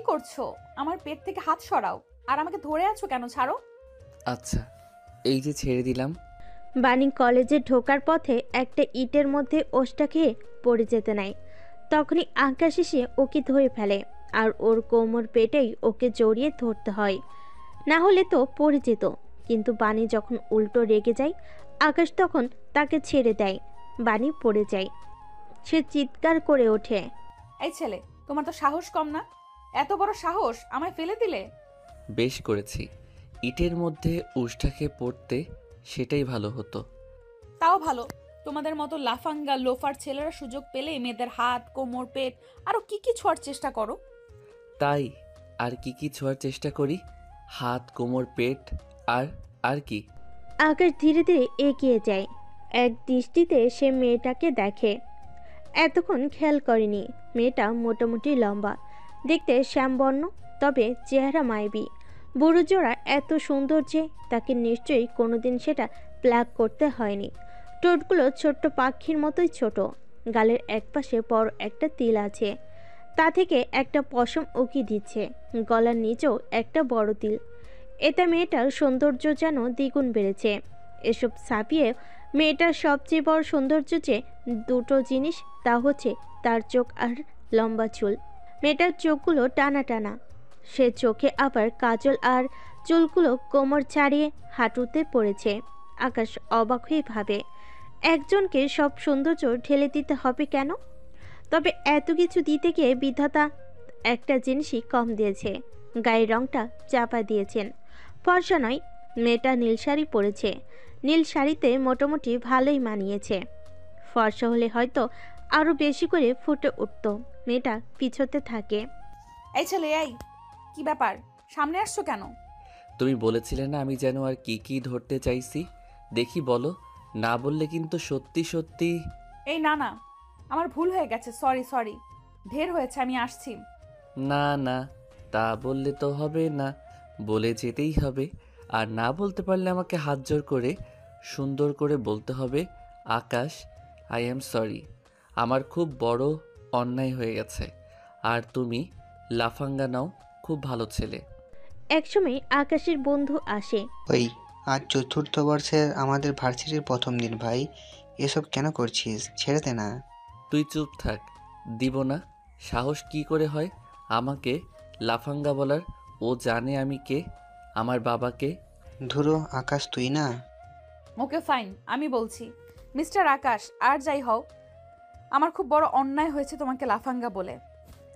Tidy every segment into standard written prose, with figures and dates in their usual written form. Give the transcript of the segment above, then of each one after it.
করছো? আমার পেট থেকে হাত সরাও। আর আমাকে ধরে আছো কেন? ছাড়ো। আচ্ছা, এই যে ছেড়ে দিলাম। বাণী কলেজে ঢোকার পথে একটা ইটের মধ্যে ওষ্ঠা খেয়ে পড়ে যেতে নাই। তখনই আকাশ এসে ওকে ধরে ফেলে আর ওর কোমর পেটেই ওকে জড়িয়ে ধরতে হয়, না হলে তো পড়ে যেত। কিন্তু বাণী যখন উল্টো রেগে যায়, আকাশ তখন তাকে ছেড়ে দেয়। বাণী পড়ে যায়। সে চিৎকার করে ওঠে, এই ছেলে, তোমার তো সাহস কম না? এত বড় সাহস, আমায় ফেলে দিলে? বেশ করেছি। ইটের মধ্যে উষ্টা খেয়ে পড়তে সেটাই ভালো হতো। তাও ভালো। তোমাদের মতো লাফাঙ্গা লোফার ছেলেরা সুযোগ পেলে মেয়েদের হাত, কোমর, পেট আরো কি কি ছোঁয়ার চেষ্টা করো। তাই আর কি কি ছোঁয়ার চেষ্টা করি? হাত, কোমর, পেট আর আর কি? আকাশ ধীরে ধীরে এগিয়ে যায়। এক দৃষ্টিতে সে মেয়েটাকে দেখে। এতক্ষণ খেয়াল করেনি। মেয়েটা মোটামুটি লম্বা, দেখতে শ্যামবর্ণ, তবে চেহারা মায়াবী। বুড়ো জোড়া এত সুন্দর যে তাকে নিশ্চয়ই কোনোদিন সেটা প্লাগ করতে হয়নি। ঠোঁটগুলো ছোট্ট পাখির মতোই ছোট। গালের একপাশে বড় একটা তিল আছে, তা থেকে একটা পশম উকি দিচ্ছে। গলার নিচেও একটা বড় তিল। এতে মেয়েটার সৌন্দর্য যেন দ্বিগুণ বেড়েছে। এসব ছাপিয়ে মেয়েটার সবচেয়ে বড় সৌন্দর্য যে দুটো জিনিস, তা হচ্ছে তার চোখ আর লম্বা চুল। মেয়েটার চোখগুলো টানা টানা, সে চোখে আবার কাজল, আর চুলগুলো কোমর ছাড়িয়ে হাঁটুতে পড়েছে। আকাশ অবাক হয়ে ভাবে, একজনকে সব সৌন্দর্য ঢেলে দিতে হবে কেন? তবে এত কিছু দিতে গিয়ে বিধাতা একটা জিনিসই কম দিয়েছে, গায়ের রংটা চাপা দিয়েছেন। ফর্সা নয়, মেয়েটা নীল শাড়ি পরেছে। নীল শাড়িতে মোটামুটি ভালোই মানিয়েছে। ফর্সা হলে হয়তো আরো বেশি করে ফুটে উঠত। মেয়েটা পিছতে থাকে। এই ছেলে, এই কি ব্যাপার? সামনে আসছো কেন? তুমি বলেছিলে না আমি যেন আর কি কি ধরতে চাইছি? দেখি বলো, না বললে কিন্তু সত্যি সত্যি। এই না না, আমার ভুল হয়ে গেছে। সরি সরি, ঢের হয়েছে, আমি আসছি। না না, তা বললে তো হবে না, বলে যেতেই হবে। আর না বলতে পারলে আমাকে হাত জোর করে সুন্দর করে বলতে হবে, আকাশ, আই অ্যাম সরি, আমার খুব বড় অন্যায় হয়ে গেছে। আর তুমি লাফাঙ্গা নাও, খুব ভালো ছেলে। একসময় আকাশের বন্ধু আসে। ওই, আজ চতুর্থ বর্ষের আমাদের ভার্সিটির প্রথম দিন ভাই। এসব কেন করছিস? ছেড়ে দে না। তুই চুপ থাক। দিব না। সাহস কি করে হয় আমাকে লাফাঙ্গা বলার? ও জানে আমি কে, আমার বাবাকে। ধুরো আকাশ, তুই না। ওকে ফাইন, আমি বলছি। মিস্টার আকাশ, আর যাই হও, আমার খুব বড় অন্যায় হয়েছে তোমাকে লাফাঙ্গা বলে।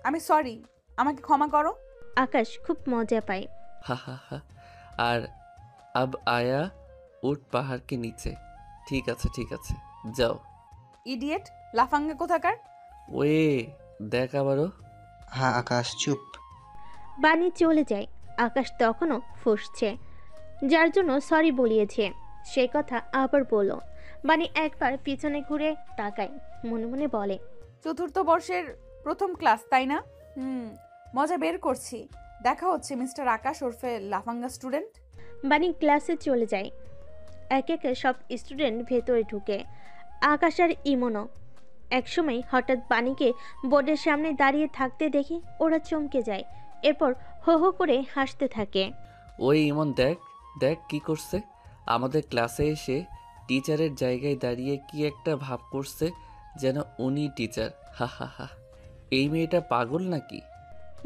আমি সরি, আমাকে ক্ষমা করো। আকাশ খুব মজা পায়। হা হা হা। আর আব আয়া উঠ পাহাড় কে নিচে। ঠিক আছে ঠিক আছে, যাও। ইডিয়েট লাফাঙ্গা কোথাকার। ওয়ে, দেখ আবারও। হ্যাঁ আকাশ, চুপ। বাণী চলে যায়। আকাশ তখনও ফুঁসছে, যার জন্য সরি বলিয়েছে সে কথা আবার বলল। বাণী একবার পিছনে ঘুরে তাকায়, মনে মনে বলে, চতুর্থ বর্ষের প্রথম ক্লাস, তাই না? মজা বের করছি। দেখা হচ্ছে মিস্টার আকাশ ওরফে লাফাঙ্গা স্টুডেন্ট। বাণী ক্লাসে চলে যায়। এক একে সব স্টুডেন্ট ভেতরে ঢুকে। আকাশ আর ইমনও। একসময় হঠাৎ বাণীকে বোর্ডের সামনে দাঁড়িয়ে থাকতে দেখে ওরা চমকে যায়। এরপর হো হো করে হাসতে থাকে। ওই ইমন, দেখ দেখ কি করছে। আমাদের ক্লাসে এসে টিচারের জায়গায় দাঁড়িয়ে কি একটা ভাব করছে, যেন উনি টিচার। হা হা হা। এই মেয়েটা পাগল নাকি?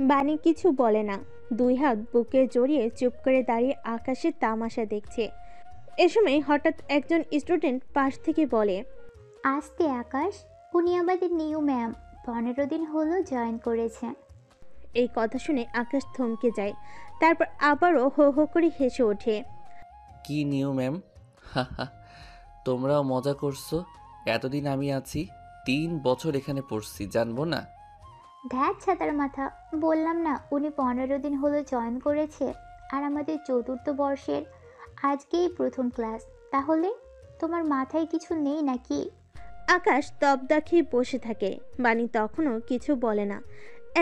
বাণী কিছু বলে না, দুই হাত বুকে জড়িয়ে চুপ করে দাঁড়িয়ে আকাশের তামাশা দেখছে। এ সময় হঠাৎ একজন স্টুডেন্ট পাশ থেকে বলে, আস্তে আকাশ, উনি আমাদের নিউ ম্যাম, 15 দিন হলো জয়েন করেছে। এই কথা শুনে আকাশ থমকে যায়। তারপর আবারও হো হো করে হেসে ওঠে। কি নিউ ম্যাম? হা হা, তোমরাও মজা করছো। এতদিন আমি আছি, 3 বছর এখানে পড়ছি, জানবো না? ধ্যাত ছাতার মাথা, বললাম না উনি 15 দিন হলো জয়েন করেছে। আর আমাদের চতুর্থ বর্ষের আজকেই প্রথম ক্লাস। তাহলে তোমার মাথায় কিছু নেই নাকি? আকাশ তবদা খেয়ে বসে থাকে। বাণী তখনও কিছু বলে না।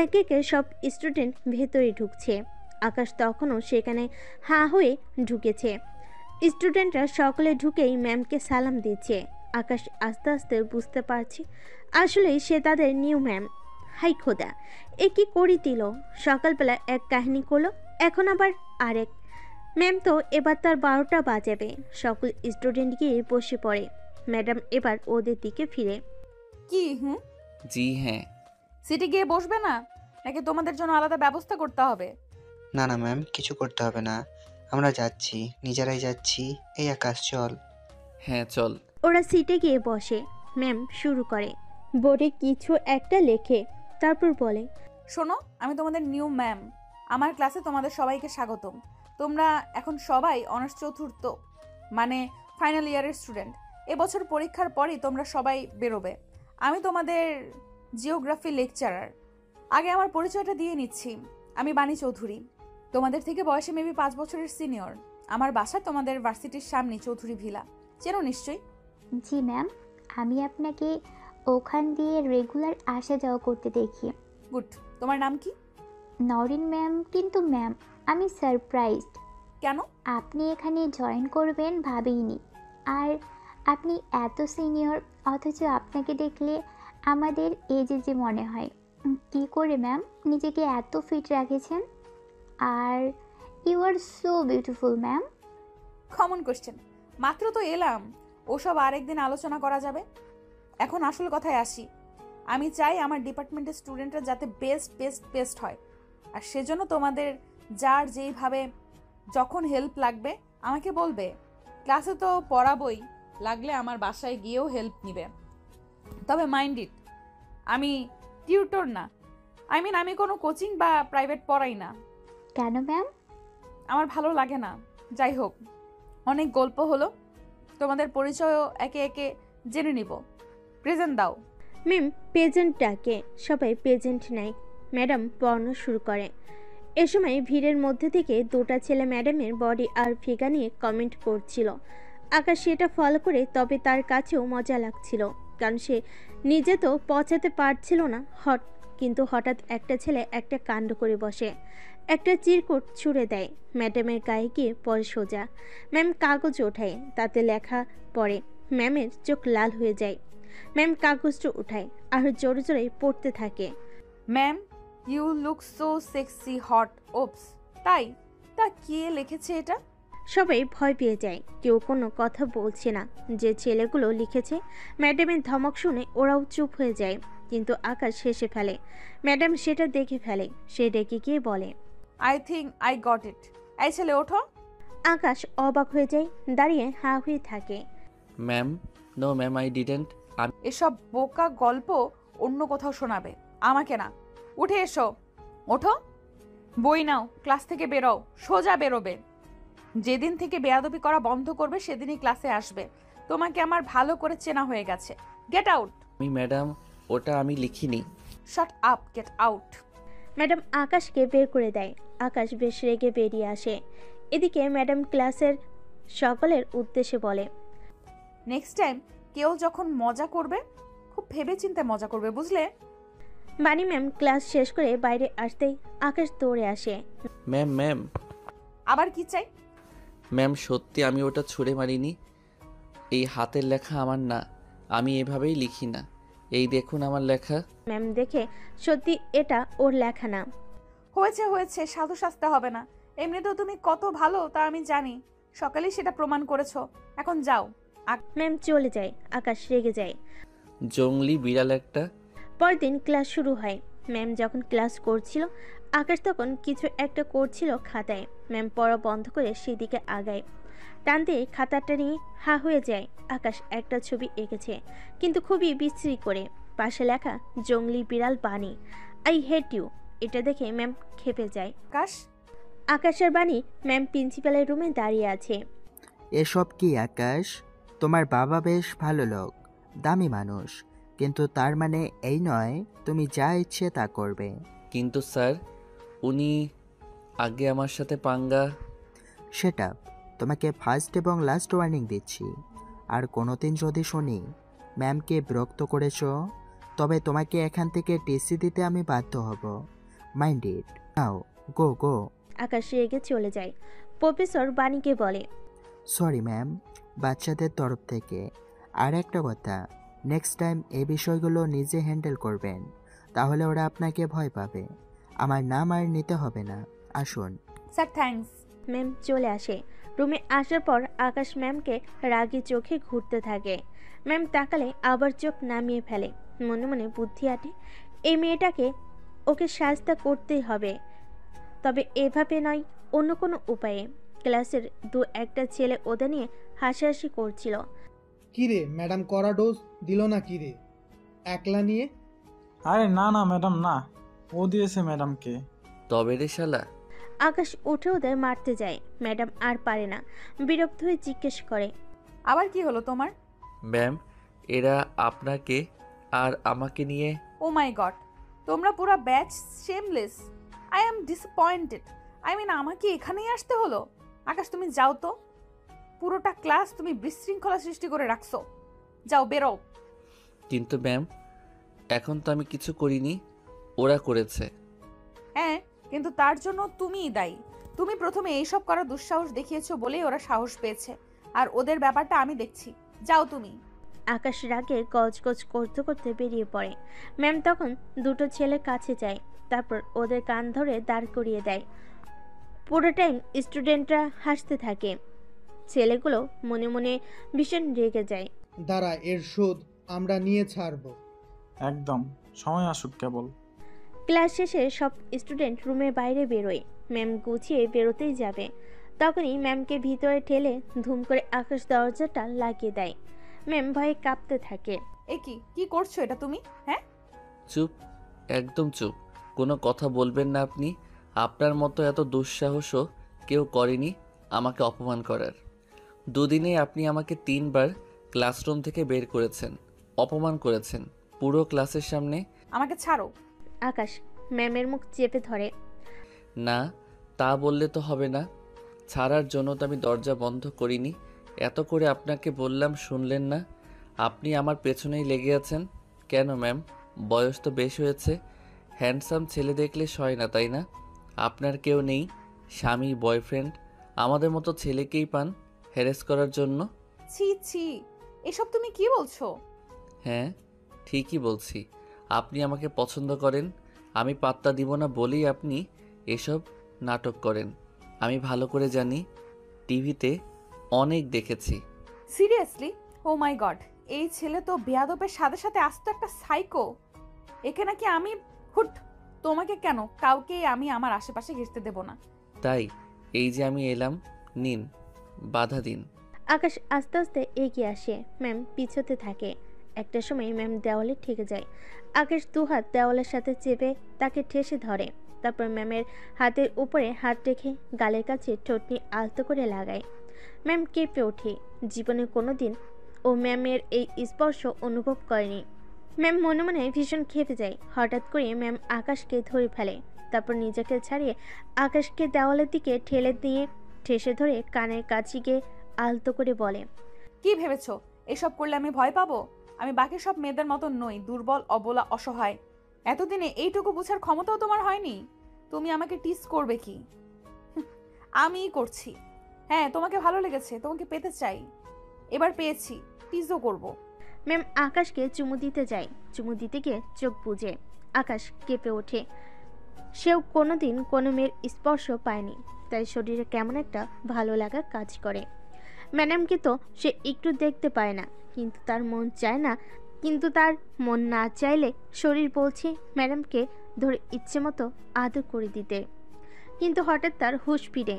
এক একে সব স্টুডেন্ট ভেতরে ঢুকছে। আকাশ তখনও সেখানে হাঁ হয়ে ঢুকেছে। স্টুডেন্টরা সকলে ঢুকেই ম্যামকে সালাম দিচ্ছে। আকাশ আস্তে আস্তে বুঝতে পারছে আসলেই সে তাদের নিউ ম্যাম। হাই খোদা, এ কি করে দিল! সকালবেলা এক কাহিনী করলো, এখন আবার আরেক। ম্যাম তো এবার তার 12টা বাজাবে। সকল স্টুডেন্ট গিয়ে বসে পড়ে। ম্যাডাম এবার ওদের দিকে ফিরে। কি জি হ্যাঁ। সিটি গিয়ে বসবে না, নাকি তোমাদের জন্য আলাদা ব্যবস্থা করতে হবে? না না ম্যাম, কিছু করতে হবে না, আমরা যাচ্ছি, নিজেরাই যাচ্ছি। এই আকাশ চল। হ্যাঁ চল। ওরা সিটে গিয়ে বসে। ম্যাম শুরু করে, বোর্ডে কিছু একটা লেখে, তারপর বলে, শোনো, আমি তোমাদের নিউ ম্যাম। আমার ক্লাসে তোমাদের সবাইকে স্বাগতম। তোমরা এখন সবাই অনার্স চতুর্থ মানে ফাইনাল ইয়ারের স্টুডেন্ট। এবছর পরীক্ষার পরই তোমরা সবাই বেরোবে। আমি তোমাদের জিওগ্রাফি লেকচারার। আগে আমার পরিচয়টা দিয়ে নিচ্ছি। আমি বাণী চৌধুরী, তোমাদের থেকে বয়সে মেবি 5 বছরের সিনিয়র। আমার বাসা তোমাদের ভার্সিটির সামনে, চৌধুরী ভিলা। চেনো নিশ্চয়ই? জি ম্যাম, আমি আপনাকে ওখান দিয়ে রেগুলার আসা যাওয়া করতে দেখি। গুড। তোমার নাম কি? নরিন ম্যাম। কিন্তু ম্যাম, আমি সারপ্রাইজড। কেন? আপনি এখানে জয়েন করবেন ভাবিনি। আর আপনি এত সিনিয়র, অথচ আপনাকে দেখলে আমাদের এজে যে মনে হয়। কি করে ম্যাম নিজেকে এত ফিট রাখেছেন? আর you are so beautiful ma'am. Common question. মাত্র তো এলাম, ওসব আরেকদিন আলোচনা করা যাবে। এখন আসল কথায় আসি। আমি চাই আমার ডিপার্টমেন্টের স্টুডেন্টরা যাতে বেস্ট বেস্ট বেস্ট হয়। আর সেজন্য তোমাদের যার যেইভাবে যখন হেল্প লাগবে আমাকে বলবে। ক্লাসে তো পড়াবই, লাগলে আমার বাসায় গিয়েও হেল্প নিবে। তবে মাইন্ড ইট, আমি টিউটর না। আমি কোনো কোচিং বা প্রাইভেট পড়াই না। কেন ম্যাম? আমার ভালো লাগে না। যাই হোক, অনেক গল্প হলো, তোমাদের পরিচয়ও একে একে জেনে নিব। প্রেজেন্ট দাও। ম্যাম পেজেন্ট ডাকে, সবাই পেজেন্ট নেয়। ম্যাডাম পড়ানো শুরু করে। এ সময় ভিড়ের মধ্যে থেকে দুটা ছেলে ম্যাডামের বডি আর ফিগার নিয়ে কমেন্ট করছিল। আকাশ সেটা ফলো করে, তবে তার কাছেও মজা লাগছিল, কারণ সে নিজে তো পচাতে পারছিল না। কিন্তু হঠাৎ একটা ছেলে একটা কাণ্ড করে বসে, একটা চিরকুট ছুঁড়ে দেয় ম্যাডামের গায়ে গিয়ে পড়ে সোজা। ম্যাম কাগজ ওঠায়, তাতে লেখা পড়ে। ম্যামের চোখ লাল হয়ে যায়। ম্যাম কাগজটা উঠায় আর জোরে জোরে পড়তে থাকে, ma'am, you look so sexy hot. Oops, তাই? তা কে লিখেছে এটা? সবাই ভয় পেয়ে যায়, কেউ কোনো কথা বলছে না। যে ছেলেগুলো লিখেছে, ম্যাডামের ধমক শুনে ওরাও চুপ হয়ে যায়। কিন্তু আকাশ হেসে ফেলে। ম্যাডাম সেটা দেখে ফেলে। সে ডেকে গিয়ে বলে, I think I got it. এই ছেলে ওঠো। আকাশ অবাক হয়ে যায়, দাঁড়িয়ে হাঁ হয়ে থাকে। Ma'am, no ma'am, I didn't. এসব বোকা গল্প অন্য কোথাও শোনাবে, আমাকে না। উঠে এসো। ওঠো, বই নাও, ক্লাস থেকে বেরো। সোজা বেরোবে। যেদিন থেকে বেয়াদবি করা বন্ধ করবে সেদিনই ক্লাসে আসবে। তোমাকে আমার ভালো করে চেনা হয়ে গেছে। Get out. আমি ম্যাডাম, ওটা আমি লিখিনি। Shut up, get out. Madam আকাশকে বের করে দেয়। আকাশ বেশ রেগে বেরিয়ে আসে। এদিকে ম্যাডাম ক্লাসের সকলের উদ্দেশ্যে বলে, নেক্সট টাইম কেউ যখন মজা করবে, খুব ভেবেচিন্তে মজা করবে, বুঝলে? বাণী ম্যাম ক্লাস শেষ করে বাইরে আসতেই আকাশ দৌড়ে আসে। ম্যাম ম্যাম আবার কি চাই? ম্যাম, সত্যি আমি ওটা ছুঁড়ে মারিনি। এই হাতের লেখা আমার না, আমি এভাবেই লিখি না। এই দেখুন আমার লেখা। ম্যাম দেখে সত্যি এটা ওর লেখা না। হয়েছে হয়েছে, সাধু সাজতে হবে না। এমনিতেও তুমি কত ভালো তা আমি জানি। সকালেই সেটা প্রমাণ করেছো। এখন যাও। ম্যাম চলে যায়। আকাশ রেগে যায়। জংলি বিড়াল একটা। পরদিন ক্লাস শুরু হয়। ম্যাম যখন ক্লাস করছিল, আকাশ তখন কিছু একটা করছিল খাতায়। ম্যাম পড়া বন্ধ করে সেদিকে আগায়। টানতে খাতাটা নিয়ে হা হয়ে যায়। আকাশ একটা ছবি এঁকেছে, কিন্তু খুবই বিশ্রী করে। পাশে লেখা, জংলি বিড়াল বাণী, আই হেট ইউ। এটা দেখে ম্যাম খেপে যায়। আকাশ, আকাশ আর বাণী ম্যাম প্রিন্সিপালের রুমে দাঁড়িয়ে আছে। এসব কি আকাশ? তোমার বাবা বেশ ভালো লোক, দামি মানুষ, কিন্তু তার মানে এই নয় তুমি যা ইচ্ছে তা করবে। কিন্তু স্যার, উনি আগে আমার সাথে পাঙ্গা। সেটা তোমাকে ফার্স্ট এবং লাস্ট ওয়ার্নিং দিচ্ছি। আর কোনোদিন যদি শুনি ম্যামকে বিরক্ত করেছ, তবে তোমাকে এখান থেকে টিসি দিতে আমি বাধ্য হব। Mind it. নাও গো গো। আকাশ রেগে চলে যায়। প্রফেসর বাণীকে বলে, সরি ম্যাম, বাচ্চাদের তরফ থেকে। আর একটা কথা, নেক্সট টাইম এই বিষয়গুলো নিজে হ্যান্ডেল করবেন। তাহলে ওরা আপনাকে ভয় পাবে। আমার নাম আর নিতে হবে না, আসুন। Sir thanks. ম্যাম চলে আসে। রুমে আসার পর আকাশ ম্যামকে রাগী চোখে ঘুরতে থাকে। ম্যাম তাকালে আবার চোখ নামিয়ে ফেলে। মনে মনে বুদ্ধি আটে, এই মেয়েটাকে ওকে শাস্তা করতেই হবে, তবে এভাবে নয়, অন্য কোনো উপায়ে। ক্লাসের দু একটা ছেলে ওদের নিয়ে হাসাহাসি করছিল। কিরে ম্যাডাম কড়া ডোজ দিল না কিরে একলা নিয়ে? আরে না না ম্যাডাম, না, ও দিয়েছে ম্যাডামকে। তবে রে শালা। আকাশ উঠে ওদের মারতে যায়। ম্যাডাম আর পারে না, বিরক্ত হয়ে জিজ্ঞেস করে, আবার কি হলো তোমার? ম্যাম, এরা আপনাকে আর আমাকে নিয়ে। ও মাই গড, তোমরা পুরো batch shameless. I am disappointed. I mean, আমাকে এখানেই আসতে হলো। আকাশ তুমি যাও তো, পুরোটা ক্লাস তুমি বিশৃঙ্খলা সৃষ্টি করে রাখছো। যাও, বেরো। কিন্তু ম্যাম, এখন তো আমি কিছু করিনি, ওরা করেছে। হ্যাঁ, কিন্তু তার জন্য তুমিই দায়ী। তুমি প্রথমে এইসব করার দুঃসাহস দেখিয়েছো বলেই ওরা সাহস পেয়েছে, আর ওদের ব্যাপারটা আমি দেখছি। যাও তুমি। আকাশ রাগে গজগজ করতে করতে বেরিয়ে পড়ে। ম্যাম তখন দুটো ছেলে কাছে যায়, তারপর ওদের কান ধরে দাঁড় করিয়ে দেয়। পুরো টাইম স্টুডেন্টরা হাসতে থাকে। ছেলেগুলো মনে মনে ভীষণ রেগে যায়। দাঁড়া, এর শোধ আমরা নিয়ে ছাড়বো। একদম, সময় আসুক কেবল। ক্লাস শেষে সব স্টুডেন্ট রুমের বাইরে বেরোয়। ম্যাম গুছিয়ে বেরোতেই যাবে, তখনই ম্যামকে ভিতরে ঠেলে ধুম করে আকাশ দরজাটা লাগিয়ে দেয়। ম্যাম ভয়ে কাঁপতে থাকে। এ কি করছো এটা তুমি? হ্যাঁ, চুপ, একদম চুপ। কোনো কথা বলবেন না আপনি। আপনার মতো এত দুঃসাহসও কেউ করেনি আমাকে অপমান করার। দুদিনে আপনি আমাকে 3 বার ক্লাসরুম থেকে বের করেছেন, অপমান করেছেন পুরো ক্লাসের সামনে। আমাকে ছাড়ো। আকাশ ম্যামের মুখ চেপে ধরে। না, তা বললে তো হবে না। ছাড়ার জন্য তো আমি দরজা বন্ধ করিনি। এত করে আপনাকে বললাম, শুনলেন না। আপনি আমার পেছনেই লেগে আছেন কেন ম্যাম? বয়স তো বেশ হয়েছে, হ্যান্ডসাম ছেলে দেখলে সয় না, তাই না? আপনার কেউ নেই, স্বামী, বয়ফ্রেন্ড? আমাদের মতো ছেলেকেই পান হ্যারেস করার জন্য। ছি ছি, এসব তুমি কি বলছো? হ্যাঁ, ঠিকই বলছি। আপনি আমাকে পছন্দ করেন, আমি পাত্তা দিব না বলেই আপনি এসব নাটক করেন। আমি ভালো করে জানি, টিভিতে অনেক দেখেছি। সিরিয়াসলি? ও মাই গড, এই ছেলে তো বেয়াদবের সাথে সাথে আস্ত একটা সাইকো। একে নাকি আমি হুট। তোমাকে কেন, কাউকেই আমি আমার আশেপাশে ঘেরতে দেব না। তাই এই যে আমি এলাম, নিন, বাধা দিন। আকাশ আস্তে আস্তে এগিয়ে আসে। ম্যাম পিছোতে থাকে। একটা সময় ম্যাম দেওয়ালে ঠেকে যায়। আকাশ দুহাত দেওয়ালের সাথে চেপে তাকে ঠেসে ধরে। তারপর ম্যামের হাতের উপরে হাত রেখে গালের কাছে ঠোঁটনি আলতো করে লাগায়। ম্যাম কেঁপে ওঠে। জীবনে কোনোদিন ও ম্যামের এই স্পর্শ অনুভব করেনি। ম্যাম মনে মনে ভীষণ খেপে যায়। হঠাৎ করে ম্যাম আকাশকে ধরে ফেলে। তারপর নিজেকে ছাড়িয়ে আকাশকে দেওয়ালের দিকে ঠেলে দিয়ে ঠেসে ধরে কানের কাছে গিয়ে আলতো করে বলে, কি ভেবেছো এসব করলে আমি ভয় পাবো? আমি বাকি সব মেয়েদের মতো নই, দুর্বল, অবলা, অসহায়। এতদিনে এইটুকু বোঝার ক্ষমতাও তোমার হয়নি? তুমি আমাকে টিস করবে কি? আমিই করছি। হ্যাঁ, তোমাকে ভালো লেগেছে, তোমাকে পেতে চাই। এবার পেয়েছি, টিজও করব। ম্যাম আকাশকে চুমু দিতে যায়। চুমু দিতে গিয়ে চোখ বুজে। আকাশ কেঁপে ওঠে। সেও কোনোদিন কোনো মেয়ের স্পর্শ পায়নি, তাই শরীরে কেমন একটা ভালো লাগা কাজ করে। ম্যাডামকে তো সে একটু দেখতে পায় না, কিন্তু তার মন চায় না। কিন্তু তার মন না চাইলে শরীর বলছে ম্যাডামকে ধরে ইচ্ছে মতো আদর করে দিতে। কিন্তু হঠাৎ তার হুঁশ ফিরে।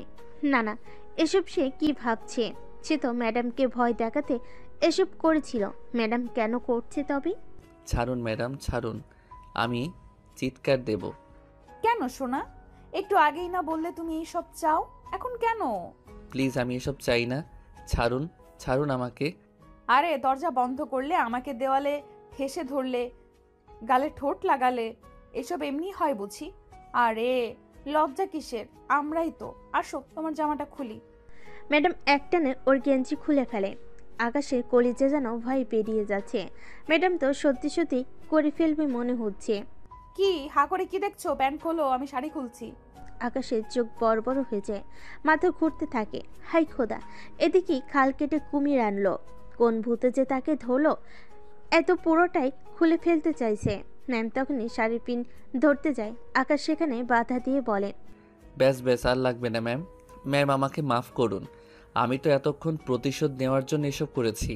না না, এসব সে কি ভাবছে? সে তো ম্যাডামকে ভয় দেখাতে এসব করেছিল। ম্যাডাম কেন করছে তবে? ছাড়ুন ম্যাডাম, ছাড়ুন, আমি চিৎকার দেব। কেন সোনা? একটু আগেই না বললে তুমি এইসব চাও, এখন কেন? প্লিজ, আমি এসব চাই না। ছাড়ুন, ছাড়ুন আমাকে। আরে দরজা বন্ধ করলে, আমাকে দেওয়ালে ঠেসে ধরলে, গালে ঠোঁট লাগালে, এসব এমনি হয় বুঝি? আরে লজ্জা কিসের? আমরাই তো। আসো, তোমার জামাটা খুলি। ম্যাডাম একটানে ওর গেঞ্জি খুলে ফেলে। আকাশের কলিজা যেন ভয় পেরিয়ে যাচ্ছে। ম্যাডাম তো সত্যি সত্যি করে ফেলবে মনে হচ্ছে। কি হা করে কি দেখছো? প্যান্ট খোলো, আমি শাড়ি খুলছি। আকাশের চোখ বড় বড় হয়ে যায়, মাথা ঘুরতে থাকে। হাই খোদা, এদিকে খাল কেটে কুমির আনলো। কোন ভূতে যে তাকে ধরলো? এত পুরোটাই খুলে ফেলতে চাইছে। ম্যাম তখনই শাড়ির পিন ধরতে যায়। আকাশ সেখানে বাধা দিয়ে বলে, ব্যাস ব্যাস, আর লাগবে না ম্যাম। ম্যাম আমাকে মাফ করুন, আমি তো এতক্ষণ প্রতিশোধ নেওয়ার জন্য এসব করেছি।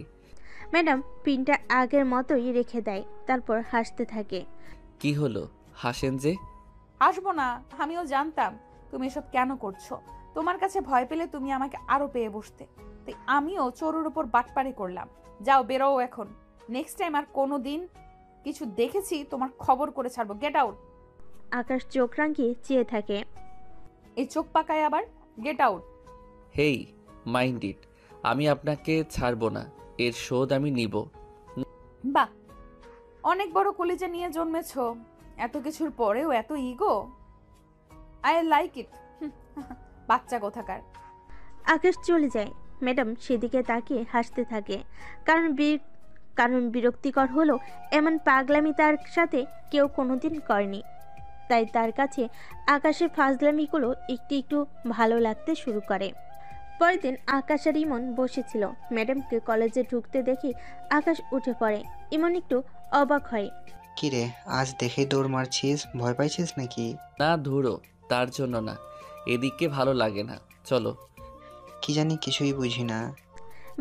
ম্যাডাম পিনটা আগের মতোই রেখে দেয়, তারপর হাসতে থাকে। কি হলো, হাসেন যে? আসবো না, আমিও জানতাম তুমি এসব কেন করছো। তোমার কাছে ভয় পেলে তুমি আমাকে আরো পেয়ে বসতে, তাই আমিও চোরের উপর বাটপারি করলাম। যাও, বেরোও এখন। নেক্সট টাইম আর কোনো দিন কিছু দেখেছি তোমার খবর করে ছাড়বো। Get out. আকাশ চোখ রাঙিয়ে চেয়ে থাকে। এই চোখ পাকায় আবার। Get out. Hey, mind it, আমি আপনাকে ছাড়বো না, এর শোধ আমি নিব। বাহ, অনেক বড় কলিজা নিয়ে জন্মেছো। এত কিছুর পরেও এত ইগো। I like it. বাচ্চা কোথাকার। আকাশ চলে যায়। ম্যাডাম সেদিকে তাকিয়ে হাসতে থাকে, কারণ বিরক্তিকর হলো এমন পাগলামি তার সাথে কেউ কোনোদিন করেনি। তাই তার কাছে আকাশের ফাজলামিগুলো একটু একটু ভালো লাগতে শুরু করে। পরের দিন আকাশ আর ইমন বসেছিল। ম্যাডামকে কলেজে ঢুকতে দেখে আকাশ উঠে পড়ে। ইমন একটু অবাক হয়। কিরে, আজ দেখেই দৌড় মারছিস, ভয় পাইছিস নাকি? না ধুরো, তার জন্য না, এদিকে ভালো লাগে না, চলো। কি জানি, কিছুই বুঝি না।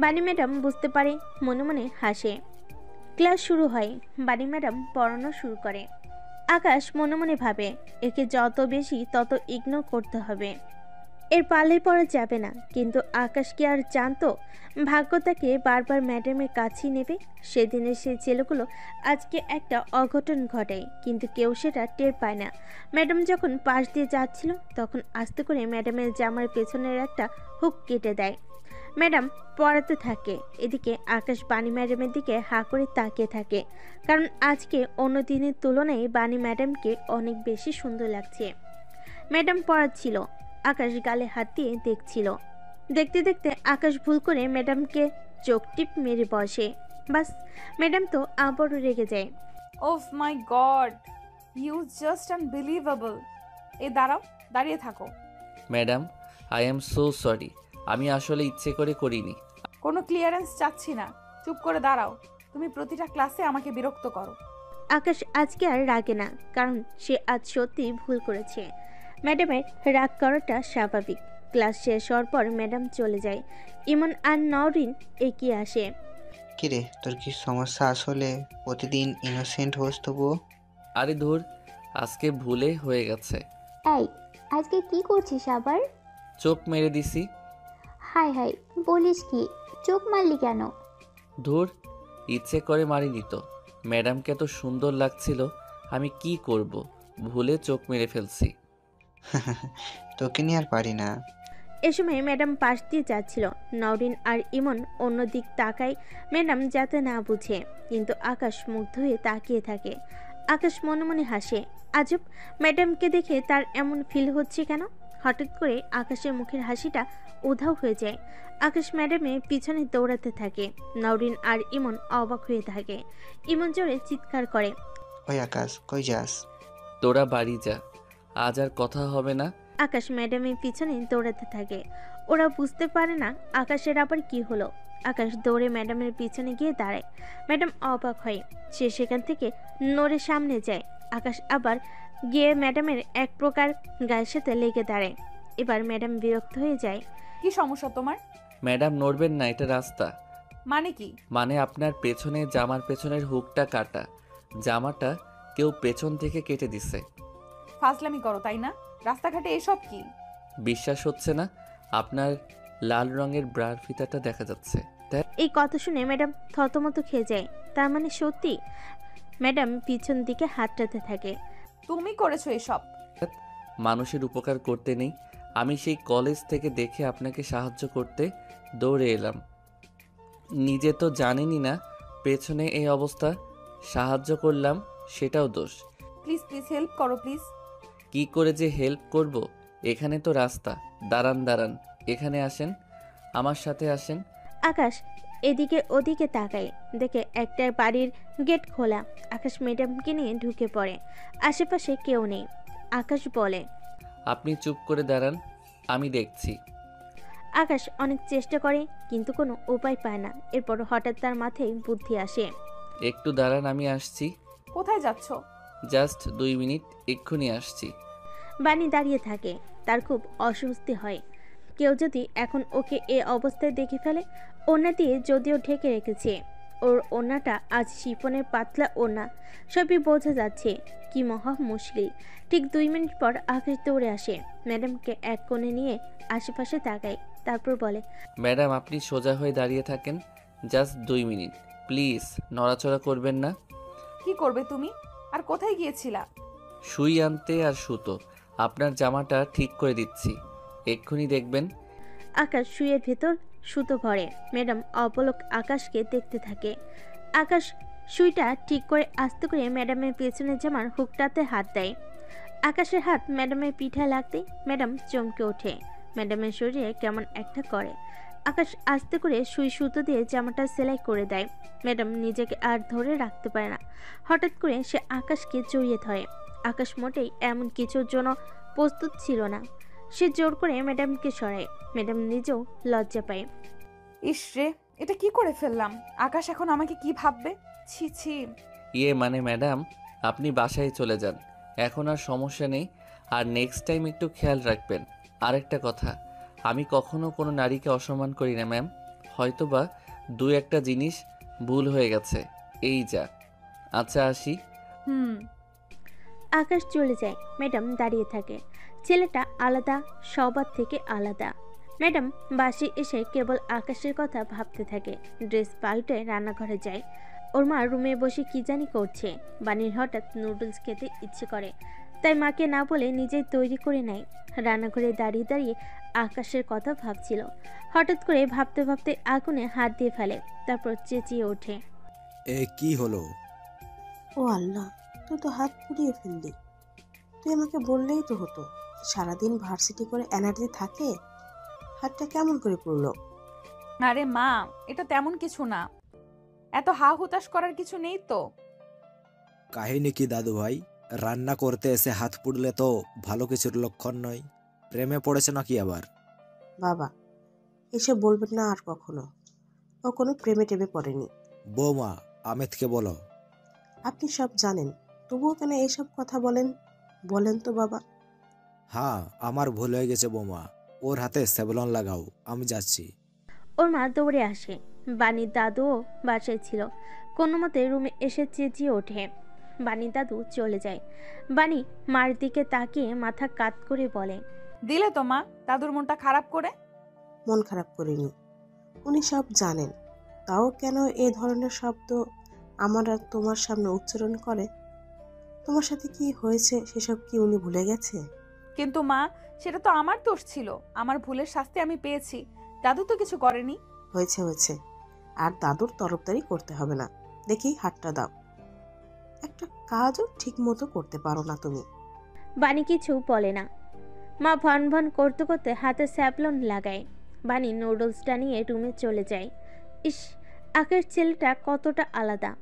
বানি ম্যাডাম বুঝতে পারে, মনে মনে হাসে। ক্লাস শুরু হয়। বানি ম্যাডাম পড়ানো শুরু করে। আকাশ মনে মনে ভাবে, একে যত বেশি তত ইগনোর করতে হবে, এর পালে পড়া যাবে না। কিন্তু আকাশ কি আর জানতো ভাগ্য তাকে বারবার ম্যাডামের কাছেই নেবে। সেদিনের সেই ছেলেগুলো আজকে একটা অঘটন ঘটায়, কিন্তু কেউ সেটা টের পায় না। ম্যাডাম যখন পাশ দিয়ে যাচ্ছিল তখন আস্তে করে ম্যাডামের জামার পেছনের একটা হুক কেটে দেয়। ম্যাডাম পড়াতে থাকে। এদিকে আকাশ বানি ম্যাডামের দিকে হাঁ করে তাকিয়ে থাকে, কারণ আজকে অন্য দিনের তুলনায় বানি ম্যাডামকে অনেক বেশি সুন্দর লাগছে। ম্যাডাম পড়াচ্ছিল, আকাশ গালে হাত দিয়ে দেখছিল। দেখতে দেখতে আকাশ ভুল করে ম্যাডামকে চোখ টিপ মেরে বসে। বাস, ম্যাডাম তো আবারও রেগে যায়। ওফ মাই গড, ইউ জাস্ট আনবিলিভেবল। দাঁড়াও, দাঁড়িয়ে থাকো। Madam, I am so sorry, আমি আসলে ইচ্ছে করে করিনি। কোনো ক্লিয়ারেন্স চাচ্ছি না, চুপ করে দাঁড়াও। তুমি প্রতিটা ক্লাসে আমাকে বিরক্ত করো। আকাশ আজকে আর রাগে না, কারণ সে আজ সত্যি ভুল করেছে। ম্যাডামের রাগ করাটা স্বাভাবিক। ক্লাস শেষ হওয়ার পর ম্যাডাম চলে যায়। ইমন আর নওরিন এগিয়ে আসে। কিরে, তোর কি সমস্যা? আসলে প্রতিদিন ইনোসেন্ট হোস তবুও? আরে ধুর, আজকে ভুলে হয়ে গেছে। এই, আজকে কি করছিস আবার? চোখ মেরে দিছি। হাই হাই, বলিস কি? চোখ মারলি কেন? ধুর, ইচ্ছে করে মারিনি তো। ম্যাডামকে এত সুন্দর লাগছিল, আমি কি করব, ভুলে চোখ মেরে ফেলছি। তোকে নিয়ে আর পারি না। এ সময় ম্যাডাম পাশ দিয়ে যাচ্ছিল। নওরিন আর ইমন অন্য দিক তাকায় ম্যাডাম যাতে না বুঝে, কিন্তু আকাশ মুগ্ধ হয়ে তাকিয়ে থাকে। আকাশ মনে মনে হাসে। আজব, ম্যাডামকে দেখে তার এমন ফিল হচ্ছে কেন? হঠাৎ করে আকাশের মুখের হাসিটা উধাও হয়ে যায়। আকাশ ম্যাডামের পিছনে দৌড়াতে থাকে। নওরিন আর ইমন অবাক হয়ে থাকে। ইমন জোরে চিৎকার করে, ওই আকাশ, কই যাস? তোরা বাড়ি যা, আজ আর কথা হবে না। আকাশ ম্যাডামের পিছনে দৌড়াতে থাকে। ওরা বুঝতে পারে না আকাশের আবার কি হলো। আকাশ দৌড়ে ম্যাডামের পিছনে গিয়ে দাঁড়ায়। ম্যাডাম অবাক হয়। সে সেখান থেকে নড়ে সামনে যায়। আকাশ আবার গিয়ে ম্যাডামের এক প্রকার গায়ের সাথে লেগে দাঁড়ায়। এবার ম্যাডাম বিরক্ত হয়ে যায়। কি সমস্যা তোমার? ম্যাডাম নড়বেন না, এটা রাস্তা। মানে কি? মানে আপনার পেছনে জামার পেছনের হুকটা কাটা, জামাটা কেউ পেছন থেকে কেটে দিছে। ফাজলামি করো তাই না? রাস্তাঘাটে এসব কি? বিশ্বাস হচ্ছে না? আপনার লাল রঙের ব্রার ফিতাটা দেখা যাচ্ছে। এই কথা শুনে ম্যাডাম থতমত খেয়ে যায়। তার মানে সত্যি? ম্যাডাম পিছন দিকে হাতটাতে থাকে। তুমি করেছো এসব? মানুষের উপকার করতে নেই, আমি সেই কলেজ থেকে দেখে আপনাকে সাহায্য করতে দৌড়ে এলাম। নিজে তো জানেনই না পেছনে এই অবস্থা, সাহায্য করলাম, সেটাও দোষ। প্লিজ প্লিজ হেল্প করো প্লিজ। কি করে যে হেল্প করব? এখানে তো রাস্তা। দাঁড়ান দাঁড়ান, এখানে আসেন, আমার সাথে আসেন। আকাশ এদিকে ওদিকে তাকায়, দেখে একটা বাড়ির গেট খোলা। আকাশ ম্যাডামকে নিয়ে ঢুকে পড়ে। আশেপাশে কেউ নেই। আকাশ বলে, আপনি চুপ করে দাঁড়ান, আমি দেখছি। আকাশ অনেক চেষ্টা করে কিন্তু কোনো উপায় পায় না। এরপর হঠাৎ তার মাথায় বুদ্ধি আসে। একটু দাঁড়ান, আমি আসছি। কোথায় যাচ্ছ? জাস্ট 2 মিনিট, এক্ষুনি আসছি। বানি দাঁড়িয়ে থাকে। তার খুব অস্বস্তি হয়। কেউ যদি এখন ওকে এ অবস্থায় দেখে ফেলে। ওড়না দিয়ে যদিও ঢেকে রেখেছে, ওর ওড়নাটা আজ শিফনের পাতলা ওড়না, সবই বোঝা যাচ্ছে। কি মহা মুশকিল। ঠিক 2 মিনিট পর আকাশ দৌড়ে আসে, ম্যাডামকে এক কোণে নিয়ে আশেপাশে তাকায়, তারপর বলে, ম্যাডাম আপনি সোজা হয়ে দাঁড়িয়ে থাকেন, জাস্ট 2 মিনিট, প্লিজ নড়াচড়া করবেন না। কি করবে তুমি? আর কোথায় গিয়েছিলা? সুই আনতে আর সুতো। আপনার জামাটা ঠিক করে দিচ্ছি, এক্ষুনি দেখবেন। আকাশ শুয়ের ভেতর সুতো ভরে। ম্যাডাম অপলক আকাশকে দেখতে থাকে। আকাশ সুইটা ঠিক করে আস্তে করে ম্যাডামের পেছনের জামার হুকটাতে হাত দেয়। আকাশের হাত ম্যাডামের পিঠে লাগতেই ম্যাডাম চমকে ওঠে। ম্যাডামের শরীরে কেমন একটা করে। আকাশ আস্তে করে সুই সুতো দিয়ে জামাটা সেলাই করে দেয়। ম্যাডাম নিজেকে আর ধরে রাখতে পারে না। হঠাৎ করে সে আকাশকে জড়িয়ে ধরে। আকাশ মোটেই এমন কিছুর জন্য প্রস্তুত ছিল না। সে জোর করে ম্যাডামকে সরায়। ম্যাডাম নিজেও লজ্জা পায়। ইস রে, এটা কি করে ফেললাম? আকাশ এখন আমাকে কি ভাববে? ছি ছি। মানে ম্যাডাম আপনি বাসায় চলে যান, এখন আর সমস্যা নেই। আর নেক্সট টাইম একটু খেয়াল রাখবেন। আরেকটা কথা, আমি কখনো কোনো নারীকে অসম্মান করি না ম্যাম, হয়তোবা 2-1টা জিনিস ভুল হয়ে গেছে, এই যা। আচ্ছা আসি। আকাশ চলে যায়। ম্যাডাম দাঁড়িয়ে থাকে। ছেলেটা আলাদা, সবার থেকে আলাদা। ম্যাডাম বাসে এসে কেবল আকাশের কথা ভাবতে থাকে। ড্রেস পাল্টে রান্নাঘরে যায়। ওর মা রুমে বসে কি জানি করছে। বানির হঠাৎ নুডলস খেতে ইচ্ছে করে, তাই মাকে না বলে নিজেই তৈরি করে নেয়। রান্নাঘরে দাঁড়িয়ে দাঁড়িয়ে আকাশের কথা ভাবছিল। হঠাৎ করে ভাবতে ভাবতে আগুনে হাত দিয়ে ফেলে, তারপর চেঁচিয়ে ওঠে, এ কি হলো? ও আল্লাহ, তুই তো হাত পুড়িয়ে ফেললি। তুই আমাকে বললেই তো হতো। সারাদিন ভার্সিটি করে এনার্জি থাকে, হাতটা কেমন করে পড়লো? আরে মা, এটা তেমন কিছু না, এত হা হুতাশ করার কিছু নেই তো। কাহিনী কি দাদু ভাই? রান্না করতে এসে হাত পুড়লে তো ভালো কিছুর লক্ষণ নয়। প্রেমে পড়েছে নাকি আবার? বাবা, এসে বলবেন না আর কখনো। ও কোনো প্রেমে টেমে পড়েনি। বৌমা, আমিতকে বলো। আপনি সব জানেন, তবুও কেন এইসব কথা বলেন? বলেন তো বাবা। হ্যাঁ, আমার ভুল হয়ে গেছে বৌমা। ওর হাতে সেভলন লাগাও, আমি যাচ্ছি। ওর মা দৌড়ে আসে। বানির দাদুও বাসায় ছিল। কোনো মতে রুমে এসে চেঁচিয়ে ওঠে। বানির দাদু চলে যায়। বানি মার দিকে তাকিয়ে মাথা কাত করে বলে, দিলে তো মা দাদুর মনটা খারাপ করে। মন খারাপ করিনি, উনি সব জানেন। তাও কেন এই ধরনের শব্দ আমার আর তোমার সামনে উচ্চারণ করে? তোমার সাথে কি হয়েছে সেসব কি উনি ভুলে গেছে? কিন্তু মা, সেটা তো আমার দোষ ছিল। আমার ভুলের শাস্তি আমি পেয়েছি, দাদু তো কিছু করেনি। হয়েছে হয়েছে, আর দাদুর তরফদারি করতে হবে না। দেখি হাতটা দাও। একটা কাজও ঠিক মতো করতে পারো না তুমি। বানি কিছু বলে না। মা ভন ভন করতে করতে হাতে স্যাভলন লাগায়। বানি নুডলসটা নিয়ে রুমে চলে যায়। ইস, আকাশ ছেলেটা কতটা আলাদা।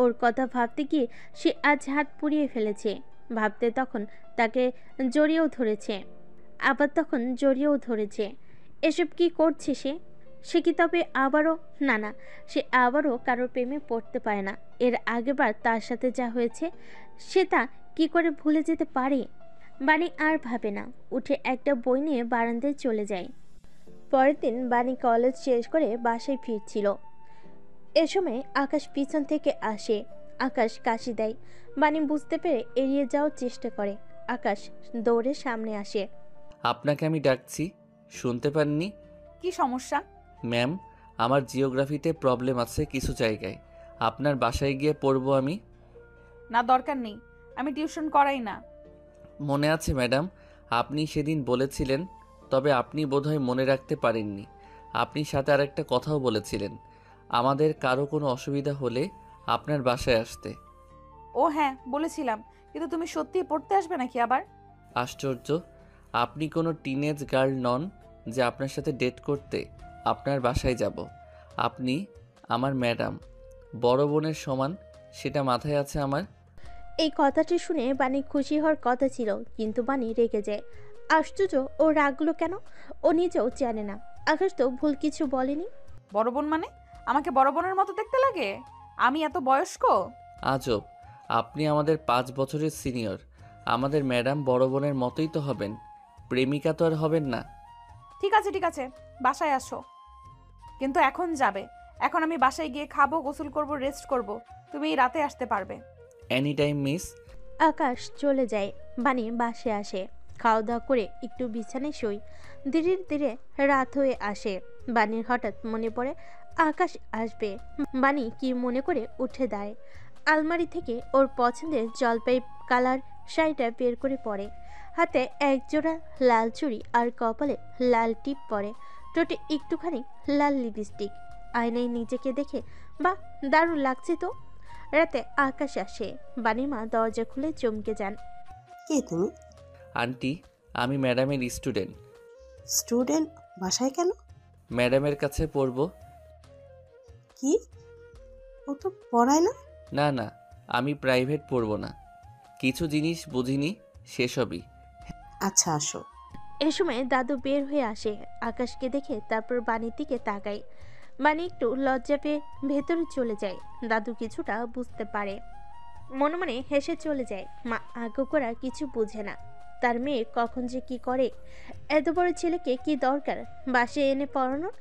ওর কথা ভাবতে গিয়ে সে আজ হাত পুড়িয়ে ফেলেছে। ভাবতে তখন তাকে জড়িয়েও ধরেছে, আবার তখন জড়িয়েও ধরেছে। এসব কি করছে সে? সে কি তবে আবারও? না না, সে আবারও কারোর প্রেমে পড়তে পারে না। এর আগেবার তার সাথে যা হয়েছে সে তা কি করে ভুলে যেতে পারে? বানি আর ভাবে না, উঠে একটা বই নিয়ে বারান্দায় চলে যায়। পরের দিন বানি কলেজ শেষ করে বাসায় ফিরছিল। এ সময় আকাশ পিছন থেকে আসে। আকাশ কাশি দেয়। বানি বুঝতে পেরে এড়িয়ে যাওয়ার চেষ্টা করে। আকাশ দৌড়ে সামনে আসে। আপনাকে আমি ডাকছি, শুনতে পাননি? কি সমস্যা? ম্যাম, আমার জিওগ্রাফিতে প্রবলেম আছে কিছু জায়গায়, আপনার বাসায় গিয়ে পড়বো আমি। না, দরকার নেই, আমি টিউশন করাই না। মনে আছে ম্যাডাম, আপনি সেদিন বলেছিলেন, তবে আপনি বোধহয় মনে রাখতে পারেননি। আপনি সাথে আরেকটা কথাও বলেছিলেন, আমাদের কারো কোনো অসুবিধা হলে আপনার বাসায় আসতে। ও হ্যাঁ, বলেছিলাম, কিন্তু তুমি সত্যিই পড়তে আসবে নাকি আবার? আশ্চর্য, আপনি কোনো টিনেজ গার্ল নন যে আপনার সাথে ডেট করতে আপনার বাসায় যাব। আপনি আমার ম্যাডাম, বড় বোনের সমান, সেটা মাথায় আছে আমার। এই কথাটি শুনে বানি খুশি হওয়ার কথা ছিল, কিন্তু বানি রেগে যায়। আশ্চর্য, ও রাগলো কেন? ও নিজেও জানে না। আকাশ তো ভুল কিছু বলেনি। বড় বোন মানে আমাকে বড় বোনের মতো দেখতে লাগে? আমি এত বয়স্ক? আজব, আপনি আমাদের 5 বছরের সিনিয়র। আমাদের ম্যাডাম বড় বোনের মতোই তো হবেন, প্রেমিকা তো আর হবেন না। ঠিক আছে, বাসায় আসো। কিন্তু এখন যাবে। এখন আমি বাসায় গিয়ে খাবো, গোসল করব, রেস্ট করব। তুমি এই রাতে আসতে পারবে। Any time miss. আকাশ চলে যায়। বানি বাসে আসে, খাওয়া দাওয়া করে একটু বিছানায় শুই। ধীরে ধীরে রাত হয়ে আসে। বানির হঠাৎ মনে পড়ে আকাশ আসবে। বানি কি মনে করে উঠে দাঁড়ায়। আলমারি থেকে ওর পছন্দের জলপাই কালার শাড়িটা বের করে পরে। হাতে একজোড়া লাল চুড়ি আর কপালে লাল টিপ পরে, ঠোঁটে একটুখানি লাল লিপস্টিক। আয়নায় নিজেকে দেখে বা দারুণ লাগছে তো। রাতে আকাশ আসে। বানির মা দরজা খুলে চমকে যান। কে তুমি? আন্টি, আমি ম্যাডামের স্টুডেন্ট। স্টুডেন্ট? বাসায় কেন? ম্যাডামের কাছে পড়বো। কি? ও তো পড়ায় না। না না, আমি প্রাইভেট পড়বো না। কিছু জিনিস বুঝিনি, সেসবই। আচ্ছা আসো। এ সময় দাদু বের হয়ে আসে। আকাশকে দেখে তারপর বানির দিকে তাকায়। বানি একটু লজ্জা পেয়ে ভেতরে চলে যায়। দাদু কিছুটা বুঝতে পারে, মনে মনে হেসে চলে যায়। মা আগ্রহ করা কিছু বুঝে না। তার মেয়ে কখন যে কি করে, এত বড় ছেলেকে কি দরকার বাসে এনে পড়ানোর।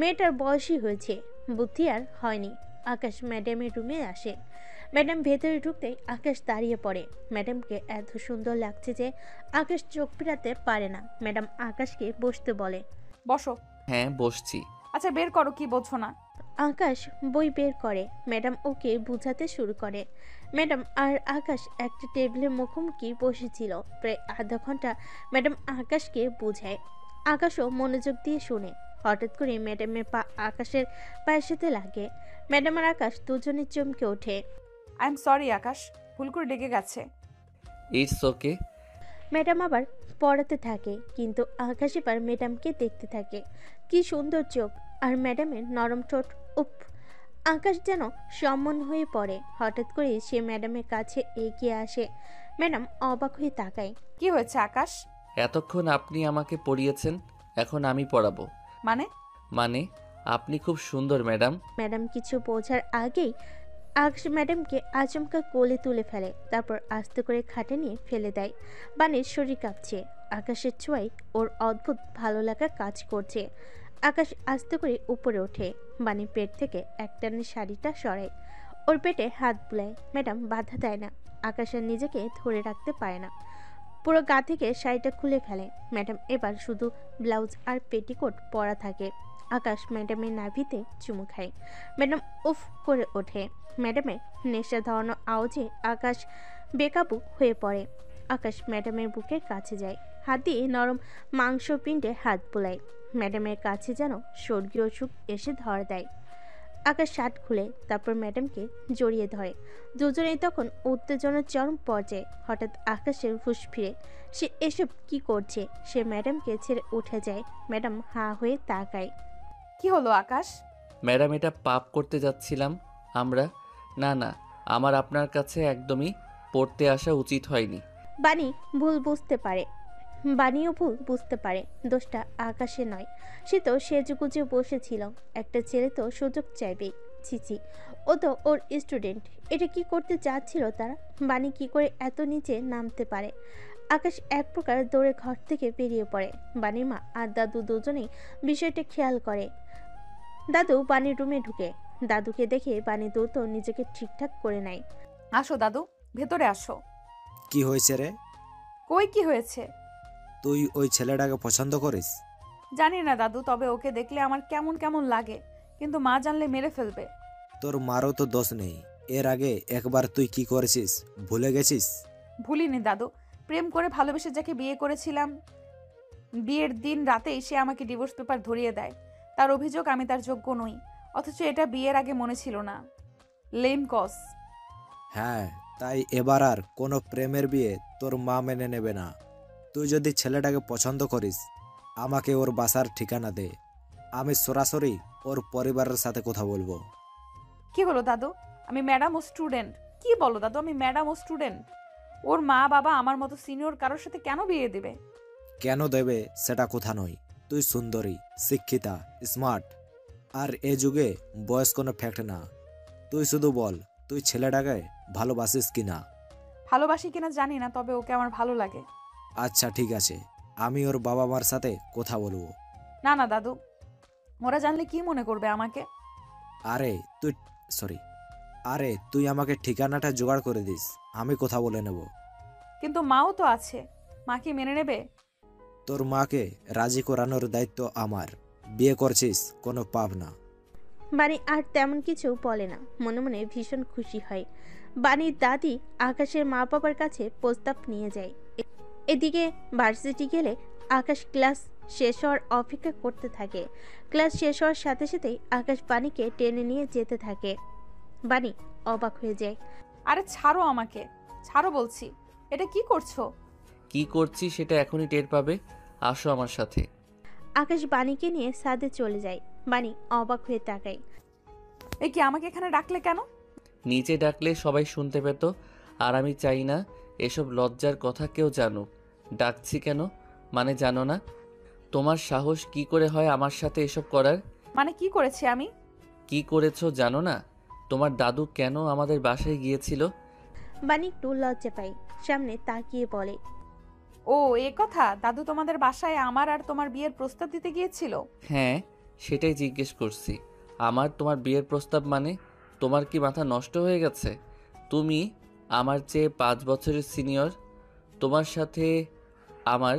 মেয়েটার বয়সই হয়েছে, বুদ্ধি আর হয়নি। আকাশ ম্যাডামের রুমে আসে। ম্যাডাম ভেতরে ঢুকতেই আকাশ দাঁড়িয়ে পড়ে। ম্যাডামকে এত সুন্দর লাগছে যে আকাশ চোখ ফেরাতে পারে না। ম্যাডাম আকাশকে বসতে বলে। বসো। হ্যাঁ, বসছি। আচ্ছা বের করো, কি বোঝো না। আকাশ বই বের করে। ম্যাডাম ওকে বুঝাতে শুরু করে। ম্যাডাম আর আকাশ একটা টেবিলের মুখোমুখি বসেছিল। প্রায় আধা ঘন্টা ম্যাডাম আকাশকে বোঝায়। আকাশও মনোযোগ দিয়ে শুনে। হঠাৎ করে ম্যাডামের পা আকাশের পায়ের সাথে লাগে। ম্যাডাম আর আকাশ দুজনে চমকে ওঠে। আই এম সরি আকাশ, ভুল করে ডেকে গেছে। It's okay. ম্যাডাম আবার পড়াতে থাকে, কিন্তু আকাশ এবার ম্যাডামকে দেখতে থাকে। কি সুন্দর চোখ আর ম্যাডামের নরম ঠোঁট। উফ! আকাশ যেন সম্মন হয়ে পড়ে। হঠাৎ করে সে ম্যাডামের কাছে এগিয়ে আসে। ম্যাডাম অবাক হয়ে তাকায়। কি হয়েছে আকাশ? এতক্ষণ আপনি আমাকে পড়িয়েছেন, এখন আমি পড়াবো। মানে? মানে আপনি খুব সুন্দর ম্যাডাম। ম্যাডাম কিছু বোঝার আগেই আকাশ ম্যাডামকে আচমকা কোলে তুলে ফেলে, তারপর আস্তে করে খাটে নিয়ে ফেলে দেয়। বানির শরীর কাঁপছে। আকাশের ছোঁয়ায় ওর অদ্ভুত ভালো লাগা কাজ করছে। আকাশ আস্তে করে উপরে ওঠে। বানি পেট থেকে একটানে শাড়িটা সরায়, ওর পেটে হাত বুলায়। ম্যাডাম বাধা দেয় না। আকাশ আর নিজেকে ধরে রাখতে পারে না, পুরো গা থেকে শাড়িটা খুলে ফেলে। ম্যাডাম এবার শুধু ব্লাউজ আর পেটিকোট পরা থাকে। আকাশ ম্যাডামের নাভিতে চুমু খায়। ম্যাডাম উফ করে ওঠে। ম্যাডামের নেশা ধরানো আওয়াজে আকাশ বেকাবু হয়ে পড়ে। আকাশ ম্যাডামের বুকের কাছে যায়, হাত দিয়ে নরম মাংসপিণ্ডে হাত বোলায়। ম্যাডামের কাছে যেন স্বর্গীয় সুখ এসে ধরা দেয়। আকাশ শার্ট খুলে তারপর ম্যাডামকে জড়িয়ে ধরে। দুজনেই তখন উত্তেজনার চরম পর্যায়ে। হঠাৎ আকাশের হুঁশ ফিরে। সে এসব কি করছে? সে ম্যাডামকে ছেড়ে উঠে যায়। ম্যাডাম হাঁ হয়ে তাকায়। কি হলো আকাশ? ম্যাডাম, এটা পাপ করতে যাচ্ছিলাম আমরা। না না, আমার আপনার কাছে একদমই পড়তে আসা উচিত হয়নি। বানি ভুল বুঝতে পারে। বানিও ভুল বুঝতে পারে। দোষটা আকাশে নয়। সে তো সেজেগুজে বসেছিল। একটা ছেলে তো সুযোগ চাইবেই। ছিছি, ও তো ওর স্টুডেন্ট। এটা কি করতে চাচ্ছিল তারা? বানি কি করে এত নিচে নামতে পারে? আকাশ এক প্রকার দৌড়ে ঘর থেকে বেরিয়ে পড়ে। বানির মা আর দাদু দুজনেই বিষয়টা খেয়াল করে। দাদু বানির রুমে ঢুকে। দাদুকে দেখে বানি দ্রুত নিজেকে ঠিকঠাক করে নেয়। আসো দাদু, ভেতরে আসো। কি হয়েছে রে? কই কি হয়েছে? তুই ওই ছেলেটাকে পছন্দ করিস? জানি না দাদু, তবে ওকে দেখলে আমার কেমন কেমন লাগে, কিন্তু মা জানলে মেরে ফেলবে। তোর মারও তো দোষ নেই। এর আগে একবার তুই কি করেছিস ভুলে গেছিস? ভুলিনি দাদু, প্রেম করে ভালোবেসে যাকে বিয়ে করেছিলাম, বিয়ের দিন রাতেই সে আমাকে ডিভোর্স পেপার ধরিয়ে দেয়। তার অভিযোগ আমি তার যোগ্য নই, অথচ এটা বিয়ের আগে মনে ছিল না। লেম কস। হ্যাঁ, তাই এবার আর কোনো প্রেমের বিয়ে তোর মা মেনে নেবে না। তুই যদি ছেলেটাকে পছন্দ করিস, আমাকে ওর বাসার ঠিকানা দে। আমি সরাসরি ওর পরিবারের সাথে কথা বলবো। কি হলো দাদু? আমি ম্যাডাম ও স্টুডেন্ট। কি বলো দাদু, আমি ম্যাডাম ও স্টুডেন্ট। ওর মা বাবা আমার মতো সিনিয়র কারোর সাথে কেন বিয়ে দেবে? কেন দেবে সেটা কথা নয়। তুই সুন্দরী, শিক্ষিতা, স্মার্ট, আর এ যুগে বয়স কোনো ফ্যাক্ট না। তুই শুধু বল তুই ছেলেটাকে ভালোবাসিস কি না। ভালোবাসি কিনা জানি না, তবে ওকে আমার ভালো লাগে। আচ্ছা ঠিক আছে, আমি ওর বাবা মার সাথে কথা বলবো। না না দাদু, ওরা জানলে কি মনে করবে আমাকে? আরে তুই আরে তুই আমাকে ঠিকানাটা জোগাড় করে দিস, আমি কথা বলে নেব। কিন্তু মাও তো আছে, মা কি মেনে নেবে? তোর মাকে রাজি করানোর দায়িত্ব আমার। বিয়ে করছিস, কোনো পাপ না। বাণী আর তেমন কিছু বলে না, মনে মনে ভীষণ খুশি হয়। বাণীর দাদি আকাশের মা বাবার কাছে প্রস্তাব নিয়ে যায়। এদিকে ভার্সিটি গেলে আকাশ ক্লাস শেষ হওয়ার অপেক্ষা করতে থাকে। ক্লাস শেষ হওয়ার সাথে সাথেই আকাশ বাণীকে টেনে নিয়ে যেতে থাকে। বাণী অবাক হয়ে যায়। আরে ছাড়ো আমাকে, ছাড়ো বলছি। এটা কি করছো? কি করছি সেটা এখনই টের পাবে, আসো আমার সাথে। আকাশ বাণীকে নিয়ে ছাদে চলে যায়। বাণী অবাক হয়ে তাকায়। এ কি, আমাকে এখানে ডাকলে কেন? নিচে ডাকলে সবাই শুনতে পেত, আর আমি চাই না এসব লজ্জার কথা কেউ জানুক। ডাকছি কেন মানে জানো না? তোমার সাহস কি করে হয় আমার সাথে এসব করার? মানে কি করেছি আমি? কি করেছো জানো না? তোমার দাদু কেন আমাদের বাসায় গিয়েছিল? বাণী একটু লজ্জা পায়, সামনে তাকিয়ে বলে, ও এ কথা, দাদু তোমাদের বাসায় আমার আর তোমার বিয়ের প্রস্তাব দিতে গিয়েছিল? হ্যাঁ, সেটাই জিজ্ঞেস করছি। আমার তোমার বিয়ের প্রস্তাব মানে? তোমার কি মাথা নষ্ট হয়ে গেছে? তুমি আমার চেয়ে 5 বছরের সিনিয়র, তোমার সাথে আমার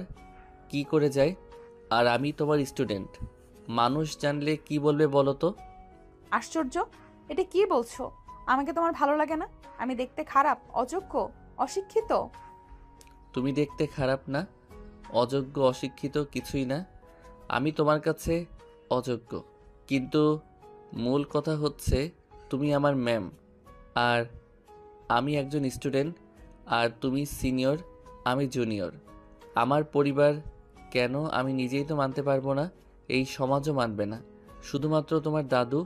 কি করে যায়? আর আমি তোমার স্টুডেন্ট। মানুষ জানলে কি বলবে বলো তো? আশ্চর্য, এটা কি বলছো? আমাকে তোমার ভালো লাগে না? আমি দেখতে খারাপ, অযোগ্য, অশিক্ষিত? তুমি দেখতে খারাপ না, অযোগ্য, অশিক্ষিত কিছুই না। আমি তোমার কাছে অযোগ্য, কিন্তু মূল কথা হচ্ছে তুমি আমার ম্যাম, আর আমি একজন স্টুডেন্ট, আর তুমি সিনিয়র, আমি জুনিয়র। আমার পরিবার কেন, আমি নিজেই তো মানতে পারবো না, এই সমাজও মানবে না। শুধুমাত্র তোমার দাদু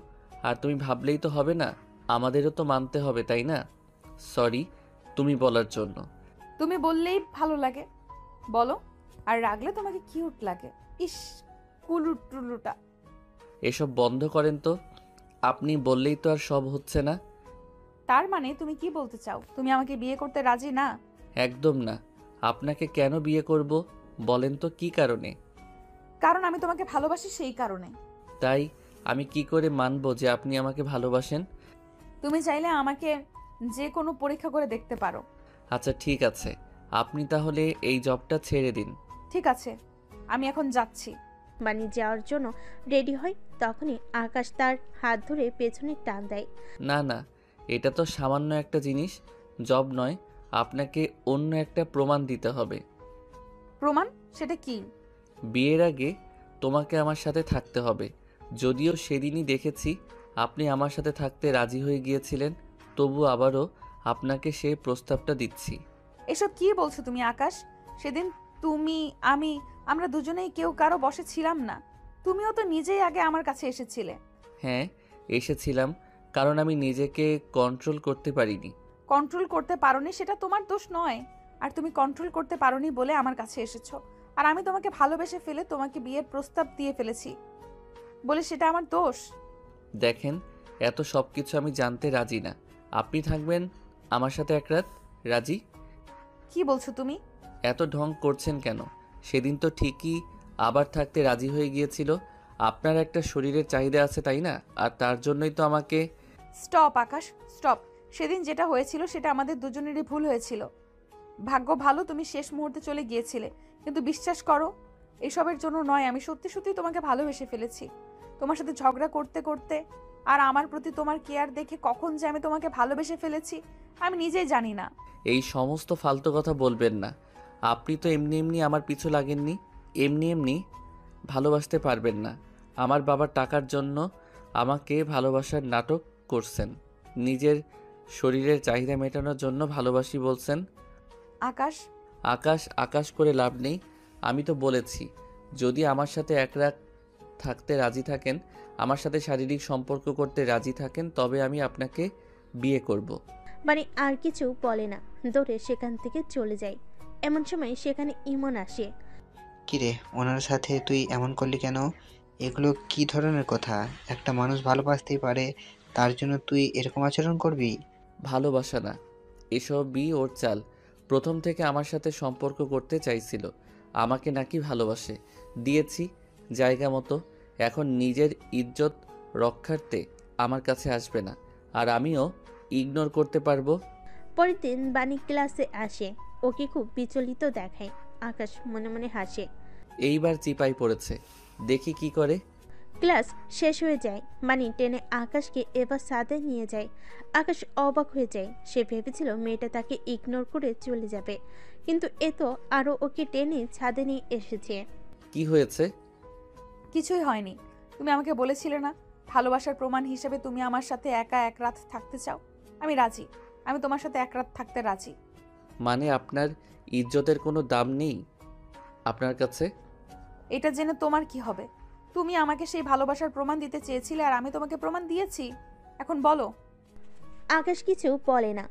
আর তুমি ভাবলেই তো হবে না, আমাদেরও তো মানতে হবে, তাই না? সরি তুমি বলার জন্য। তুমি বললেই ভালো লাগে, বলো। আর রাগলে তোমাকে কিউট লাগে। ইস, কুলু টুলুটা। এসব বন্ধ করেন তো, আপনি বললেই তো আর সব হচ্ছে না। তার মানে তুমি কি বলতে চাও? তুমি আমাকে বিয়ে করতে রাজি না? একদম না। আপনাকে কেন বিয়ে করব বলেন তো, কি কারণে? কারণ আমি তোমাকে ভালোবাসি, সেই কারণে। তাই আমি কি করে মানবো যে আপনি আমাকে ভালোবাসেন? তুমি চাইলে আমাকে যে কোনো পরীক্ষা করে দেখতে পারো। আচ্ছা ঠিক আছে, আপনি তাহলে এই জবটা ছেড়ে দিন। ঠিক আছে, আমি এখন যাচ্ছি। বাণী যাওয়ার জন্য রেডি হয়, তখনই আকাশ তার হাত ধরে পেছনে টান দেয়। না না, এটা তো সামান্য একটা জিনিস, জব নয়। আপনাকে অন্য একটা প্রমাণ দিতে হবে। প্রমাণ? সেটা কি? বিয়ের আগে তোমাকে আমার সাথে থাকতে হবে। যদিও সেদিনই দেখেছি আপনি আমার সাথে থাকতে রাজি হয়ে গিয়েছিলেন, তবু আবারও আপনাকে সেই প্রস্তাবটা দিচ্ছি। এসব কি বলছো তুমি আকাশ? সেদিন তুমি, আমরা দুজনেই কেউ কারো বসে ছিলাম না। তুমিও তো নিজেই আগে আমার কাছে এসেছিলে। হ্যাঁ এসেছিলাম, কারণ আমি নিজেকে কন্ট্রোল করতে পারিনি। কন্ট্রোল করতে পারোনি সেটা তোমার দোষ নয়। আর তুমি কন্ট্রোল করতে পারোনি বলে আমার কাছে এসেছো। আর আমি তোমাকে ভালোবেসে ফেলে তোমাকে বিয়ের প্রস্তাব দিয়ে ফেলেছি বলে সেটা আমার দোষ? দেখেন, এত সব কিছু আমি জানতে রাজি না। আপনি থাকবেন আমার সাথে এক রাত, রাজি? কি বলছো তুমি? এত ঢং করছেন কেন? সেদিন তো ঠিকই আবার থাকতে রাজি হয়ে গিয়েছিল। আপনার একটা শরীরের চাহিদা আছে, তাই না? আর তার জন্যই তো আমাকে... স্টপ আকাশ, স্টপ। সেদিন যেটা হয়েছিল সেটা আমাদের দুজনেরই ভুল হয়েছিল। ভাগ্য ভালো তুমি শেষ মুহূর্তে চলে গিয়েছিলে, কিন্তু বিশ্বাস করো এসবের জন্য নয়। আমি সত্যি সত্যি তোমাকে ভালোবেসে ফেলেছি। তোমার সাথে ঝগড়া করতে করতে আর আমার প্রতি তোমার কেয়ার দেখে কখন যে আমি তোমাকে ভালোবেসে ফেলেছি আমি নিজেই জানি না। এই সমস্ত ফালতু কথা বলবেন না। আপনি তো এমনি এমনি আমার পিছু লাগেননি, এমনি এমনি ভালোবাসতে পারবেন না। আমার বাবার টাকার জন্য আমাকে ভালোবাসার নাটক করছেন, নিজের শরীরের চাহিদা মেটানোর জন্য ভালোবাসি বলছেন। আকাশ, আকাশ আকাশ করে লাভ নেই। আমি তো বলেছি, যদি আমার সাথে এক রাত থাকতে রাজি থাকেন, আমার সাথে শারীরিক সম্পর্ক করতে রাজি থাকেন, তবে আমি আপনাকে বিয়ে করব। বাণী আর কিছু বলে না, দৌড়ে সেখান থেকে চলে যায়। এমন সময় সেখানে ইমন আসে। কিরে, ওনার সাথে তুই এমন করলি কেন? এগুলো কি ধরনের কথা? একটা মানুষ ভালোবাসতেই পারে, তার জন্য তুই এরকম আচরণ করবি? ভালোবাসা না, এসবই ওর চাল। প্রথম থেকে আমার সাথে সম্পর্ক করতে চাইছিল, আমাকে নাকি ভালোবাসে। দিয়েছি জায়গা মতো। এখন নিজের ইজ্জত রক্ষার্থে আমার কাছে আসবে না, আর আমিও ইগনোর করতে পারবো। পরের দিন বাণী ক্লাসে আসে। ওকে খুব বিচলিত দেখায়। আকাশ মনে মনে হাসে। এইবার চিপাই পড়েছে, দেখি কি করে। ক্লাস শেষ হয়ে যায়। বাণী টেনে আকাশকে এবার ছাদে নিয়ে যায়। আকাশ অবাক হয়ে যায়। সে ভেবেছিল মেয়েটা তাকে ইগনোর করে চলে যাবে, কিন্তু এ তো আরও ওকে টেনে ছাদে নিয়ে এসেছে। কি হয়েছে? কিছুই হয়নি। তুমি আমাকে বলেছিলে না ভালোবাসার প্রমাণ হিসেবে তুমি আমার সাথে একা এক রাত থাকতে চাও? আমি রাজি। আমি তোমার সাথে এক রাত থাকতে রাজি। মানে আপনার ইজ্জতের কোনো দাম নেই আপনার কাছে? এটা জেনে তোমার কি হবে? তুমি আমাকে সেই ভালোবাসার প্রমাণ দিতে চেয়েছিলে, আর আমি তোমাকে প্রমাণ দিয়েছি। এখন বলো। আকাশ কিছু বলে না।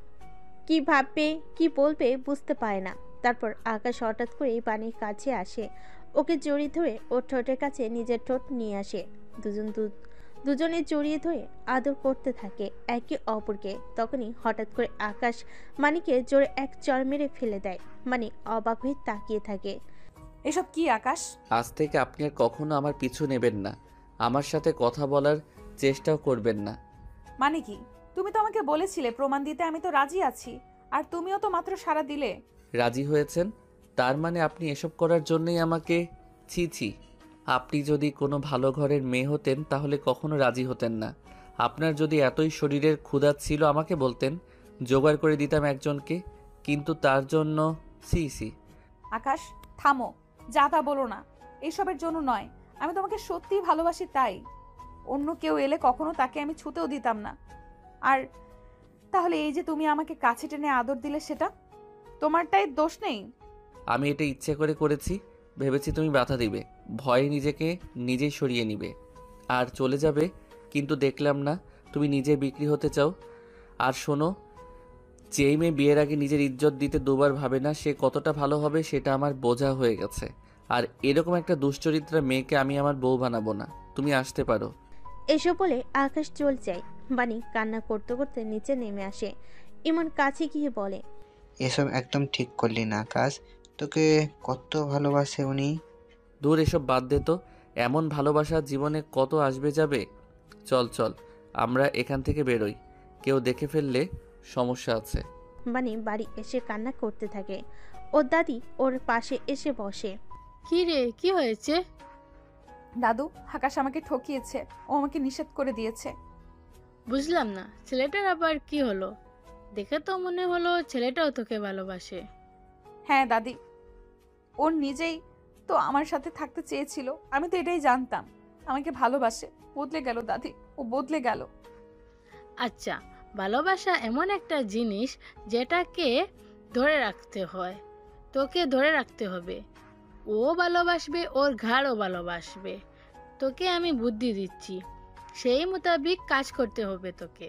কি ভাববে কি বলবে বুঝতে পারে না। তারপর আকাশ হঠাৎ করে বাণীর কাছে আসে। ওকে জড়িয়ে ধরে ওর ঠোঁটের কাছে নিজের ঠোঁট নিয়ে আসে। দুজনে জড়িয়ে ধরে আদর করতে থাকে একে অপরকে। তখনই হঠাৎ করে আকাশ মানিকে জোরে এক চড় মেরে ফেলে দেয়। মানে অবাক হয়ে তাকিয়ে থাকে। এসব কি আকাশ? আজ থেকে আপনি আর কখনো আমার পিছু নেবেন না, আমার সাথে কথা বলার চেষ্টাও করবেন না। মানে কি? তুমি তো আমাকে বলেছিলে প্রমাণ দিতে, আমি তো রাজি আছি, আর তুমিও তো মাত্র সাড়া দিলে। রাজি হয়েছেন? তার মানে আপনি এসব করার জন্যই আমাকে... ছি ছি, আপনি যদি কোনো ভালো ঘরের মেয়ে হতেন তাহলে কখনো রাজি হতেন না। আপনার যদি এতই শরীরের ক্ষুধা ছিল আমাকে বলতেন, জোগাড় করে দিতাম একজনকে, কিন্তু তার জন্য... ছি ছি। আকাশ থামো, যা তা বলো না। এসবের জন্য নয়, আমি তোমাকে সত্যিই ভালোবাসি তাই। অন্য কেউ এলে কখনো তাকে আমি ছুতেও দিতাম না। আর তাহলে এই যে তুমি আমাকে কাছে টেনে আদর দিলে, সেটা তোমারটাই দোষ নেই? আমি এটা ইচ্ছে করে করেছি, ভেবেছি তুমি বাধা দিবে, ভয়ে নিজেকে নিজেই সরিয়ে নিবে আর চলে যাবে, কিন্তু দেখলাম না তুমি নিজে বিক্রি হতে চাও। আর শোনো, যেই মেয়ে বিয়ের আগে নিজের ইজ্জত দিতে দুবার ভাবে না সে কতটা ভালো হবে সেটা আমার বোঝা হয়ে গেছে। আর এরকম একটা দুশ্চরিত্রা মেয়েকে আমি আমার বউ বানাবো না। তুমি আসতে পারো। এসব বলে আকাশ চলে যায়। বাণী কান্না করতে করতে নিচে নেমে আসে। ইমন কাছে গিয়ে বলে, এসব একদম ঠিক করলি না আকাশ। তোকে কত ভালোবাসে উনি। দূর, এসব বাদ দে তো। এমন ভালোবাসা জীবনে কত আসবে যাবে। চল চল, আমরা এখান থেকে বেরোই, কেউ দেখে ফেললে সমস্যা আছে। বাণী বাড়ি এসে কান্না করতে থাকে। ওর দাদি ওর পাশে এসে বসে। কি রে, কি হয়েছে? দাদু, আকাশ আমাকে ঠকিয়েছে। ও আমাকে নিষেধ করে দিয়েছে। বুঝলাম না, ছেলেটার আবার কি হলো? দেখে তো মনে হলো ছেলেটাও তোকে ভালোবাসে। হ্যাঁ দাদি, ওর নিজেই তো আমার সাথে থাকতে চেয়েছিল। আমি তো এটাই জানতাম আমাকে ভালোবাসে। বদলে গেল দাদি, ও বদলে গেল। আচ্ছা, ভালোবাসা এমন একটা জিনিস যেটাকে ধরে রাখতে হয়, তোকে ধরে রাখতে হবে। ও ভালোবাসবে, ওর ঘাড়ও ভালোবাসবে। তোকে আমি বুদ্ধি দিচ্ছি, সেই মোতাবিক কাজ করতে হবে তোকে।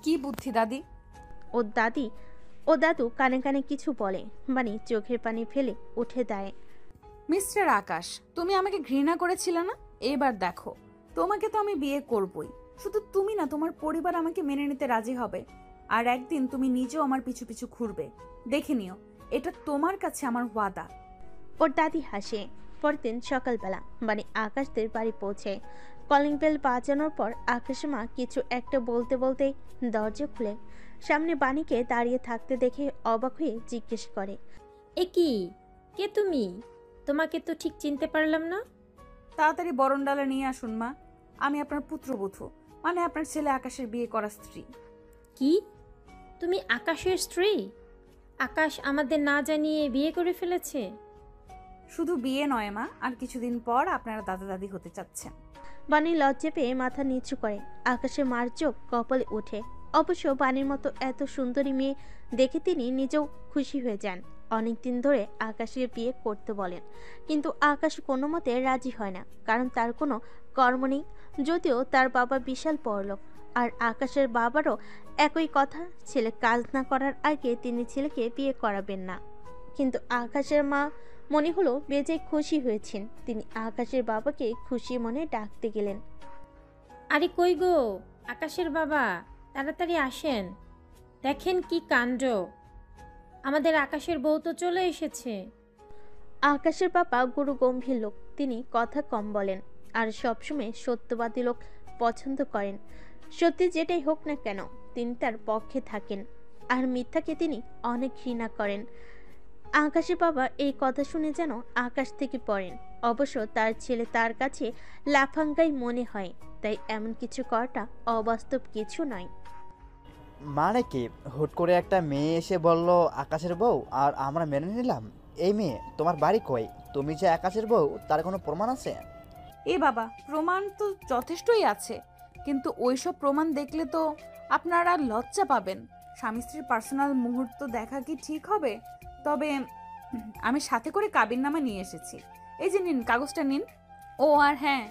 কি বুদ্ধি দাদি? ও দাদু কানে কানে কিছু বলে। বাণী চোখের পানি ফেলে উঠে দেয়। মিস্টার আকাশ, তুমি আমাকে ঘৃণা করেছিলে না? এবার দেখো, তোমাকে তো আমি বিয়ে করবই। শুধু তুমি না, তোমার পরিবার আমাকে মেনে নিতে রাজি হবে। আর একদিন তুমি নিজেও আমার পিছু পিছু ঘুরবে। দেখে নিও, এটা তোমার কাছে আমার ওয়াদা। ওর দাদি হাসে। পরের দিন সকালবেলা বাণী আকাশদের বাড়ি পৌঁছে। কলিং বেল বাজানোর পর আকাশের মা কিছু একটা বলতে বলতেই দরজা খুলে সামনে বাণীকে দাঁড়িয়ে থাকতে দেখে অবাক হয়ে জিজ্ঞেস করে, এ কি, কে তুমি? তোমাকে তো ঠিক চিনতে পারলাম না। তাড়াতাড়ি বরণডালা নিয়ে আসুন মা। আমি আপনার পুত্রবধূ, মানে আপনার ছেলে আকাশের বিয়ে করা স্ত্রী। কি, তুমি আকাশের স্ত্রী? আকাশ আমাদের না জানিয়ে বিয়ে করে ফেলেছে? শুধু বিয়ে নয় মা, আর কিছুদিন পর আপনারা দাদা দাদি হতে চাচ্ছেন। বাণী লজ্জা পেয়ে মাথা নিচু করে। আকাশের মার চোখ কপালে ওঠে। অবশ্য বাণীর মতো এত সুন্দরী মেয়ে দেখে তিনি নিজেও খুশি হয়ে যান। অনেকদিন ধরে আকাশকে বিয়ে করতে বলেন, কিন্তু আকাশ কোনো মতে রাজি হয় না, কারণ তার কোনো কর্ম নেই। যদিও তার বাবা বিশাল বড়লোক, আর আকাশের বাবারও একই কথা, ছেলে কাজ না করার আগে তিনি ছেলেকে বিয়ে করাবেন না। কিন্তু আকাশের মা মনে হলো বেজায় খুশি হয়েছেন। তিনি আকাশের বাবাকে খুশি মনে ডাকতে গেলেন। আরে কই গো, আকাশের বাবা, তাড়াতাড়ি আসেন, দেখেন কি কাণ্ড। আমাদের আকাশের বউ তো চলে এসেছে। আকাশের পাপা গুরু গম্ভীর লোক, তিনি কথা কম বলেন আর সবসময় সত্যবাদী লোক পছন্দ করেন। সত্যি যেটাই হোক না কেন তিনি তার পক্ষে থাকেন, আর মিথ্যাকে তিনি অনেক ঘৃণা করেন। আকাশের বাবা এই কথা শুনে যেন আকাশ থেকে পড়েন। অবশ্য তার ছেলে তার কাছে লাফাঙ্গাই মনে হয়, তাই এমন কিছু করাটা অবাস্তব কিছু নয়। মানে কি, হুট করে একটা মেয়ে এসে বলল আকাশের বউ, আর আমরা মেনে নিলাম? এই মেয়ে তোমার বাড়ি কই? তুমি যে আকাশের বউ তার কোনো প্রমাণ আছে? এ বাবা, প্রমাণ তো যথেষ্টই আছে, কিন্তু ওইসব প্রমাণ দেখলে তো আপনারা লজ্জা পাবেন। স্বামী স্ত্রীর পার্সোনাল মুহূর্ত দেখা কি ঠিক হবে? তবে আমি সাথে করে কাবিননামা নিয়ে এসেছি। এই যে নিন, কাগজটা নিন। ও আর হ্যাঁ,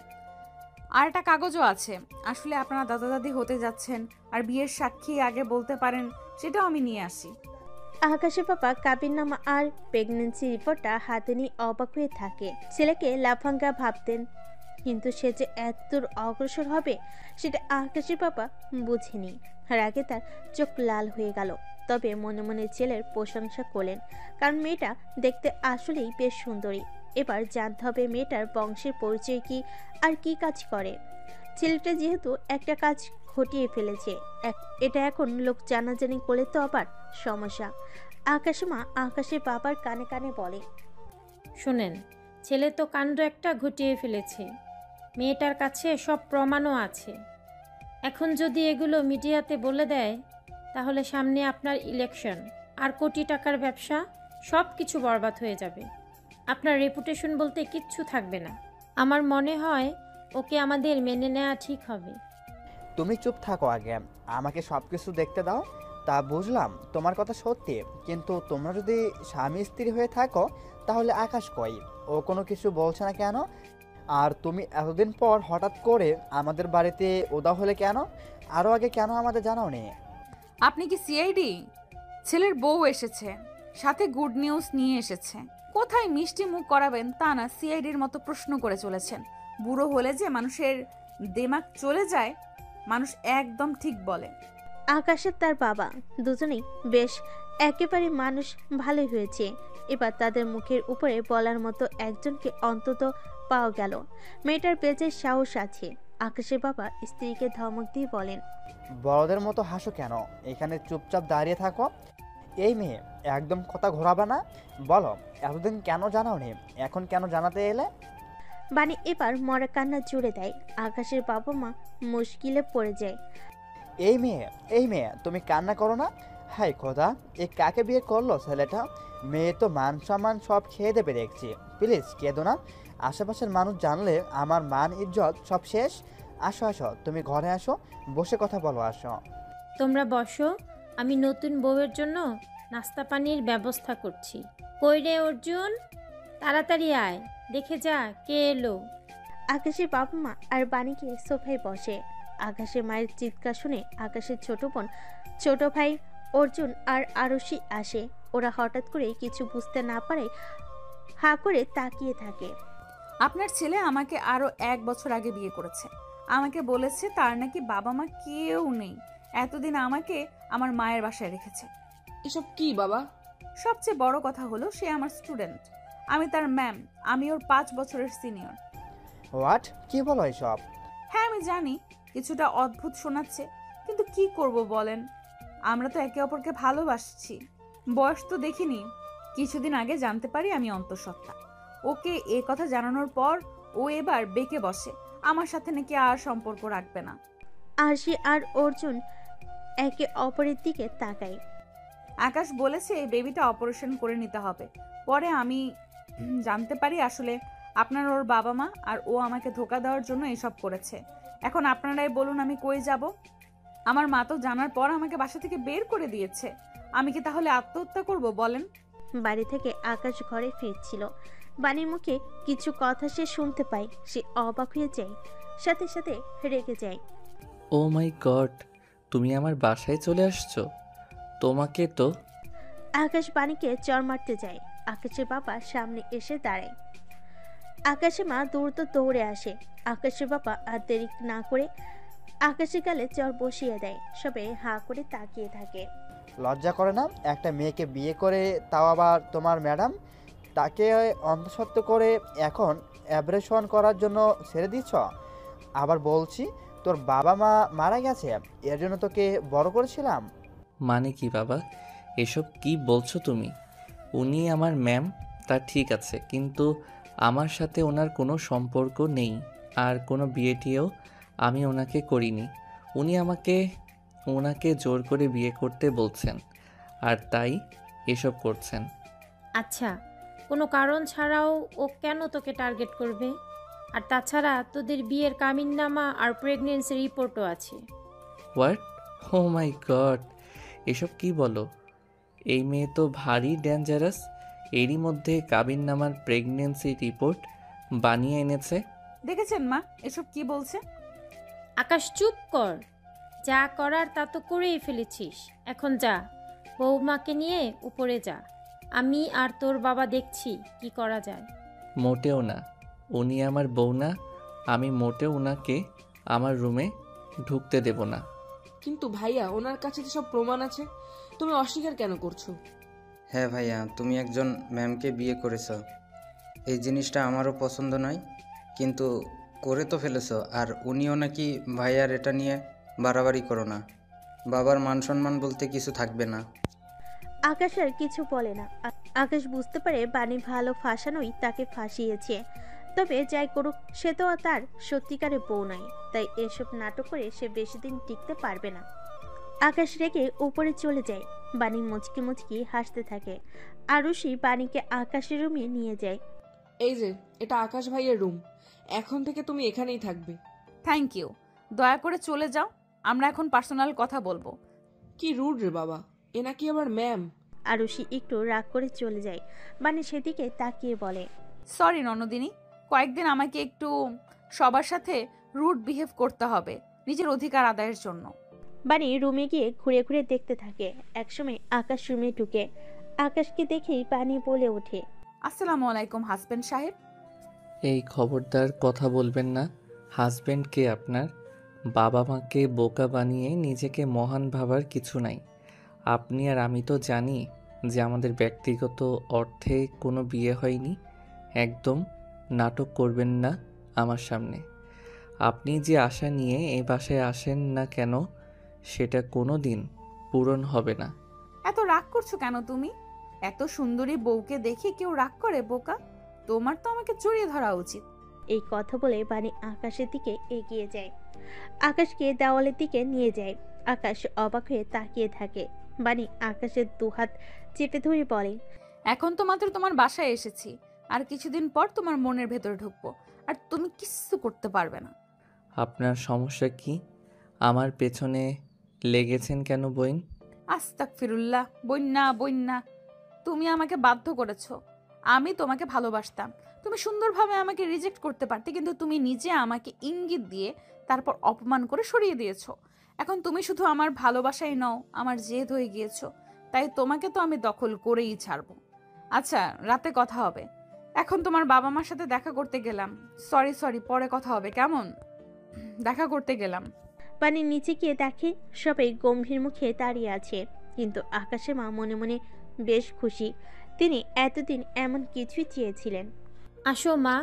আর একটা কাগজও আছে। আসলে আপনারা দাদা দাদি হতে যাচ্ছেন, আর বিয়ের সাক্ষী আগে বলতে পারেন, সেটাও আমি নিয়ে আসি। আকাশের পাপা কাবিননামা আর প্রেগন্যান্সি রিপোর্টটা হাতে নিয়ে অবাক হয়ে থাকে। ছেলেকে লাফাঙ্গা ভাবতেন, কিন্তু সে যে এতদূর অগ্রসর হবে সেটা আকাশের পাপা বুঝেনি। রাগে তার চোখ লাল হয়ে গেল, তবে মনে মনে ছেলের প্রশংসা করলেন, কারণ মেয়েটা দেখতে আসলেই বেশ সুন্দরী। এবার জানতে হবে মেয়েটার বংশের পরিচয় কি আর কি কাজ করে। ছেলেটা যেহেতু একটা কাজ ঘটিয়ে ফেলেছে, এটা এখন লোক জানাজানি করলে তো আবার সমস্যা। আকাশে মা আকাশের বাবার কানে কানে বলে, শোনেন, ছেলে তো কাণ্ড একটা ঘটিয়ে ফেলেছে, মেয়েটার কাছে সব প্রমাণও আছে। এখন যদি এগুলো মিডিয়াতে বলে দেয়, তাহলে সামনে আপনার ইলেকশন আর কোটি টাকার ব্যবসা, সব কিছু বরবাদ হয়ে যাবে। আপনার রেপুটেশন বলতে কিচ্ছু থাকবে না। আমার মনে হয় ওকে আমাদের মেনে নেওয়া ঠিক হবে। তুমি চুপ থাকো আগে, আমাকে সব কিছু দেখতে দাও। তা বুঝলাম তোমার কথা সত্যি, কিন্তু তোমরা যদি স্বামী স্ত্রী হয়ে থাকো তাহলে আকাশ কই? ও কোনো কিছু বলছে না কেন? আর তুমি এতদিন পর হঠাৎ করে আমাদের বাড়িতে উদা হলে কেন? আরও আগে কেন আমাদের জানাওনি? আপনি কি সিআইডি? ছেলের বউ এসেছে, সাথে গুড নিউজ নিয়ে এসেছে। কোথায় মিষ্টি মুখ করাবেন তা না, সিআইডির মতো প্রশ্ন করে চলেছেন। বুড়ো হলে যে মানুষের দিমাগ চলে যায়, মানুষ একদম ঠিক বলে। আকাশের তার বাবা দুজনেই বেশ একেবারে মানুষ ভালোই হয়েছে। এবার তাদের মুখের উপরে বলার মতো একজনকে অন্তত পাওয়া গেল। মেয়েটার বেঁচে সাহস আছে। আকাশের বাবা স্ত্রীকে ধমক দিয়ে বলেন, বড়দের মতো হাসো কেন? এখানে চুপচাপ দাঁড়িয়ে থাকো। এই মেয়ে, একদম কথা ঘোরাবে না। বলো, এতদিন কেন জানাওনি, এখন কেন জানাতে এলে? বানি এবার মরা কান্না জুড়ে দেয়। আকাশের বাবা মা মুশকিলে পড়ে যায়। এই মেয়ে তুমি কান্না করো না। হাই খোদা, এ কাকে বিয়ে করলো ছেলেটা? মেয়ে তো মান সম্মান সব খেয়ে দেবে দেখছি। প্লিজ কেঁদো না, আশেপাশের মানুষ জানলে আমার মান ইজ্জত সব শেষ। আসো আসো, তুমি ঘরে আসো, বসে কথা বলো, আসো। তোমরা বসো, আমি নতুন বউয়ের জন্য নাস্তা পানির ব্যবস্থা করছি। কই রে অর্জুন, তাড়াতাড়ি আয়, দেখে যা কে এলো। আকাশের বাবা মা আর বাণীকে সোফায় বসে। আকাশের মায়ের চিৎকার শুনে আকাশের ছোট বোন, ছোট ভাই অর্জুন আর আরশি আসে। ওরা হঠাৎ করে কিছু বুঝতে না পারে হা করে তাকিয়ে থাকে। আপনার ছেলে আমাকে আরো 1 বছর আগে বিয়ে করেছে। আমাকে বলেছে তার নাকি বাবা মা কেউ নেই। এতদিন আমাকে আমার মায়ের বাসায় রেখেছে। এসব কি বাবা? সবচেয়ে বড় কথা হলো সে আমার স্টুডেন্ট, আমি তার ম্যাম। আমি ওর 5 বছরের সিনিয়র। হোয়াট? কি বলো এসব? হ্যাঁ আমি জানি কিছুটা অদ্ভুত শোনাচ্ছে, কিন্তু কি করব বলেন? আমরা তো একে অপরকে ভালোবাসছি। বয়স তো দেখিনি। কিছুদিন আগে জানতে পারি আমি অন্তঃসত্ত্বা। ওকে এ কথা জানানোর পর ও এবার বেঁকে বসে, আমার সাথে নাকি আর সম্পর্ক রাখবে না। আরশি আর অর্জুন একে অপরের দিকে তাকায়। আকাশ বলেছে এই বেবিটা অপারেশন করে নিতে হবে। পরে আমি জানতে পারি আসলে আপনার ওর বাবা মা আর ও আমাকে ধোকা দেওয়ার জন্য এসব করেছে। এখন আপনারাই বলুন আমি কই যাব? আমার মা তো জানার পর আমাকে বাসা থেকে বের করে দিয়েছে। আমি কি তাহলে আত্মহত্যা করব বলেন? বাড়ি থেকে আকাশ ঘরে ফিরছিল। বাণীর মুখে কিছু কথা সে শুনতে পায়। সে অবাক হয়ে যায়, সাথে সাথে রেগে যায়। ও মাই গড, তুমি আমার বাসায় চলে আসছো? তোমাকে তো। আকাশ বাণীকে চর মারতে যায়। আকাশের বাবা সামনে এসে দাঁড়ায়। আকাশের মা দ্রুত দৌড়ে আসে। আকাশের বাবা আর দেরি না করে আকাশের গালে চর বসিয়ে দেয়। সবে হা করে তাকিয়ে থাকে। লজ্জা করে না একটা মেয়েকে বিয়ে করে, তাও আবার তোমার ম্যাডাম, তাকে অন্তঃসত্ত্ব করে এখন অ্যাব্রেশন করার জন্য ছেড়ে দিচ্ছ? আবার বলছি তোর বাবা মা মারা গেছে, এর জন্য তোকে বড় করেছিলাম। মানে কি বাবা, এসব কি বলছো তুমি? উনি আমার ম্যাম, তা ঠিক আছে, কিন্তু আমার সাথে ওনার কোনো সম্পর্ক নেই, আর কোনো বিয়েটিও আমি ওনাকে করিনি। উনি ওনাকে জোর করে বিয়ে করতে বলছেন, আর তাই এসব করছেন। আচ্ছা, কোনো কারণ ছাড়াও ও কেন তোকে টার্গেট করবে? আর তাছাড়া তোদের বিয়ের কামিননামা আর প্রেগনেন্সি রিপোর্টও আছে। হোয়াট? ও মাই গড, এসব কি বলো? এই মেয়ে তো ভারী ডেঞ্জারাস। এরই মধ্যে কাবিননামার প্রেগনেন্সি রিপোর্ট বানিয়ে এনেছে। দেখেছেন মা এসব কি বলছে? আকাশ চুপ কর, যা করার তা তো করেই ফেলেছিস। এখন যা, বৌমাকে নিয়ে উপরে যা, আমি আর তোর বাবা দেখছি কি করা যায়। মোটেও না, উনি আমার বউ না। আমি মোটেও ওনাকে আমার রুমে ঢুকতে দেব না। কিন্তু ভাইয়া, ওনার কাছে তো সব প্রমাণ আছে, তুমি অস্বীকার কেন করছো? হ্যাঁ ভাইয়া, তুমি একজন ম্যামকে বিয়ে করেছো, এই জিনিসটা আমারও পছন্দ নয়, কিন্তু করে তো ফেলেছো। আর উনিও নাকি ভাইয়ার, এটা নিয়ে বাড়াবাড়ি করো না, বাবার মান সম্মান বলতে কিছু থাকবে না। আকাশ আর কিছু বলে না। আকাশ বুঝতে পারে বাণী ভালো ফাঁসানোই তাকে ফাঁসিয়েছে। তবে যাই করুক, সে তো আর তার সত্যিকারের বউ নয়, তাই এসব নাটক করে সে বেশি দিন টিকতে পারবে না। আকাশ রেগে উপরে চলে যায়। বাণী মুচকি মুচকি হাসতে থাকে। আরুষি বাণীকে আকাশের রুমে নিয়ে যায়। এই যে, এটা আকাশ ভাইয়ের রুম, এখন থেকে তুমি এখানেই থাকবে। থ্যাংক ইউ, দয়া করে চলে যাও, আমরা এখন পার্সোনাল কথা বলবো। কি রুড রে বাবা, এ নাকি আবার ম্যাম। আরুষি একটু রাগ করে চলে যায়। বাণী সেদিকে তাকিয়ে বলে, সরি ননদিনী, কয়েকদিন আমাকে একটু সবার সাথে রুড বিহেভ করতে হবে নিজের অধিকার আদায়ের জন্য। বাণী রুমে গিয়ে ঘুরে ঘুরে দেখতে থাকে। একসময় আকাশ রুমে ঢুকে। আকাশকে দেখেই বাণী বলে ওঠে, আসসালামু আলাইকুম হাজবেন্ড সাহেব। এই খবরদার কথা বলবেন না। হাজব্যান্ড কে আপনার? বাবা মাকে বোকা বানিয়ে নিজেকে মহান ভাবার কিছু নাই। আপনি আর আমি তো জানি যে আমাদের ব্যক্তিগত অর্থে কোনো বিয়ে হয়নি। একদম নাটক করবেন না আমার সামনে। আপনি যে আশা নিয়ে এই বাসায় আসেন না কেন, সেটা কোনো দিন পূরণ হবে না। এত রাগ করছো কেন তুমি? এত সুন্দরী বউকে দেখে কেউ রাগ করে বোকা? তোমার তো আমাকে জড়িয়ে ধরা উচিত। এই কথা বলে বাণী আকাশের দিকে এগিয়ে যায়। আকাশকে দেওয়ালের দিকে নিয়ে যায়। আকাশ অবাক হয়ে তাকিয়ে থাকে। বাণী আকাশের দুহাত চেপে ধরে বলে, এখন তো মাত্র তোমার বাসায় এসেছি, আর কিছুদিন পর তোমার মনের ভেতরে ঢুকবো, আর তুমি কিচ্ছু করতে পারবে না। আপনার সমস্যা কি? আমার পেছনে লেগেছেন কেন বইন? আস্তাগফিরুল্লাহ, বন্যা বন্যা, তুমি আমাকে বাধ্য করেছো। আমি তোমাকে ভালোবাসতাম, তুমি সুন্দরভাবে আমাকে রিজেক্ট করতে পারতে, কিন্তু তুমি নিজে আমাকে ইঙ্গিত দিয়ে তারপর অপমান করে সরিয়ে দিয়েছো। এখন তুমি শুধু আমার ভালোবাসাই নও, আমার জেদ হয়ে গিয়েছো, তাই তোমাকে তো আমি দখল করেই ছাড়বো। আচ্ছা, রাতে কথা হবে, এখন তোমার বাবা মার সাথে দেখা করতে গেলাম। সরি, পরে কথা হবে কেমন? দেখা করতে গেলাম। বাণী নিচে গিয়ে দেখে সবাই গম্ভীর মুখে দাঁড়িয়ে আছে, কিন্তু আকাশের মা মনে মনে বেশ খুশি। তিনি এতদিন এমন কিছুই চেয়েছিলেন। আসো মা,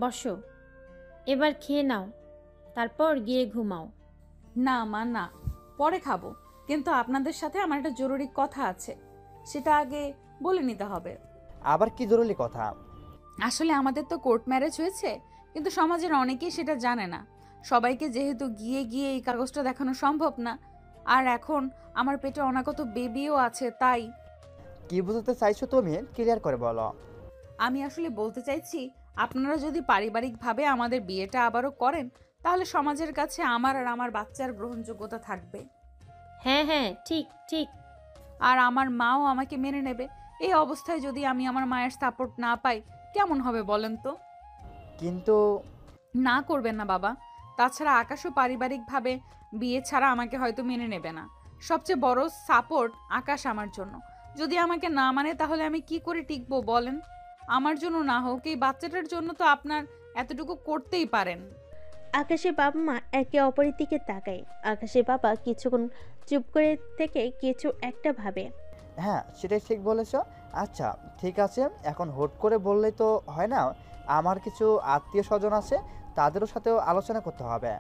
বসো, এবার খেয়ে নাও, তারপর গিয়ে ঘুমাও। না মা, না, পরে খাবো, কিন্তু আপনাদের সাথে আমার একটা জরুরি কথা আছে, সেটা আগে বলে নিতে হবে। আবার কি জরুরি কথা? আসলে আমাদের তো কোর্ট ম্যারেজ হয়েছে, কিন্তু সমাজের অনেকেই সেটা জানে না। সবাইকে যেহেতু গিয়ে গিয়ে এই কাগজটা দেখানো সম্ভব না, আর এখন আমার পেটে অনাগত বেবিও আছে, তাই। কি বুঝতে চাইছো তুমি? ক্লিয়ার করে বলো। আমি আসলে বলতে চাইছি, আপনারা যদি পারিবারিকভাবে আমাদের বিয়েটা আবারও করেন, তাহলে সমাজের কাছে আমার আর আমার বাচ্চার গ্রহণযোগ্যতা থাকবে। হ্যাঁ হ্যাঁ, ঠিক ঠিক। আর আমার মাও আমাকে মেনে নেবে। এই অবস্থায় যদি আমি আমার মায়ের সাপোর্ট না পাই, কেমন হবে বলেন তো? কিন্তু না করবেন না বাবা। তাছাড়া আকাশও পারিবারিকভাবে বিয়ে ছাড়া আমাকে হয়তো মেনে নেবে না। সবচেয়ে বড় সাপোর্ট আকাশ আমার জন্য। যদি আমাকে না মানে, তাহলে আমি কি করে টিকবো বলেন? আমার জন্য না হোক, এই বাচ্চাটার জন্য তো আপনার এতটুকু করতেই পারেন। আকাশের বাবা মা একে অপরের দিকে তাকায়। আকাশের বাবা কিছুক্ষণ চুপ করে থেকে কিছু একটা ভাবে। হ্যাঁ, সেটাই ঠিক বলেছ। আচ্ছা ঠিক আছে, এখন হুট করে বললেই তো হয় না। আমার কিছু আত্মীয় স্বজন আছে, তাদেরও সাথেও আলোচনা করতে হবে।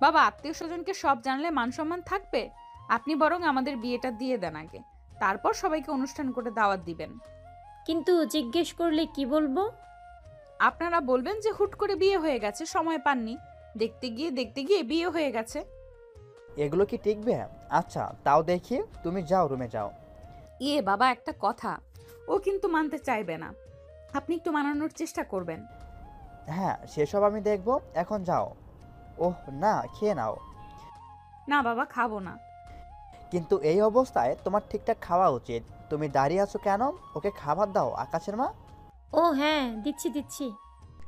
বাবা, আত্মীয় স্বজনকে সব জানলে মান সম্মান থাকবে? আপনি বরং আমাদের বিয়েটা দিয়ে দেন আগে, তারপর সবাইকে অনুষ্ঠান করে দাওয়াত দিবেন। কিন্তু জিজ্ঞেস করলে কি বলবো? আপনারা বলবেন যে হুট করে বিয়ে হয়ে গেছে, সময় পাননি, দেখতে গিয়ে বিয়ে হয়ে গেছে। এগুলো কি টিকবে? আচ্ছা তাও দেখি, তুমি যাও, রুমে যাও। ইয়ে বাবা, একটা কথা, ও কিন্তু মানতে চাইবে না, আপনি একটু মানানোর চেষ্টা করবেন। হ্যাঁ সেসব আমি দেখব, এখন যাও। ওহ না, খেয়ে নাও। না বাবা, খাবো না। কিন্তু এই অবস্থায় তোমার ঠিকঠাক খাওয়া উচিত। তুমি দাঁড়িয়ে আছো কেন? ওকে খাবার দাও আকাশের মা। ও হ্যাঁ, দিচ্ছি দিচ্ছি।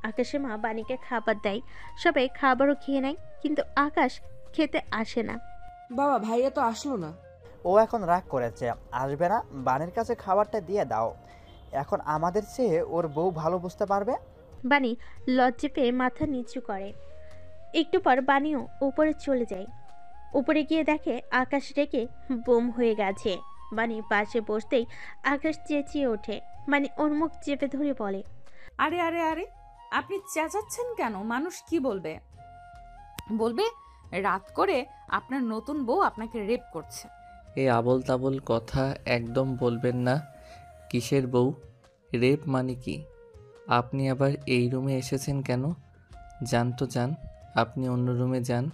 আকাশের মা বাণীকে খাবার দেয়। সবাই খাবারও খেয়ে নেয়, কিন্তু আকাশ খেতে আসে না। বাবা, ভাইয়া তো আসলো না। ও এখন রাগ করেছে, আসবে না। বাণীর কাছে খাবারটা দিয়ে দাও, এখন আমাদের চেয়ে ওর বউ ভালো বুঝতে পারবে। বাণী লজ্জা পেয়ে মাথা নিচু করে। একটু পর বাণীও উপরে চলে যায়। উপরে গিয়ে দেখে আকাশ রেগে বোম হয়ে গেছে। বাণী পাশে বসতেই আকাশ চেঁচিয়ে ওঠে। বাণী ওর মুখ চেপে ধরে বলে, আরে আরে আরে, আপনি চেঁচাচ্ছেন কেন? মানুষ কি বলবে? বলবে রাত করে আপনার নতুন বউ আপনাকে রেপ করছে। এই আবল তাবল কথা একদম বলবেন না। কিসের বউ? রেপ মানে কি? আপনি আবার এই রুমে এসেছেন কেন? যান তো যান, আপনি অন্য রুমে যান।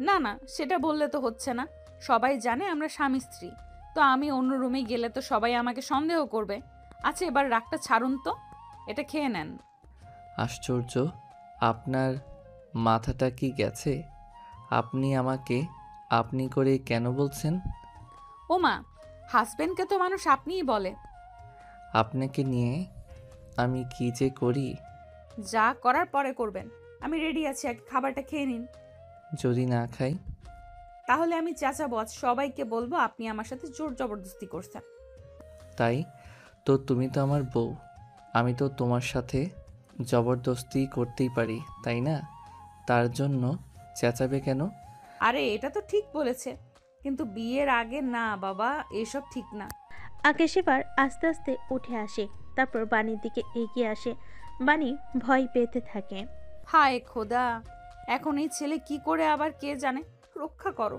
না না, সেটা বললে তো হচ্ছে না। সবাই জানে আমরা স্বামী স্ত্রী, তো আমি অন্য রুমে গেলে তো সবাই আমাকে সন্দেহ করবে। আচ্ছা এবার রাগটা ছাড়ুন তো, এটা খেয়ে নেন। আশ্চর্য, আপনার মাথাটা কি গেছে? আপনি আমাকে আপনি করে কেন বলছেন? ওমা, হাজবেন্ডকে তো মানুষ আপনিই বলে। আপনাকে নিয়ে আমি কি যে করি। যা করার পরে করবেন, আমি রেডি আছি, আগে খাবারটা খেয়ে নিন। যদি না খাই? তাহলে আমি চেঁচাবো, আজ সবাইকে বলবো আপনি আমার সাথে জোর জবরদস্তি করছেন। তাই তো, তুমি তো আমার বউ, আমি তো তোমার সাথে জবরদস্তি করতেই পারি, তাই না? তার জন্য চেঁচাবে কেন? আরে এটা তো ঠিক বলেছে, কিন্তু বিয়ের আগে না বাবা, এসব ঠিক না। আকাশ এবার আস্তে আস্তে উঠে আসে, তারপর বাণীর দিকে এগিয়ে আসে। বাণী ভয় পেতে থাকে। হায় খোদা, এখন এই ছেলে কি করে আবার কে জানে, রক্ষা করো।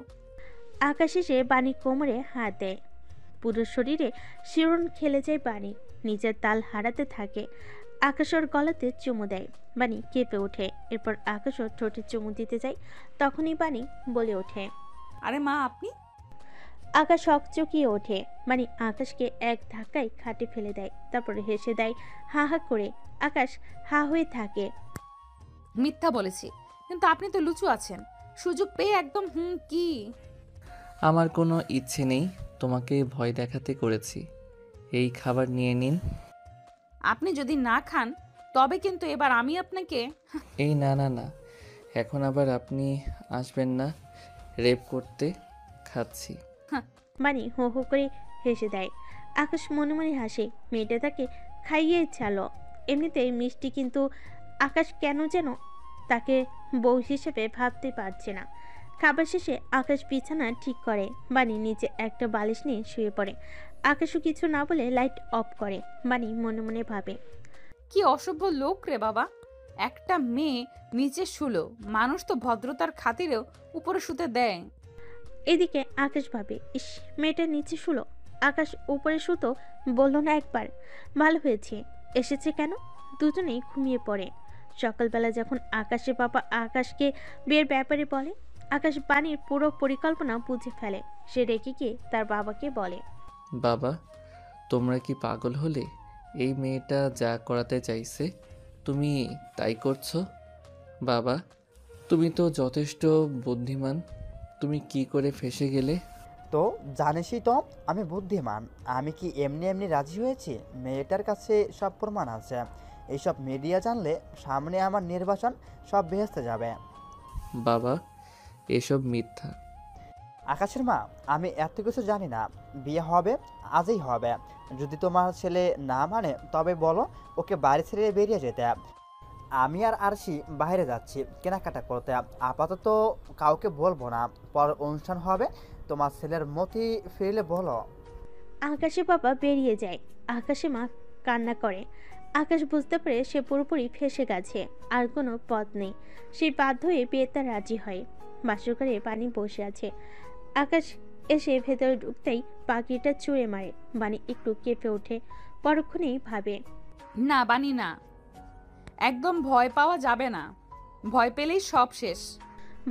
আকাশ এসে বাণীর কোমরে হাত দেয়। পুরো শরীরে শিরন খেলে যায় বাণী, নিজের তাল হারাতে থাকে। আকাশ ওর গলাতে চুমু দেয়। বাণী কেঁপে ওঠে। এরপর আকাশ ওর ঠোঁটে চুমু দিতে যায়। তখনই বাণী বলে ওঠে, আরে মা আপনি। আকাশ হকচকিয়ে ওঠে। মানে আকাশকে এক ধাক্কায় খাটে ফেলে দেয়, তারপরে হেসে দেয় হা হা করে। আকাশ হা হয়ে থাকে। মিথ্যা বলেছি, কিন্তু আপনি তো লুচু আছেন, সুযোগ পেয়ে একদম কি। আমার কোনো ইচ্ছে নেই তোমাকে ভয় দেখাতে করেছি। এই খাবার নিয়ে নিন। আপনি যদি না খান তবে কিন্তু এবার আমি আপনাকে। এই না না না, এখন আবার আপনি আসবেন না রেপ করতে। খাচ্ছি। মানে হো হো করে হেসে দেয়। আকাশ মনে মনে হাসে। মেয়েটা তাকে খাইয়ে ছাড়লো, এমনিতেই মিষ্টি, কিন্তু আকাশ কেন যেন তাকে বউ হিসেবে ভাবতে পারছে না। খাবার শেষে আকাশ বিছানা ঠিক করে। বাণী নিচে একটা বালিশ নিয়ে শুয়ে পড়ে। আকাশও কিছু না বলে লাইট অফ করে। বাণী মনে মনে ভাবে, কি অসভ্য লোক রে বাবা, একটা মেয়ে নিচে শুলো, মানুষ তো ভদ্রতার খাতিরেও উপরে শুতে দেয়। এদিকে আকাশ ভাবে, ইস, মেয়েটা নিচে শুলো, আকাশ উপরে শুতো বললো না একবার। ভালো হয়েছে এসেছে, কেন? দুজনেই ঘুমিয়ে পড়ে। সকালবেলা যখন আকাশের বাবা আকাশকে বিয়ের ব্যাপারে বলে, আকাশ বাণীর পুরো পরিকল্পনা বুঝে ফেলে। সে রেগে গিয়ে তার বাবাকে বলে, বাবা, তোমরা কি পাগল হলে? এই মেয়েটা যা করাতে চাইছে তুমি তাই করছো? বাবা, তুমি তো যথেষ্ট বুদ্ধিমান, তুমি কি করে ফেঁসে গেলে? তো জানিসই তো আমি বুদ্ধিমান। আমি কি এমনি এমনি রাজি হয়েছি? মেয়েটার কাছে সব প্রমাণ আছে। এইসব মিডিয়া জানলে সামনে আমার নির্বাচন সব ভেস্তে যাবে। বাবা, এসব মিথ্যা। আকাশের মা, আমি এত কিছু জানি না। বিয়ে হবে, আজই হবে। যদি তোমার ছেলে না মানে তবে বলো ওকে বাড়ি ছেড়ে বেরিয়ে যেতে। আমি আর আরশি বাইরে যাচ্ছি কেনাকাটা করতে। আপাতত কাউকে বলবো না, পর অনুষ্ঠান হবে। তোমার ছেলের মতি ফিরলে বলো। আকাশের বাবা বেরিয়ে যায়। আকাশে মা কান্না করে। আকাশ বুঝতে পারে সে পুরোপুরি ফেঁসে গেছে, আর কোনো পথ নেই। সে বাধ্য হয়ে বিয়েতে রাজি হয়। বাসর ঘরে বাণী বসে আছে। আকাশ এসে ভেতরে ঢুকতেই পাখিটা চুড়ে মারে। বাণী একটু কেঁপে ওঠে, পরক্ষণেই ভাবে, না বানি না, একদম ভয় পাওয়া যাবে না, ভয় পেলেই সব শেষ।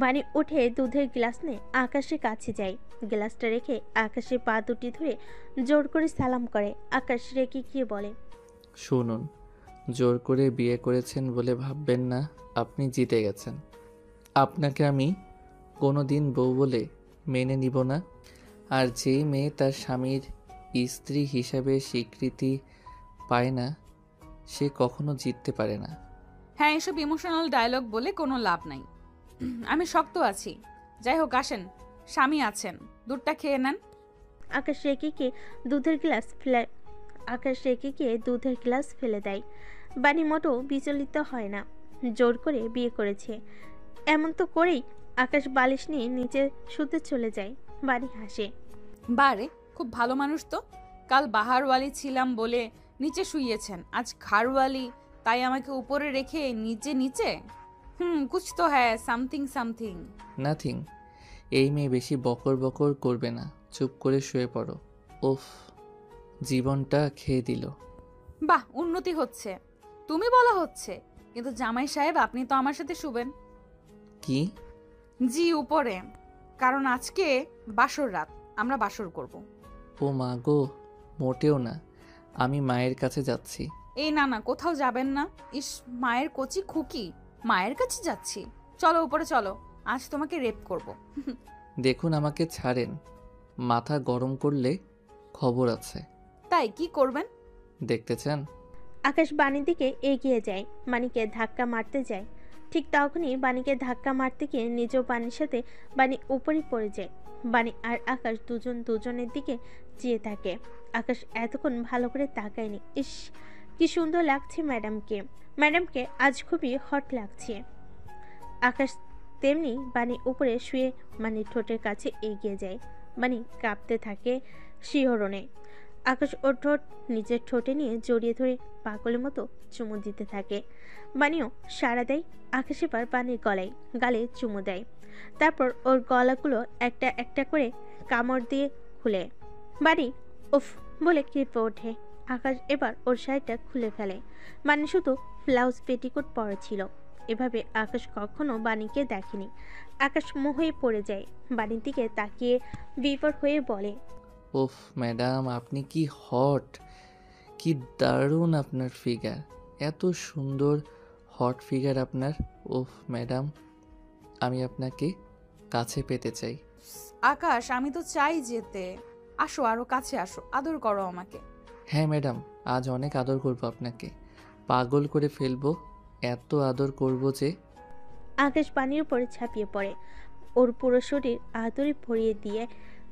বাণী উঠে দুধের গ্লাস নিয়ে আকাশের কাছে যায়। গ্লাসটা রেখে আকাশের পা দুটি ধরে জোর করে সালাম করে। আকাশ রেখে গিয়ে বলে, শুনুন, জোর করে বিয়ে করেছেন বলে ভাববেন না আপনি জিতে গেছেন। আপনাকে আমি কোনো দিন বউ বলে মেনে নিব না। আর যেই মেয়ে তার স্বামীর স্ত্রী হিসাবে স্বীকৃতি পায় না, সে কখনো জিততে পারে না। হ্যাঁ, এসব ইমোশনাল ডায়লগ বলে কোনো লাভ নাই। আমি শক্ত আছি। যাই হোক, আসেন, স্বামী আছেন, দুধটা খেয়ে নেন। আকাশ রেখে গিয়ে দুধের গ্লাস ফেলে দেয়। বাণী মোটো বিচলিত হয় না। জোর করে বিয়ে করেছে এমন তো করেই আকাশ বালিশ নিয়ে নিচে শুতে চলে যায়। বাণী হাসে। বারে, খুব ভালো মানুষ তো। কাল বাহারওয়ালি ছিলাম বলে নিচে শুইয়েছেন, আজ ঘাড়ওয়ালি, তাই আমাকে উপরে রেখে নিচে নিচে। কুছ তো হ্যাঁ, সামথিং সামথিং। নাথিং। এই মেয়ে বেশি বকর বকর করবে না, চুপ করে শুয়ে পড়ো। ওফ, জীবনটা খেয়ে দিল। বাহ, উন্নতি হচ্ছে। তুমি বলা হচ্ছে, কিন্তু জামাই সাহেব আপনি তো আমার সাথে শুবেন। কি? জি, উপরে, কারণ আজকে বাসর রাত, আমরা বাসর করব। ও মা গো, মোটেও না, আমি মায়ের কাছে যাচ্ছি। এই না না, কোথাও যাবেন না। ইস, মায়ের কচি খুকি, মায়ের কাছে যাচ্ছি। চলো উপরে চলো, আজ তোমাকে রেপ করব। দেখুন, আমাকে ছাড়েন, মাথা গরম করলে খবর আছে। তাই কি করবেন? দেখতে চান? আকাশ বাণীর দিকে এগিয়ে যায়, বাণীকে ধাক্কা মারতে যায়। ঠিক তখনই বাণীকে ধাক্কা মারতে গিয়ে নিজেও বাণীর সাথে বাণী উপরে পড়ে যায়। বাণী আর আকাশ দুজনের দিকে চেয়ে থাকে। আকাশ এতক্ষণ ভালো করে তাকায়নি। ইস, কি সুন্দর লাগছে ম্যাডামকে। ম্যাডামকে আজ খুবই হট লাগছে। আকাশ তেমনি বাণী উপরে শুয়ে বাণীর ঠোঁটের কাছে এগিয়ে যায়। বাণী কাঁপতে থাকে শিহরণে। আকাশ ওর ঠোঁট নিজের ঠোঁটে নিয়ে জড়িয়ে ধরে পাগলের মতো চুমু দিতে থাকে। বাণীও সাড়া দেয়। আকাশ এবার বাণীর গালে চুমু দেয়। তারপর ওর গলাগুলো একটা একটা করে কামড় দিয়ে খুলে। বাণী উফ বলে কেঁপে ওঠে। আকাশ এবার ওর শাড়িটা খুলে ফেলে। বাণী শুধু ব্লাউজ পেটিকোট পরা ছিল। এভাবে আকাশ কখনো বাণীকে দেখেনি। আকাশ মোহে পড়ে যায়। বাণীর দিকে তাকিয়ে বিপর হয়ে বলে, ওফ ম্যাডাম, আপনি কি হট, কি দারুণ আপনার ফিগার, এত সুন্দর হট ফিগার আপনার। ওফ ম্যাডাম, আমি আপনাকে কাছে পেতে চাই। আকাশ, আমি তো চাই যেতে। আসো, আরো কাছে আসো, আদর করো আমাকে। হ্যাঁ ম্যাডাম, আজ অনেক আদর করব আপনাকে, পাগল করে ফেলবো, এত আদর করব যে। আকাশ বাণীর উপরে ঝাঁপিয়ে পড়ে। ওর পুরো শরীর আদরে ভরিয়ে দিয়ে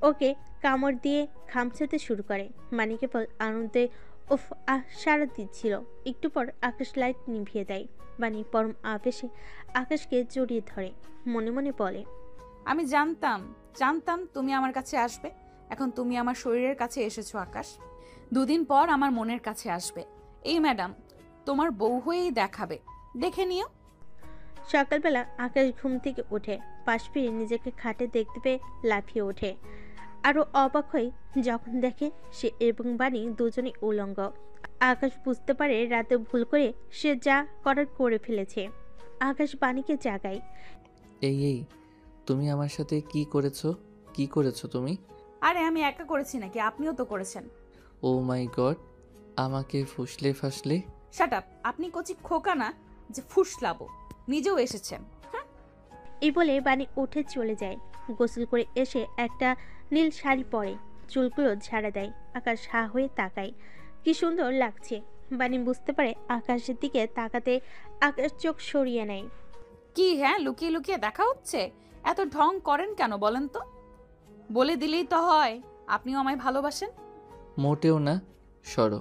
ওকে কামড় দিয়ে খামচাতে শুরু করে। বাণী কেবল আনন্দে উফ সাড়া দিচ্ছিল। একটু পর আকাশ লাইট নিভিয়ে দেয়। বাণী পরম আবেশে আকাশকে জড়িয়ে ধরে, মনে মনে বলে, আমি জানতাম তুমি আমার কাছে আসবে। এখন তুমি আমার শরীরের কাছে এসেছো আকাশ, দুদিন পর আমার মনের কাছে আসবে। এই ম্যাডাম তোমার বউ হয়েই দেখাবে, দেখে নিও। সকালবেলা আকাশ ঘুম থেকে উঠে পাশ ফিরে নিজেকে খাটে দেখতে পেয়ে লাফিয়ে ওঠে। আরও অবাক হয়ে যখন দেখে সে এবং বাণী দুজনেই উলঙ্গ। আকাশ বুঝতে পারে রাতে ভুল করে সে যা করার করে ফেলেছে। আকাশ বাণীকে জাগায়। এই তুমি আমার সাথে কি করেছো তুমি? আরে আমি একা করেছি নাকি, আপনিও তো করেছেন। ও মাই গড, আমাকে ফুসলে ফাসলে। শাট আপ, আপনি কচি খোকা না যে ফুসলাবো, নিজেও এসেছেন। এই বলে বাণী উঠে চলে যায়। গোসল করে এসে একটা নীল শাড়ি পরে চুলগুলো ঝাড়া দেয়। আকাশ হা হয়ে তাকায়, কি সুন্দর লাগছে। বাণী বুঝতে পারে আকাশের দিকে তাকাতে আকাশ চোখ সরিয়ে নেয়। কি হ্যাঁ, লুকিয়ে লুকিয়ে দেখা হচ্ছে? এত ঢং করেন কেন বলেন তো? বলে দিলেই তো হয় আপনিও আমায় ভালোবাসেন। মোটেও না, সরো,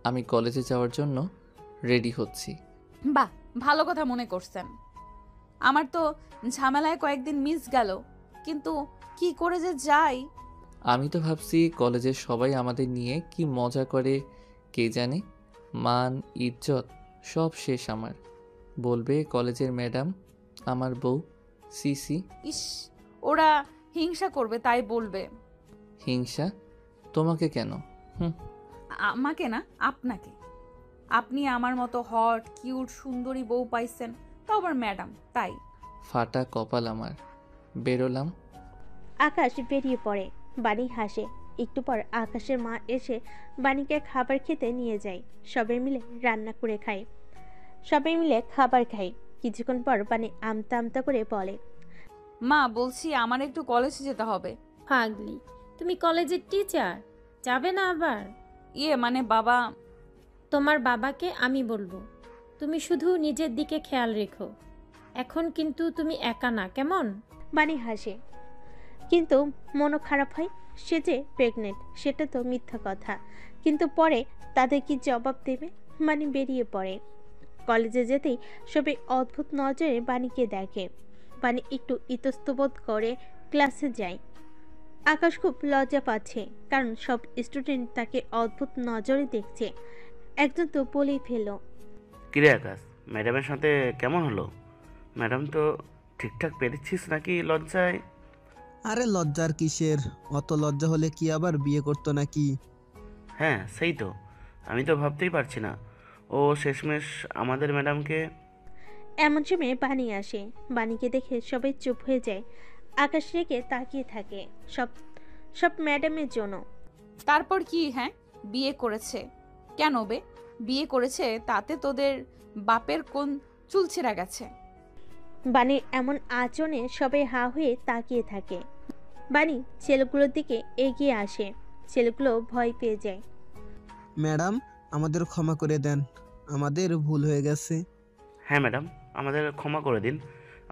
আমি কলেজে যাওয়ার জন্য রেডি হচ্ছি। বাহ, ভালো কথা মনে করছেন। আমার তো ঝামেলায় কয়েকদিন মিস গেল, কিন্তু কি করে যে যাই। আমি তো ভাবছি কলেজের সবাই আমাদের নিয়ে কি মজা করে কে জানে। মান ইজ্জত সব শেষ আমার। বলবে কলেজের ম্যাডাম আমার বউ। সিসি। ইস, ওরা হিংসা করবে তাই বলবে। হিংসা? তোমাকে কেন? হুম। আমাকে না, আপনাকে। আপনি আমার মতো হট কিউট সুন্দরী বউ পাইছেন, তাও আবার ম্যাডাম, তাই। ফাটা কপাল আমার। বেরোলাম। আকাশ বেরিয়ে পড়ে। বাণী হাসে। একটু পর আকাশের মা এসে বাণীকে খাবার খেতে নিয়ে যায়। সবাই মিলে রান্না করে খায়। সবাই মিলে খাবার খায়। কিছুক্ষণ পর বাণী আমতা আমতা করে বলে, মা বলছি আমার একটু কলেজে যেতে হবে। পাগলি, তুমি কলেজের টিচার, যাবে না আবার? মানে বাবা। তোমার বাবাকে আমি বলবো। তুমি শুধু নিজের দিকে খেয়াল রেখো। এখন কিন্তু তুমি একা না, কেমন? বাণী হাসে, কিন্তু মনও খারাপ হয়। সে যে প্রেগনেন্ট সেটা তো মিথ্যা কথা, কিন্তু পরে তাদের কি জবাব দেবে? বাণী বেরিয়ে পড়ে। কলেজে যেতেই সবাই অদ্ভুত নজরে বাণীকে দেখে। বাণী একটু ইতস্তবোধ করে ক্লাসে যায়। আকাশ খুব লজ্জা পাচ্ছে, কারণ সব স্টুডেন্ট তাকে অদ্ভুত নজরে দেখছে। একজন তো বলেই ফেলল, কিরে আকাশ, ম্যাডামের সাথে কেমন হলো? ম্যাডাম তো ঠিকঠাক পেরেছিস নাকি লজ্জায়? আরে লজ্জার কিসের? অত লজ্জা হলে কি আবার বিয়ে করতো নাকি? হ্যাঁ সেই তো, আমি তো ভাবতেই পারছি না ও শেষমেশ আমাদের ম্যাডামকে। এমন সময় বাণী আসে। বাণীকে দেখে সবাই চুপ হয়ে যায়। আকাশ রেখে তাকিয়ে থাকে। সব সব ম্যাডামের জন্য। তারপর কি? হ্যাঁ, বিয়ে করেছে কেন বে? বিয়ে করেছে তাতে তোদের বাপের কোন চুল ছেঁড়া গেছে? বাণীর এমন আচরণে সবাই হা হয়ে তাকিয়ে থাকে। বাণী ছেলেগুলোর দিকে এগিয়ে আসে। ছেলেগুলো ভয় পেয়ে যায়। ম্যাডাম, আমাদের ক্ষমা করে দেন, আমাদের ভুল হয়ে গেছে। হ্যাঁ ম্যাডাম, আমাদের ক্ষমা করে দিন,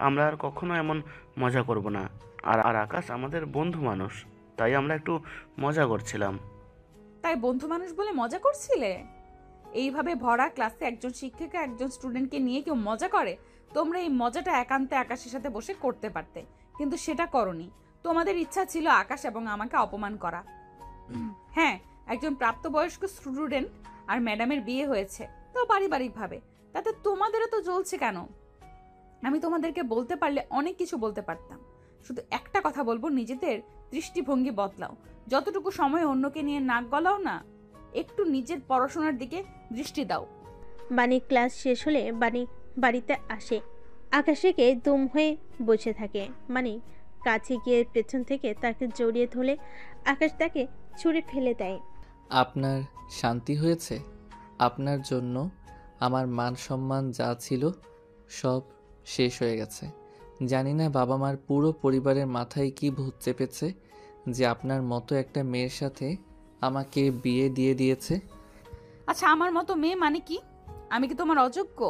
আমরা আর কখনো এমন মজা করব না। আর আর আকাশ আমাদের বন্ধু মানুষ, তাই আমরা একটু মজা করছিলাম। তাই বন্ধু মানুষ বলে মজা করছিলে? এইভাবে ভরা ক্লাসে একজন শিক্ষিকা একজন স্টুডেন্টকে নিয়ে কেউ মজা করে? তোমরা এই মজাটা একান্তে আকাশের সাথে বসে করতে পারতে, কিন্তু সেটা করনি। তোমাদের ইচ্ছা ছিল আকাশ এবং আমাকে অপমান করা। হ্যাঁ, একজন প্রাপ্তবয়স্ক স্টুডেন্ট আর ম্যাডামের বিয়ে হয়েছে, তো পারিবারিকভাবে, তাতে তোমাদেরও তো জ্বলছে কেন? আমি তোমাদেরকে বলতে পারলে অনেক কিছু বলতে পারতাম। শুধু একটা কথা বলবো, নিজেদের দৃষ্টিভঙ্গি বদলাও। যতটুকু সময় অন্যকে নিয়ে নাক গলাও না, একটু নিজের পড়াশোনার দিকে দৃষ্টি দাও। বাণী ক্লাস শেষ হলে বাণী বাড়িতে আসে। আকাশকে দুম হয়ে বসে থাকে। বাণী কাছে গিয়ে পেছন থেকে তাকে জড়িয়ে ধরে আকাশ তাকে ছুঁড়ে ফেলে দেয়। আপনার শান্তি হয়েছে? আপনার জন্য আমার মান সম্মান যা ছিল সব শেষ হয়ে গেছে। জানি না বাবা মার পুরো পরিবারের মাথায় কি ভূত চেপেছে যে আপনার মতো একটা মেয়ের সাথে আমাকে বিয়ে দিয়ে দিয়েছে। আচ্ছা, আমার মতো মেয়ে মানে কি? আমি কি তোমার অযোগ্য?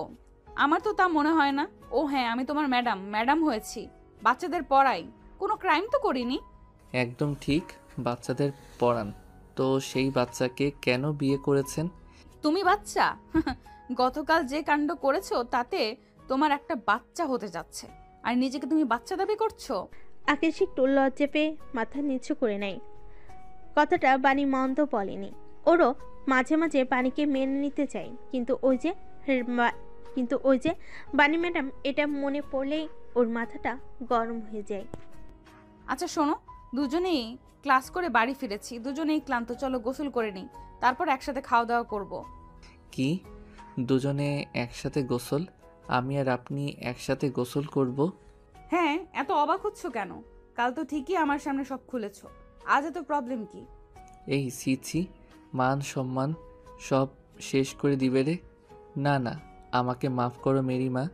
আমার তো তা মনে হয় না। ও হ্যাঁ, আমি তোমার ম্যাডাম হয়েছি, বাচ্চাদের পড়াই, কোনো ক্রাইম তো করিনি। একদম ঠিক, বাচ্চাদের পড়ান। তো সেই বাচ্চাকে কেন বিয়ে করেছেন? তুমি বাচ্চা? গতকাল যে কাণ্ড করেছো তাতে তোমার একটা বাচ্চা হতে যাচ্ছে, আর নিজেকে তুমি বাচ্চা দাবি করছো। আকাশ একটু লজ্জা পেয়ে মাথা নিচু করে নেয়। কথাটা বাণী মন্দ বলেনি। ওরও মাঝে মাঝে বাণীকে মেনে নিতে চায়, কিন্তু ওই যে বাণী ম্যাডাম, এটা মনে পড়লেই ওর মাথাটা গরম হয়ে যায়। আচ্ছা শোনো, দুজনেই ক্লাস করে বাড়ি ফিরেছি, দুজনেই ক্লান্ত, চলো গোসল করে নিই, তারপর একসাথে খাওয়া দাওয়া করব। কি দুজনে একসাথে গোসল? আমি আর আপনি একসাথে গোসল করব? হ্যাঁ, এত অবাক হচ্ছ কেন? কাল তো ঠিকই আমার সামনে সব খুলেছ, আজ এত প্রবলেম কি? এই ছি, মান সম্মান সব শেষ করে দিবে রে। না না, আমাকে মাফ করো মেরি মা,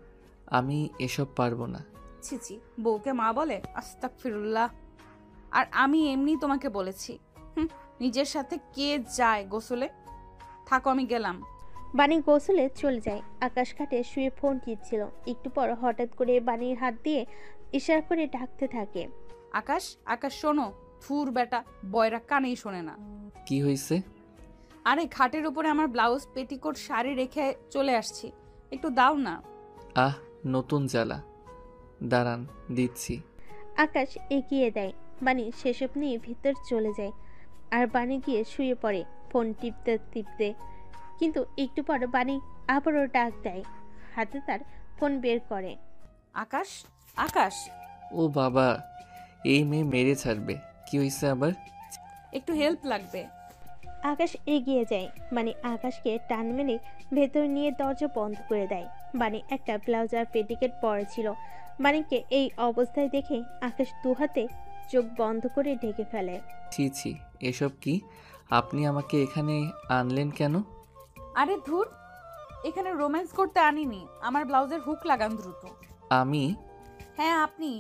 আমি এসব পারবো না। ছি, বউকে মা বলে? আস্তাগফিরুল্লাহ। আর আমি এমনি তোমাকে বলেছি। নিজের সাথে কে যায় গোসলে? থাকো, আমি গেলাম। বাণী গোসলে চলে যায়। আকাশ খাটে শুয়ে ফোন টিপছিল। একটু পর হঠাৎ করে বাণীর হাত দিয়ে ইশারা করে ডাকতে থাকে, আকাশ, আকাশ শোনো। থুর বেটা, বয়রা কানেই শোনে না। কি হয়েছে? আরে খাটের উপরে আমার ব্লাউজ পেটিকোট শাড়ি রেখে চলে আসছি, একটু দাও না। আহ, নতুন জ্বালা। দাঁড়ান, দিচ্ছি। আকাশ এগিয়ে দেয়, বানি সেসব নিয়ে ভিতর চলে যায়। আর বানি গিয়ে শুয়ে পড়ে ফোন টিপতে টিপতে। কিন্তু একটু পর বানি আবারও ডাক দেয়, হাতে তার ফোন বের করে। আকাশ, আকাশ। ও বাবা, এই মেয়ে মেরে ছাড়বে। কি হয়েছে আবার? একটু হেল্প লাগবে। আকাশ এগিয়ে যায়, বানি আকাশকে টান মেরে ভেতর নিয়ে দরজা বন্ধ করে দেয়। বানি একটা ব্লাউজ আর পেটিকেট পরেছিল। বানিকে এই অবস্থায় দেখে আকাশ দুহাতে চোখ বন্ধ করে ঢেকে ফেলে। ছি ছি, এসব কি? আপনি আমাকে এখানে আনলেন কেন? আরে ধুর, এখানে রোম্যান্স করতে আনিনি। আমার ব্লাউজের হুক লাগান দ্রুত। আমি? হ্যাঁ আপনি।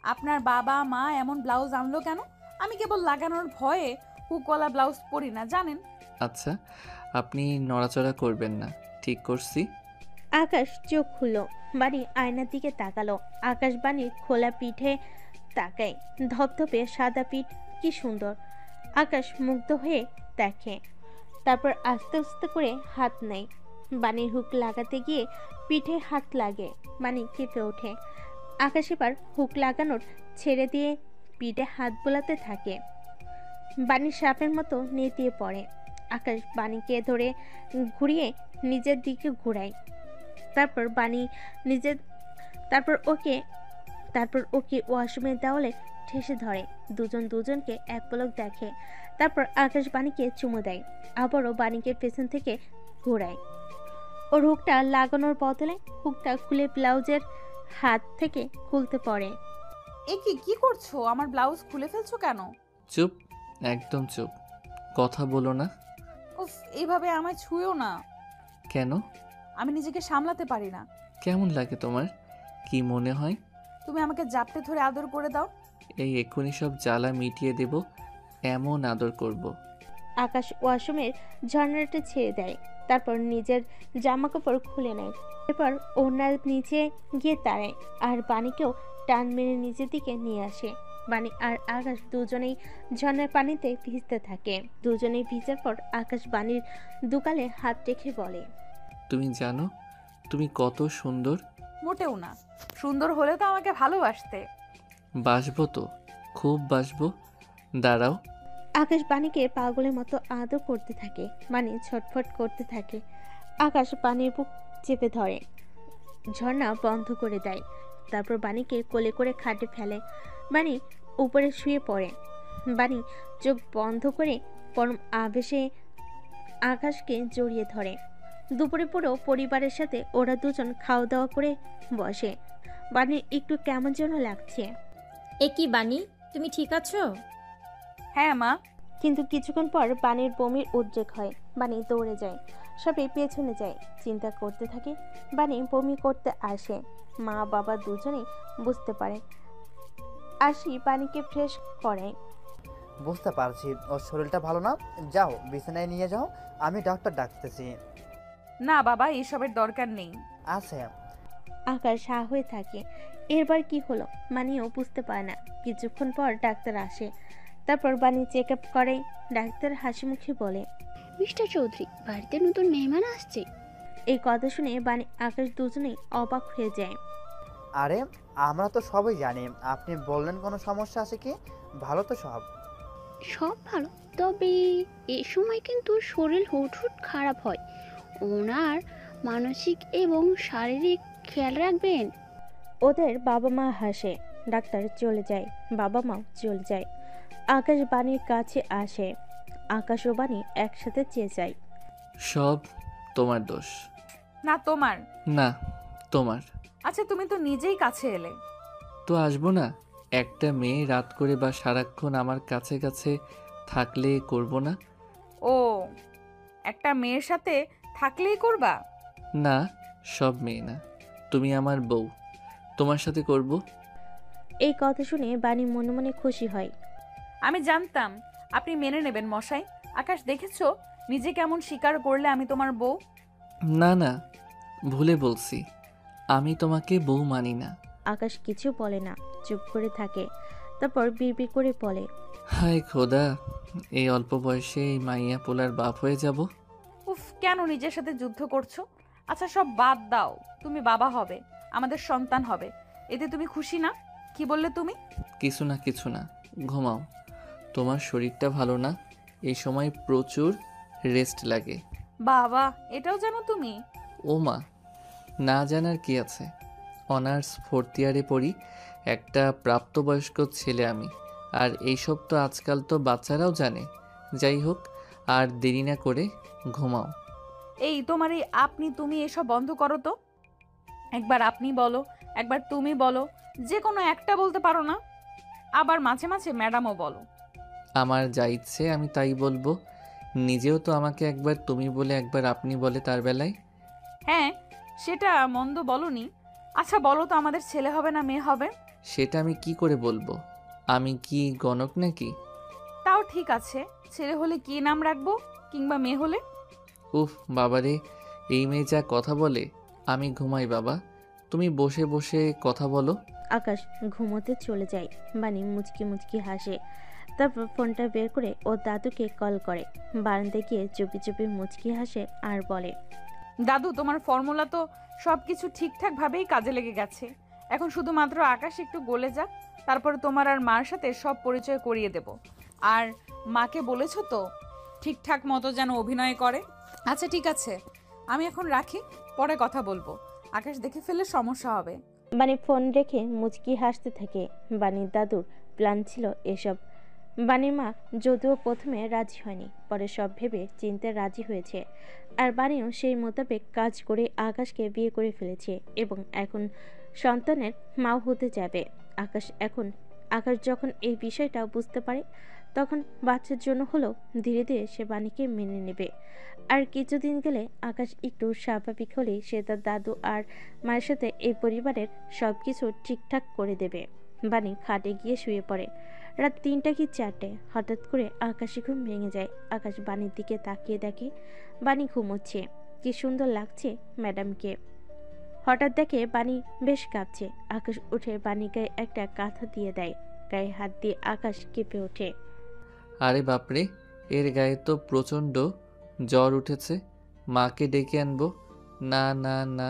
আপনার বাবা মা এমন ব্লাউজ আনলো কেন? আমি কেবল লাগানোর ভয়ে হুকওয়ালা ব্লাউজ পরি না, জানেন। আচ্ছা, আপনি নড়াচড়া করবেন না, ঠিক করছি। আকাশ চোখ খুলল, বানি আয়নার দিকে তাকালো। আকাশ বানির খোলা পিঠে তাকায়। ধপধপে সাদা পিঠ, কি সুন্দর। আকাশ মুগ্ধ হয়ে দেখে, তারপর আস্তে আস্তে করে হাত নেয়। বানির হুক লাগাতে গিয়ে পিঠে হাত লাগে, বানি কেঁপে ওঠে। আকাশ এবার হুক লাগানোর ছেড়ে দিয়ে পিঠে হাত বোলাতে থাকে। বানি সাপের মতো নেতিয়ে পড়ে। আকাশ বানিকে ধরে ঘুরিয়ে নিজের দিকে ঘোরায়। তারপর ওকে ওয়াশরুমের দেওয়ালে ঠেসে ধরে। দুজন দুজনকে এক পলক দেখে। তারপর আকাশ বানিকে চুমু দেয়, আবারও বানিকে পেছন থেকে ঘোরায়। ওর হুকটা লাগানোর বদলে হুকটা খুলে ব্লাউজের হাত থেকে খুলতে পড়ে। এ কি করছো? আমার ব্লাউজ খুলে ফেলছো কেন? চুপ, একদম চুপ, কথা বলো না। উফ, এইভাবে আমায় ছুঁয়ো না। কেন? আমি নিজেকে সামলাতে পারি না। কেমন লাগে তোমার? কি মনে হয়? তুমি আমাকে জাপটে ধরে আদর করে দাও। এই এক্ষুনি সব জ্বালা মিটিয়ে দেব, এমন আদর করব। আকাশ ওয়াশরুমের ঝর্ণাটা ছেড়ে দেয়, তারপর নিজের জামা কাপড় খুলে নেয়। এরপর ওনার নিচে গিয়ে দাঁড়ায় আর বানিকেও টান মেরে নিচের দিকে নিয়ে আসে। বানি আর আকাশ দুজনেই ঝর্ণার পানিতে ভিজতে থাকে। দুজনেই ভিজার পর আকাশ বানির দুকালে হাত রেখে বলে, তুমি জানো তুমি কত সুন্দর? মোটেও না। সুন্দর হলে তো আমাকে ভালোবাসতে। বাসবো তো, খুব বাসবো। দাঁড়াও। আকাশ বানিকে পাগলের মতো আদর করতে থাকে। বানি ছটফট করতে থাকে। আকাশ বানির বুক চেপে ধরে, ঝর্ণা বন্ধ করে দেয়। তারপর বানিকে কোলে করে খাটে ফেলে। বানি উপরে শুয়ে পড়ে। বানি চোখ বন্ধ করে পরম আবেশে আকাশকে জড়িয়ে ধরে। দুপুরে পুরো পরিবারের সাথে ওরা দুজন খাওয়া দাওয়া করে বসে। বানির একটু কেমন যেন লাগছে। এ কি বানি, তুমি ঠিক আছো? হ্যাঁ মা। কিন্তু কিছুক্ষণ পর বানির বমির উদ্রেক হয়। বানি দৌড়ে যায়, সবাই পেছনে যায়, চিন্তা করতে থাকে। বানি বমি করতে আসে। মা বাবা দুজনেই বুঝতে পারে। আসি বানিকে ফ্রেশ করে। বুঝতে পারছি ওর শরীরটা ভালো না, যাও বিছানায় নিয়ে যাও, আমি ডাক্তার ডাকতেছি। না বাবা, এসবের দরকার নেই। আছে। আকাশ হা হয়ে থাকে। এরবার কি হলো মানিও বুঝতে পারে না। কিছুক্ষণ পর ডাক্তার আসে। তারপর বানি চেক আপ করে। ডাক্তার হাসি মুখে বলে, মিস্টার চৌধুরী, বাড়িতে নতুন মেহমান আসছে। এই কথা শুনে বানি আকাশ দুজনেই অবাক হয়ে যায়। আরে আমরা তো সবই জানি, আপনি বললেন কোনো সমস্যা আছে কি? ভালো তো সব? সব ভালো, তবে এ সময় কিন্তু শরীর হুট খারাপ হয়। ওনার মানসিক এবং শারীরিক খেয়াল রাখবেন। ওদের বাবা মা হাসে। ডাক্তার চলে যায়, বাবা মাও চলে যায়। আকাশ বানির কাছে আসে। আকাশ ও বানি একসাথে চেয়ে যায়। সব তোমার দোষ। না তোমার। না তোমার। আচ্ছা তুমি তো নিজেই কাছে এলে। তো আসবো না? একটা মেয়ে রাত করে বা সারাক্ষণ আমার কাছে কাছে থাকলে করব না? ও, একটা মেয়ের সাথে থাকলেই করবা? না, সব মেয়ে না, তুমি আমার বউ, তোমার সাথে করব। এই কথা শুনে বানি মনে মনে খুশি হয়। আমি জানতাম আপনি মেনে নেবেন মশাই। আকাশ দেখেছো নিজে কেমন স্বীকার করলে আমি তোমার বউ। না না, ভুলে বলছি, আমি তোমাকে বউ মানি না। আকাশ কিছু বলে না, চুপ করে থাকে। তারপর বিড়বিড় করে বলে, হায় খোদা, এই অল্প বয়সে এই মাইয়া পোলার বাপ হয়ে যাব। উফ, কেন নিজের সাথে যুদ্ধ করছো? আচ্ছা সব বাদ দাও, তুমি বাবা হবে, আমাদের সন্তান হবে, এতে তুমি খুশি না? কি বললে তুমি? কিছু না, ঘুমাও। তোমার শরীরটা ভালো না, এই সময় প্রচুর রেস্ট লাগে। বাবা, এটাও জানো তুমি? ও মা, না জানার কি আছে? অনার্স 4th ইয়ারে পড়ি, একটা প্রাপ্তবয়স্ক ছেলে আমি। আর এইসব তো আজকাল তো বাচ্চারাও জানে। যাই হোক, আর দেরি না করে ঘুমাও। এই তোমার এই আপনি তুমি এসব বন্ধ করো তো। একবার আপনি বলো, একবার তুমি বলো, যে কোনো একটা বলতে পারো না? আবার মাঝে মাঝে ম্যাডামও বলো। আমার যা ইচ্ছে আমি তাই বলবো। নিজেও তো আমাকে একবার তুমি বলে একবার আপনি বলে তার বেলায়। হ্যাঁ, সেটা মন্দ বলনি। আচ্ছা বলো তো, আমাদের ছেলে হবে না মেয়ে হবে? সেটা আমি কি করে বলবো? আমি কি গণক নাকি? তাও ঠিক আছে, ছেলে হলে কি নাম রাখবো, কিংবা মেয়ে হলে? উফ বাবারে, এই মেয়ে যা কথা বলে। আমি ঘুমাই বাবা, তুমি বসে বসে কথা বলো। আকাশ ঘুমোতে চলে যায়। বানি মুচকি মুচকি হাসে। তারপর ফোনটা বের করে ও দাদুকে কল করে। বারান্দায় গিয়ে চুপি চুপি মুচকি হাসে আর বলে, দাদু, তোমার ফর্মুলা তো সব কিছু ঠিকঠাকভাবেই কাজে লেগে গেছে। এখন শুধুমাত্র আকাশ একটু গলে যাক, তারপরে তোমার আর মার সাথে সব পরিচয় করিয়ে দেব। আর মাকে বলেছো তো ঠিকঠাক মতো যেন অভিনয় করে? আচ্ছা ঠিক আছে, আমি এখন রাখি, পরে কথা বলবো। আকাশ দেখে ফেললে সমস্যা হবে। বানি ফোন রেখে মুচকি হাসতে থাকে। বানির দাদুর প্ল্যান ছিল এসব। বানির মা যদিও প্রথমে রাজি হয়নি, পরে সব ভেবে চিনতে রাজি হয়েছে। আর বানিও সেই মোতাবেক কাজ করে আকাশকে বিয়ে করে ফেলেছে এবং এখন সন্তানের মাও হতে যাবে। আকাশ যখন এই বিষয়টা বুঝতে পারে, তখন বাচ্চার জন্য হলেও ধীরে ধীরে সে বাণীকে মেনে নেবে। আর কিছুদিন গেলে আকাশ একটু স্বাভাবিক হলেই সে তার দাদু আর মায়ের সাথে এই পরিবারের সব কিছু ঠিকঠাক করে দেবে। বাণী খাটে গিয়ে শুয়ে পড়ে। রাত 3টা কি 4টে হঠাৎ করে আকাশে ঘুম ভেঙে যায়। আকাশ বাণীর দিকে তাকিয়ে দেখে বাণী ঘুমোচ্ছে। কি সুন্দর লাগছে ম্যাডামকে। হঠাৎ দেখে বাণী বেশ কাঁপছে। আকাশ উঠে বাণী গায়ে একটা কাঁথা দিয়ে দেয়। গায়ে হাত দিয়ে আকাশ কেঁপে ওঠে। আরে বাপরে, এর গায়ে তো প্রচণ্ড জ্বর উঠেছে। মাকে ডেকে আনবো? না না না,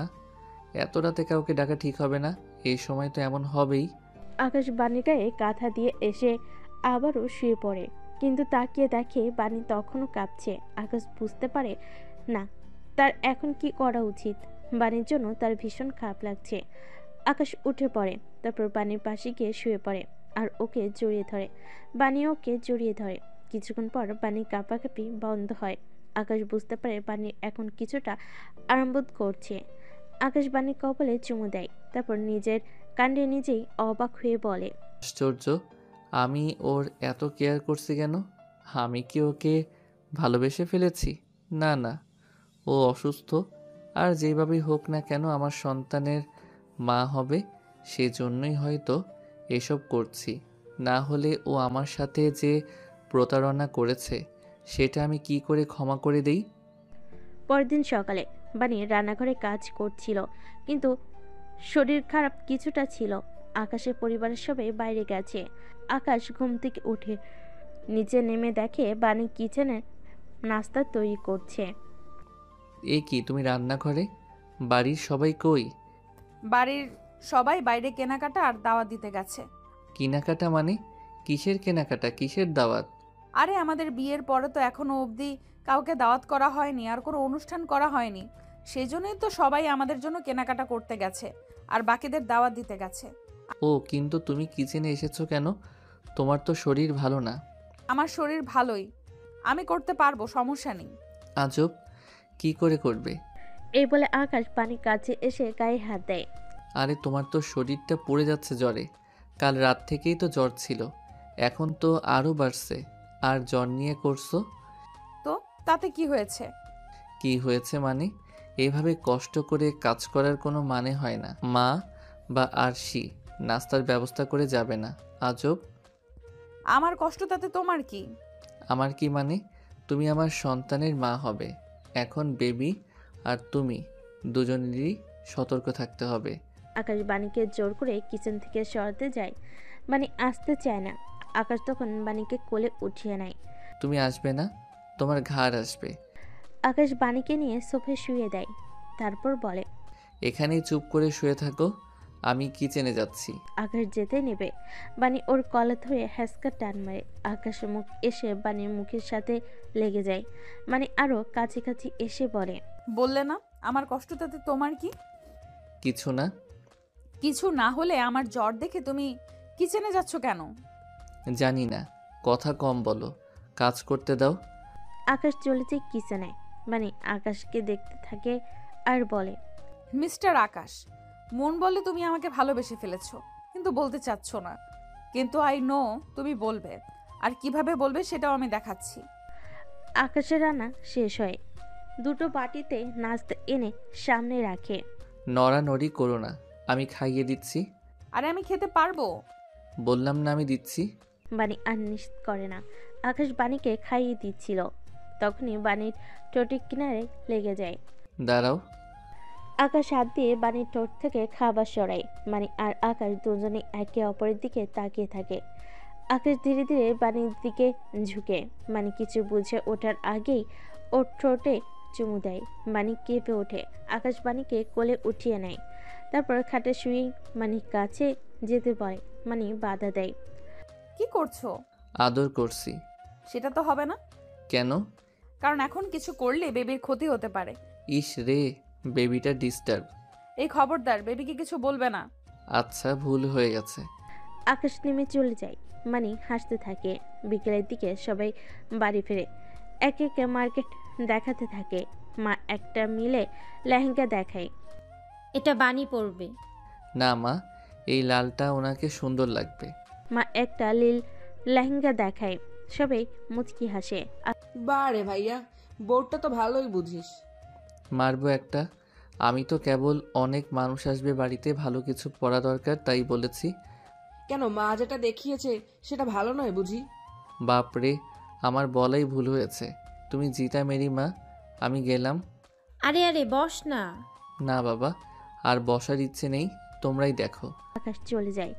এত রাতে কাউকে ডাকা ঠিক হবে না। এই সময় তো এমন হবেই। আকাশ বাণীর গায়ে কাঁথা দিয়ে এসে আবারও শুয়ে পড়ে, কিন্তু তাকিয়ে দেখে বাণী তখনও কাঁপছে। আকাশ বুঝতে পারে না তার এখন কি করা উচিত। বাণীর জন্য তার ভীষণ খারাপ লাগছে। আকাশ উঠে পড়ে, তারপর বাণীর পাশে গিয়ে শুয়ে পড়ে আর ওকে জড়িয়ে ধরে। বাণী ওকে জড়িয়ে ধরে। কিছুক্ষণ পর বাণীর কাঁপাকাঁপি বন্ধ হয়। আকাশ বুঝতে পারে বাণী এখন কিছুটা আরাম বোধ করছে। আকাশ বাণীর কপালে চুমু দেয়, তারপর নিজের কাণ্ডে নিজেই অবাক হয়ে বলে, আশ্চর্য, আমি ওর এত কেয়ার করছি কেন? আমি কি ওকে ভালোবেসে ফেলেছি? না না, ও অসুস্থ। আর যেভাবেই হোক না কেন আমার সন্তানের মা হবে, সেজন্যই হয়তো এসব করছি। না হলে ও আমার সাথে যে প্রতারণা করেছে সেটা আমি কি করে ক্ষমা করে দেই? পরদিন সকালে বাণী রান্নাঘরে কাজ করছিল, কিন্তু শরীর খারাপ কিছুটা ছিল। আকাশের পরিবারের সবাই বাইরে গেছে। আকাশ ঘুম থেকে উঠে নিচে নেমে দেখে বাণী কিচেনে নাস্তা তৈরি করছে। এ কি, তুমি রান্নাঘরে? বাড়ির সবাই কই? বাড়ির সবাই বাইরে কেনাকাটা আর দাওয়াত দিতে গেছে। কেনাকাটা মানে? কিসের কেনাকাটা, কিসের দাওয়াত? আরে আমাদের বিয়ের পরে তো এখনো অবধি কাউকে দাওয়াত করা হয়নি, আর কোনো অনুষ্ঠান করা হয়নি। সেই জন্যই তো সবাই আমাদের জন্য কেনাকাটা করতে গেছে আর বাকিদের দাওয়াত দিতে গেছে। ও, কিন্তু তুমি কিচেনে এসেছো কেন? তোমার তো শরীর ভালো না। আমার শরীর ভালোই, আমি করতে পারবো, সমস্যা নেই। আজব, কি করে করবে? এই বলে আকাশ পানির কাছে এসে গায়ে হাত দেয়। আরে তোমার তো শরীরটা পুড়ে যাচ্ছে জ্বরে। কাল রাত থেকেই তো জ্বর ছিল, এখন তো আরও বাড়ছে। আর জ্বর নিয়ে করছো? তো তাতে কি হয়েছে? কি হয়েছে মানে? এভাবে কষ্ট করে কাজ করার কোনো মানে হয় না। মা বা আরশি নাস্তার ব্যবস্থা করে যাবে না? আজব। আমার কষ্ট তাতে তোমার কি? আমার কি মানে? তুমি আমার সন্তানের মা হবে। এখন বেবি আর তুমি দুজনেরই সতর্ক থাকতে হবে। আকাশ বাণীকে জোর করে কিচেন থেকে সরাতে যায়। বাণী আসতে চায় না। আকাশ তখন বাণীকে কোলে উঠিয়ে নেয়। তুমি আসবে না, তোমার ঘাড় আসবে। আকাশ বাণীকে নিয়ে সোফায় শুয়ে দেয়। তারপর বলে, এখানেই চুপ করে শুয়ে থাকো, আমি কিচেনে যাচ্ছি। আকাশ যেতে নেবে বানি ওর কলা ধরে হ্যাসকা টান মারে। আকাশের মুখ এসে বানির মুখের সাথে লেগে যায়। মানে আরো কাছাকাছি এসে বলে, বললে না আমার কষ্ট তাতে তোমার কি? কিছু না। কিছু না হলে আমার জ্বর দেখে তুমি কিচেনে যাচ্ছ কেন? জানি না, কথা কম বলো, কাজ করতে দাও। আকাশ চলে যায় কিচেনে। মানে আকাশকে দেখতে থাকে আর বলে, মিস্টার আকাশ, মন বলে তুমি আমাকে ভালোবেসে ফেলেছো, কিন্তু বলতে চাচ্ছ না। কিন্তু আই নো তুমি বলবে, আর কিভাবে বলবে সেটাও আমি দেখাচ্ছি। আকাশের রান্না শেষ হয়। দুটো বাটিতে নাস্তা এনে সামনে রাখে। নড়ানড়ি করো না, আমি খাইয়ে দিচ্ছি। আরে আমি খেতে পারবো। বললাম না আমি দিচ্ছি। বানি আর নিশ্চিত করে না। আকাশ বানিকে খাইয়ে দিচ্ছিল, তখনই বানির ঠোঁটের কিনারে লেগে যায়। দাঁড়াও। আকাশ হাত দিয়ে বানির ঠোঁট থেকে খাবার সরায়। মানে আর আকাশ দুজনে একে অপরের দিকে তাকিয়ে থাকে। আকাশ ধীরে ধীরে বানির দিকে ঝুঁকে। মানে কিছু বুঝে ওঠার আগেই ওর ঠোঁটে চুমু দেয়। বানি কেঁপে ওঠে। আকাশ বানিকে কোলে উঠিয়ে নেয়, তারপর খাটে শুয়ে মানির কাছে যেতে বলে। মানে বাধা দেয়। কি করছো? আদর করছি। সেটা তো হবে না। কেন? কারণ এখন কিছু করলে বেবির ক্ষতি হতে পারে। ইস রে, বেবিটা ডিস্টার্ব। এই খবরদার বেবিকে কিছু বলবে না। আচ্ছা, ভুল হয়ে গেছে। আকাশ নেমে চলে যায়। মানে হাসতে থাকে। বিকেলের দিকে সবাই বাড়ি ফিরে। একে একে মার্কেট দেখাতে থাকে। মা একটা মিলে লেহেঙ্গা দেখায়। এটা বানি পরবে। না মা, এই লালটা ওনাকে সুন্দর লাগবে। মা একটা লীল লেহেঙ্গা দেখায়। সবাই মুচকি হাসে। বারে ভাইয়া, বোর্ডটা তো ভালোই বুঝিস। মারবো একটা। আমি তো কেবল অনেক মানুষ আসবে বাড়িতে, ভালো কিছু পরা দরকার তাই বলেছি। কেন, মা যেটা দেখিয়েছে সেটা ভালো নয় বুঝি? বাপরে, আমার বলাই ভুল হয়েছে। তুমি জিতা মেরি মা, আমি গেলাম। আরে আরে বস না। না বাবা, আর বসার ইচ্ছে নেই, তোমরাই দেখো। আকাশ চলে যায়।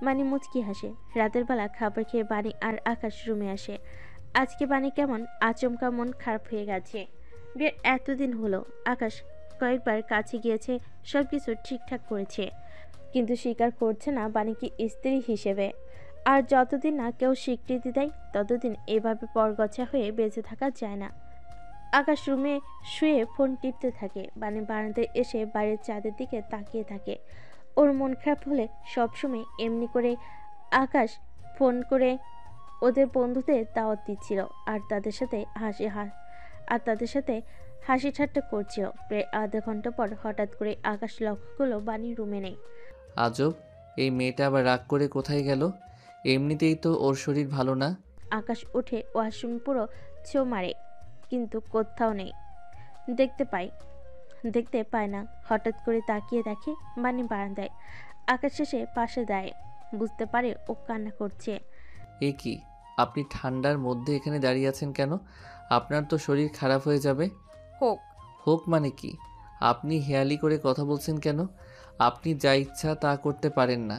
বানি মুচকি হাসে। রাতের বেলা খাবার খেয়ে বানি আর আকাশ রুমে আসে। আজকে বানি কেমন আচমকা মন খারাপ হয়ে গেছে। বিয়ের এতদিন হলো, আকাশ কয়েকবার কাছে গিয়েছে, সব কিছু ঠিকঠাক করেছে, কিন্তু স্বীকার করছে না বানিকে স্ত্রী হিসেবে। আর যতদিন না কেউ স্বীকৃতি দেয় ততদিন এভাবে পরগছা হয়ে বেঁচে থাকা যায় না। আকাশ রুমে শুয়ে ফোন টিপতে থাকে। বানি বারান্দায় এসে বাড়ির চাঁদের দিকে তাকিয়ে থাকে। ওর মন খারাপ হলে সবসময় এমনি করে আকাশ ফোন করে ওদের বন্ধুদের দাওয়াত দিচ্ছিল আর তাদের সাথে হাসি ঠাট্টা করছিল। প্রায় আধা ঘন্টা পর হঠাৎ করে আকাশ লক্ষ্য করলো বানি রুমে নেই। আজব, এই মেয়েটা আবার রাগ করে কোথায় গেল? এমনিতেই তো ওর শরীর ভালো না। আকাশ উঠে ওয়াশরুম পুরো ছো মারে, কিন্তু কোথাও নেই। দেখতে পায় না। হঠাৎ করে তাকিয়ে দেখে বানি বারান্দায়। আকাশ শেষে পাশে দাঁড়ায়। বুঝতে পারে ও কান্না করছে। এ কি, আপনি ঠান্ডার মধ্যে এখানে দাঁড়িয়ে আছেন কেন? আপনার তো শরীর খারাপ হয়ে যাবে। হোক মানে কি? আপনি হেয়ালি করে কথা বলছেন কেন? আপনি যা ইচ্ছা তা করতে পারেন না।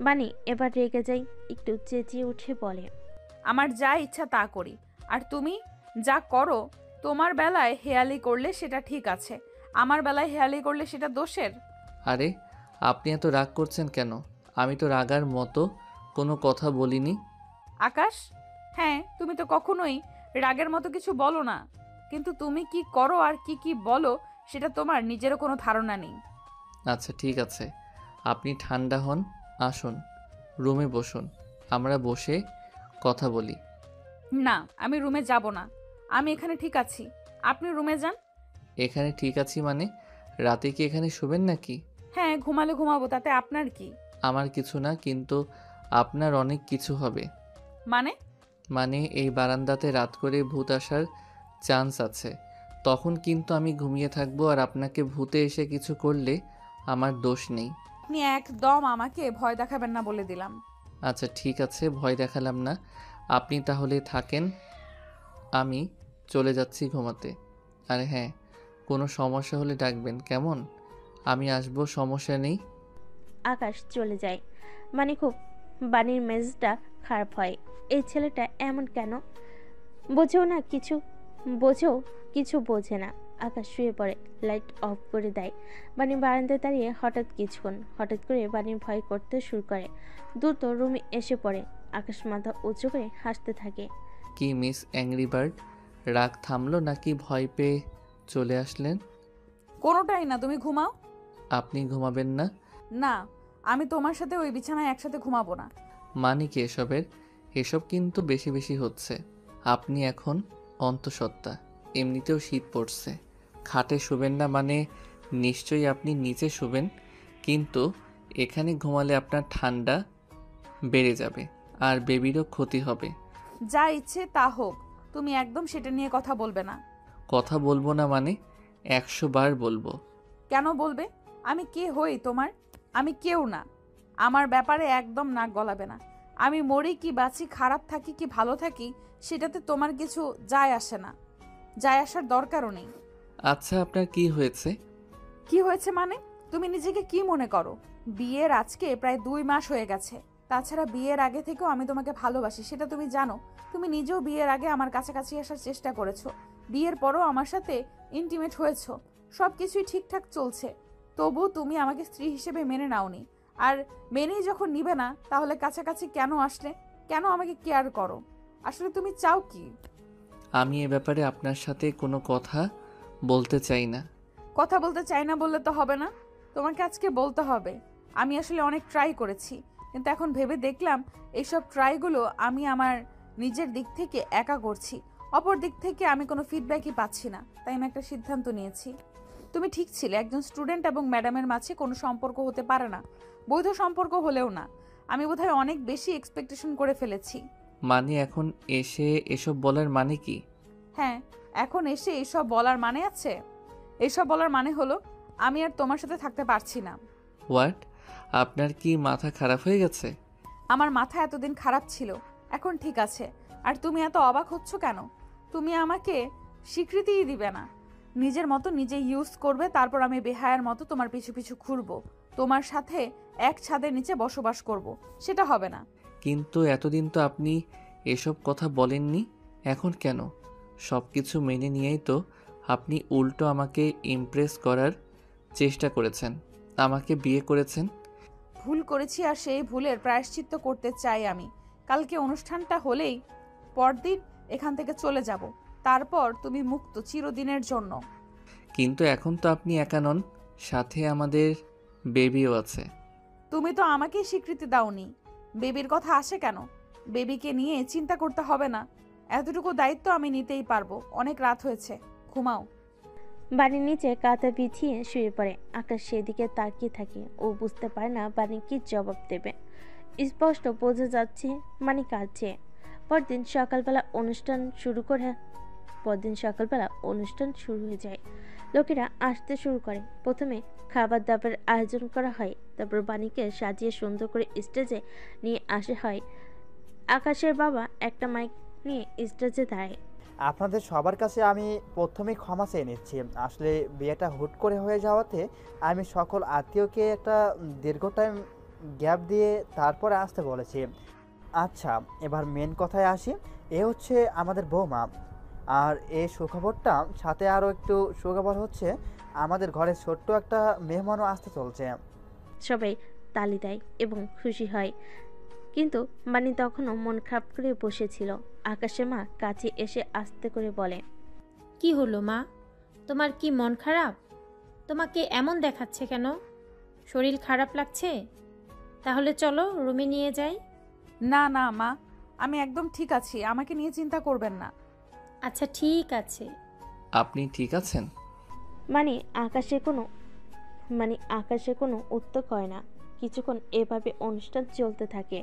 বানি এবার রেগে যাই, একটু চেঁচিয়ে উঠে বলে, আমার যা ইচ্ছা তা করি, আর তুমি যা করো তোমার বেলায় হেয়ালি করলে সেটা ঠিক আছে, আমার বেলায় হেয়ালি করলে সেটা দোষের। আরে আপনি এত রাগ করছেন কেন? আমি তো রাগার মতো কোনো কথা বলিনি। আকাশ, হ্যাঁ তুমি তো কখনোই রাগের মতো কিছু বলো না, কিন্তু তুমি কি করো আর কি বলো সেটা তোমার নিজেরও কোনো ধারণা নেই। আচ্ছা ঠিক আছে, আপনি ঠান্ডা হন, আসুন রুমে বসুন, আমরা বসে কথা বলি। না, আমি রুমে যাব না, আমি এখানে ঠিক আছি, আপনি রুমে যান। এখানে ঠিক আছি মানে? রাতে কি এখানে শুবেন নাকি? হ্যাঁ, ঘুমালে ঘুমাবো, তাতে আপনার কি? আমার কিছু না, কিন্তু আপনার অনেক কিছু হবে। মানে এই বারান্দাতে রাত করে ভূত আসার চান্স আছে, তখন কিন্তু আমি ঘুমিয়ে থাকবো, আর আপনাকে ভূতে এসে কিছু করলে আমার দোষ নেই। আপনি একদম আমাকে ভয় দেখাবেন না বলে দিলাম। আচ্ছা ঠিক আছে, ভয় দেখালাম না, আপনি তাহলে থাকেন, আমি চলে যাচ্ছি ঘুমাতে। আর হ্যাঁ, কোনো সমস্যা হলে ডাকবেন কেমন? আমি আসবো, সমস্যা নেই। আকাশ চলে যায়। মানে খুব বানির মেজাজটা খারাপ হয়। এই ছেলেটা এমন কেন? বোঝেও কিছু বোঝে না। আকাশ শুয়ে পড়ে, লাইট অফ করে দেয়। বানি বারান্দায় দাঁড়িয়ে হঠাৎ করে বানি ভয় করতে শুরু করে। দ্রুত রুমে এসে পড়ে। আকাশ মাথা উঁচু করে হাসতে থাকে। কি মিস অ্যাংরি বার্ড, রাগ থামলো নাকি ভয় পেয়ে চলে আসলেন? কোনোটাই না, তুমি ঘুমাও। আপনি ঘুমাবেন না? না, আমি তোমার সাথে ওই বিছানায় একসাথে ঘুমাবো না। মানে কি এসবের? এসব কিন্তু বেশি বেশি হচ্ছে। আপনি এখন অন্তঃসত্ত্বা, এমনিতেও শীত পড়ছে। খাটে শুবেন না মানে নিশ্চয়ই আপনি নিচে শুবেন, কিন্তু এখানে ঘুমালে আপনার ঠান্ডা বেড়ে যাবে আর বেবিরও ক্ষতি হবে। যা ইচ্ছে তা হোক, তুমি একদম সেটা নিয়ে কথা বলবে না। কথা বলবো না মানে 100 বার বলবো। কেন বলবে? আমি কে হই তোমার? আমি কেউ না। আমার ব্যাপারে একদম নাক গলাবে না। আমি মরি কি বাঁচি, খারাপ থাকি কি ভালো থাকি, সেটাতে তোমার কিছু যায় আসে না, যায় আসার দরকারও নেই। আচ্ছা, আপনার কি হয়েছে? কি হয়েছে মানে? তুমি নিজেকে কি মনে করো? বিয়ের আজকে প্রায় 2 মাস হয়ে গেছে। তাছাড়া বিয়ের আগে থেকেও আমি তোমাকে ভালোবাসি, সেটা তুমি জানো। তুমি নিজেও বিয়ের আগে আমার কাছাকাছি আসার চেষ্টা করেছো, বিয়ের পরও আমার সাথে ইন্টিমেট হয়েছো, সব কিছুই ঠিকঠাক চলছে। তবু তুমি আমাকে স্ত্রী হিসেবে মেনে নাওনি। আর মেনেই যখন নিবে না, তাহলে কাছাকাছি কেন আসলে? কেন আমাকে কেয়ার করো? আসলে তুমি চাও কি? আমি এ ব্যাপারে আপনার সাথে কোনো কথা বলতে চাই না। কথা বলতে চাই না বললে তো হবে না, তোমাকে আজকে বলতে হবে। আমি আসলে অনেক ট্রাই করেছি, কিন্তু এখন ভেবে দেখলাম এইসব ট্রাইগুলো আমি আমার নিজের দিক থেকে একা করছি। অপর দিক থেকে আমি কোনো ফিডব্যাকই পাচ্ছি না, তাই আমি একটা সিদ্ধান্ত নিয়েছি। তুমি ঠিক ছিলে, একজন স্টুডেন্ট এবং ম্যাডামের মাঝে কোনো সম্পর্ক হতে পারে না, বৈধ সম্পর্ক হলেও না। আমি বোধহয় অনেক বেশি এক্সপেকটেশন করে ফেলেছি। মানে এখন এসে এসব বলার মানে কি? হ্যাঁ, এখন এসে এইসব বলার মানে আছে। এইসব বলার মানে হলো আমি আর তোমার সাথে থাকতে পারছি না। হোয়াট? আপনার কি মাথা খারাপ হয়ে গেছে? আমার মাথা এতদিন খারাপ ছিল, এখন ঠিক আছে। আর তুমি এত অবাক হচ্ছ কেন? তুমি আমাকে স্বীকৃতিই দিবে না, নিজের মতো নিজে ইউজ করবে, তারপর আমি বেহায়ার মতো তোমার পিছু পিছু ঘুরবো, তোমার সাথে এক ছাদের নিচে বসবাস করব। সেটা হবে না। কিন্তু এতদিন তো আপনি এসব কথা বলেননি, এখন কেন? সব কিছু মেনে নিয়েই তো আপনি উল্টো আমাকে ইমপ্রেস করার চেষ্টা করেছেন, আমাকে বিয়ে করেছেন। ভুল করেছি আর সেই ভুলের প্রায়শ্চিত্ত করতে চাই আমি। কালকে অনুষ্ঠানটা হলেই পরদিন এখান থেকে চলে যাব, তারপর তুমি মুক্ত চিরদিনের জন্য। কিন্তু এখন তো আপনি একা নন, সাথে আমাদের বেবিও আছে। তুমি তো আমাকেই স্বীকৃতি দাওনি, বেবির কথা আসে কেন? বেবিকে নিয়ে চিন্তা করতে হবে না, এতটুকু দায়িত্ব আমি নিতেই পারবো। অনেক রাত হয়েছে, ঘুমাও। বাড়ির নিচে কাঁথা বিছিয়ে শুয়ে পড়ে। আকাশ সেদিকে তাকিয়ে থাকে। ও বুঝতে পারে না বানি কি জবাব দেবে। স্পষ্ট বোঝা যাচ্ছে মানে কাঁদছে। পরদিন সকালবেলা অনুষ্ঠান শুরু হয়ে যায়। লোকেরা আসতে শুরু করে। প্রথমে খাবার দাবার আয়োজন করা হয়, তারপর বাণীকে সাজিয়ে সুন্দর করে স্টেজে নিয়ে আসা হয়। আকাশের বাবা একটা মাইক নিয়ে স্টেজে দাঁড়ায়। আপনাদের সবার কাছে আমি প্রথমেই ক্ষমা চেয়ে নিচ্ছি। আসলে বিয়েটা হুট করে হয়ে যাওয়াতে আমি সকল আত্মীয়কে একটা দীর্ঘ টাইম গ্যাপ দিয়ে তারপরে আসতে বলেছি। আচ্ছা, এবার মেন কথায় আসি। এ হচ্ছে আমাদের বৌমা। আর এই সুখবরটা সাথে আরও একটু সুখবর হচ্ছে, আমাদের ঘরে ছোট্ট একটা মেহমানও আসতে চলছে। সবাই তালি দেয় এবং খুশি হয়, কিন্তু বানি তখনও মন খারাপ করে বসেছিল। আকাশের মা কাছে এসে আস্তে করে বলে, কি হলো মা, তোমার কি মন খারাপ? তোমাকে এমন দেখাচ্ছে কেন? শরীর খারাপ লাগছে? তাহলে চলো রুমে নিয়ে যাই। না না মা, আমি একদম ঠিক আছি, আমাকে নিয়ে চিন্তা করবেন না। আচ্ছা ঠিক আছে। আপনি ঠিক আছেন? মানে আকাশে কোনো উত্তর করে না। কিছুক্ষণ এভাবে অনুষ্ঠান চলতে থাকে,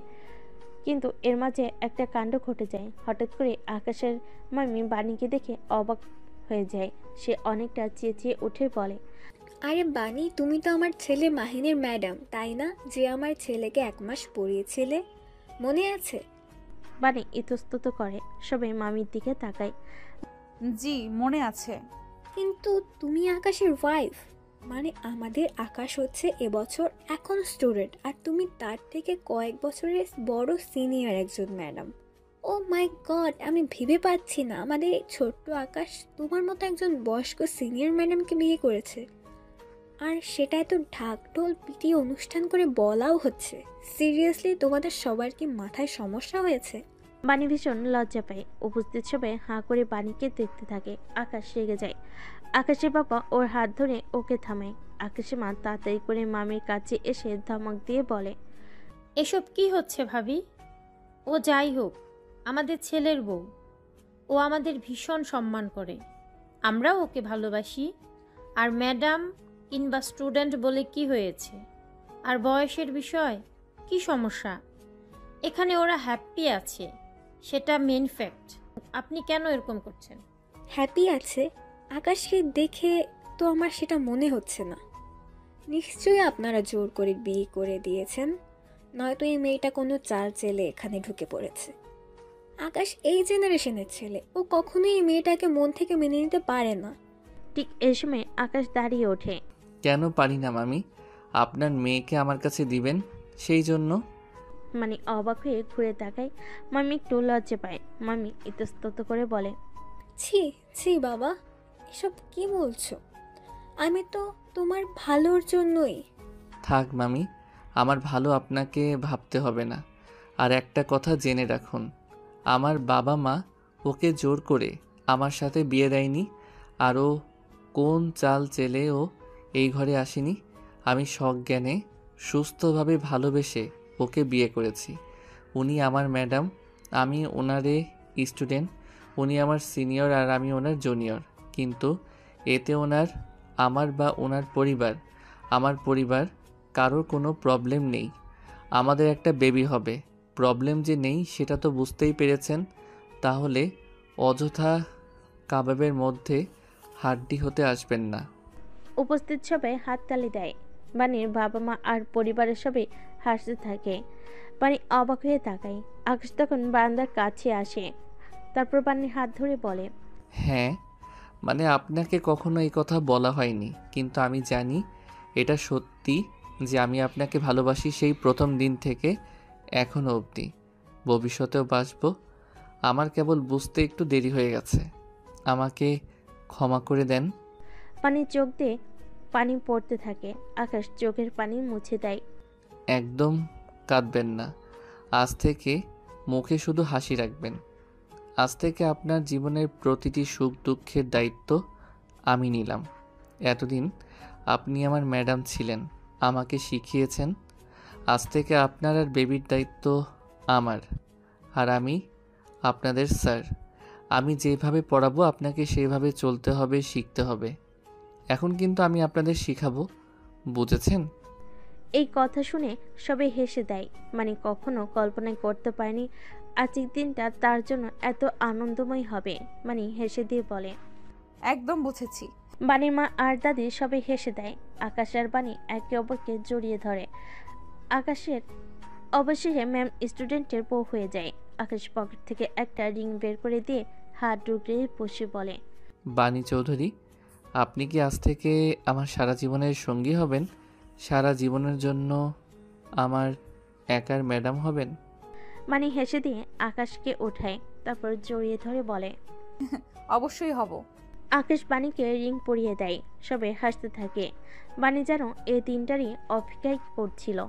কিন্তু এর মাঝে একটা কাণ্ড ঘটে যায়। হঠাৎ করে আকাশের মামি বাণীকে দেখে অবাক হয়ে যায়। সে অনেকটা চেঁচিয়ে উঠে বলে, আরে বানি, তুমি তো আমার ছেলে মাহিনের ম্যাডাম, তাই না? যে আমার ছেলেকে 1 মাস পড়িয়েছিলে, মনে আছে? বাণী ইতস্তত করে। সবাই মামির দিকে তাকায়। জি মনে আছে। কিন্তু তুমি আকাশের ওয়াইফ, মানে আমাদের আকাশ হচ্ছে এবছর এখন স্টুডেন্ট, আর তুমি তার থেকে কয়েক বছরের বড় সিনিয়র একজন ম্যাডাম। ও ও মাই গড, আমি ভেবে পাচ্ছি না আমাদের এই ছোট্ট আকাশ তোমার মতো একজন বয়স্ক সিনিয়র ম্যাডামকে বিয়ে করেছে, আর সেটা এত ঢাক ঢোল পিটিয়ে অনুষ্ঠান করে বলাও হচ্ছে। সিরিয়াসলি তোমাদের সবার কি মাথায় সমস্যা হয়েছে? বাণী ভীষণ লজ্জা পায়। উপস্থিত সবাই হাঁ করে বাণীকে দেখতে থাকে। আকাশ রেগে যায়। আকাশের বাবা ওর হাত ধরে ওকে থামায়। আকাশের মা তাড়াতাড়ি করে মামির কাছে এসে ধমক দিয়ে বলে, এসব কি হচ্ছে ভাবি? ও যাই হোক, আমাদের ছেলের বউ। ও আমাদের ভীষণ সম্মান করে, আমরাও ওকে ভালোবাসি। আর ম্যাডাম কিংবা স্টুডেন্ট বলে কি হয়েছে? আর বয়সের বিষয় কি সমস্যা? এখানে ওরা হ্যাপি আছে, সেটা মেন ফ্যাক্ট। আপনি কেন এরকম করছেন? হ্যাপি আছে? আকাশকে দেখে তো আমার সেটা মনে হচ্ছে না। নিশ্চয়ই আপনারা জোর করে বিয়ে করে দিয়েছেন, নয়তো এই মেয়েটা কোনো চাল চেলে এখানে ঢুকে পড়েছে। আকাশ এই জেনারেশনের ছেলে, ও কখনোই এই মেয়েটাকে মন থেকে মেনে নিতে পারে না। ঠিক এই সময় আকাশ দাঁড়িয়ে ওঠে। কেন পারি না মামি? আপনার মেয়েকে আমার কাছে দিবেন, সেই জন্য। মানে অবাক হয়ে ঘুরে তাকায়। মামি একটু লজ্জা পায়। মামি ইতস্তত করে বলে, ছি ছি বাবা, এসব কি বলছো? আমি তো তোমার ভালোর জন্যই। থাক মামি, আমার ভালো আপনাকে ভাবতে হবে না। আর একটা কথা জেনে রাখুন, আমার বাবা মা ওকে জোর করে আমার সাথে বিয়ে দেয়নি। আরও কোন চাল চেলে ও এই ঘরে আসেনি। আমি সজ্ঞানে সুস্থভাবে ভালোবেসে ওকে বিয়ে করেছি। উনি আমার ম্যাডাম, আমি ওনারে স্টুডেন্ট। উনি আমার সিনিয়র আর আমি ওনার জুনিয়র। কিন্তু এতে ওনার, আমার বা ওনার পরিবার, আমার পরিবার কারোর কোনো প্রবলেম নেই। আমাদের একটা বেবি হবে। প্রবলেম যে নেই সেটা তো বুঝতেই পেরেছেন। তাহলে অযথা কাবাবের মধ্যে হাড্ডি হতে আসবেন না। উপস্থিত সবাই হাততালি দেয়। বাণীর বাবা মা আর পরিবারের সবাই হাসতে থাকে। বাণী অবাক হয়ে তাকায়। আকাশ তখন বারান্দার কাছে আসে। তারপর বাণীর হাত ধরে বলে, হ্যাঁ, মানে আপনাকে কখনো এই কথা বলা হয়নি, কিন্তু আমি জানি এটা সত্যি যে আমি আপনাকে ভালোবাসি সেই প্রথম দিন থেকে এখনও অবধি, ভবিষ্যতেও বাসবো। আমার কেবল বুঝতে একটু দেরি হয়ে গেছে, আমাকে ক্ষমা করে দেন। পানির চোখ দিয়ে পানি পড়তে থাকে। আকাশ চোখের পানি মুছে দেয়। একদম কাঁদবেন না। আজ থেকে মুখে শুধু হাসি রাখবেন। আজ থেকে আপনার জীবনের প্রতিটি সুখ দুঃখের দায়িত্ব আমি নিলাম। এতদিন আপনি আমার ম্যাডাম ছিলেন, আমাকে শিখিয়েছেন। আজ থেকে আপনার আর বেবির দায়িত্ব আমার, আর আমি আপনাদের স্যার। আমি যেভাবে পড়াবো আপনাকে সেভাবে চলতে হবে, শিখতে হবে। এখন কিন্তু আমি আপনাদের শিখাবো, বুঝেছেন? এই কথা শুনে সবাই হেসে দেয়। মানে কখনো কল্পনাই করতে পারেনি আজকের দিনটা তার জন্য এত আনন্দময় হবে। মানে হেসে দিয়ে বলে, একদম বুঝেছি। বাণীর মা আর দাদি সবাই হেসে দেয়। আকাশ আর বাণী একে অপরকে জড়িয়ে ধরে। আকাশের অবশেষে ম্যাম স্টুডেন্টের বউ হয়ে যায়। আকাশ পকেট থেকে একটা রিং বের করে দিয়ে হাত ডুকরে বসে বলে, বাণী চৌধুরী, আপনি কি আজ থেকে আমার সারা জীবনের সঙ্গী হবেন? সারা জীবনের জন্য আমার একার ম্যাডাম হবেন? মানে হেসে দিয়ে আকাশকে ওঠায়, তারপর জড়িয়ে ধরে বলে, অবশ্যই হব। আকাশ বাণীকে রিং পরিয়ে দেয়। সবাই হাসতে থাকে। বাণী যেন এই দিনটারই অপেক্ষাই করছিল।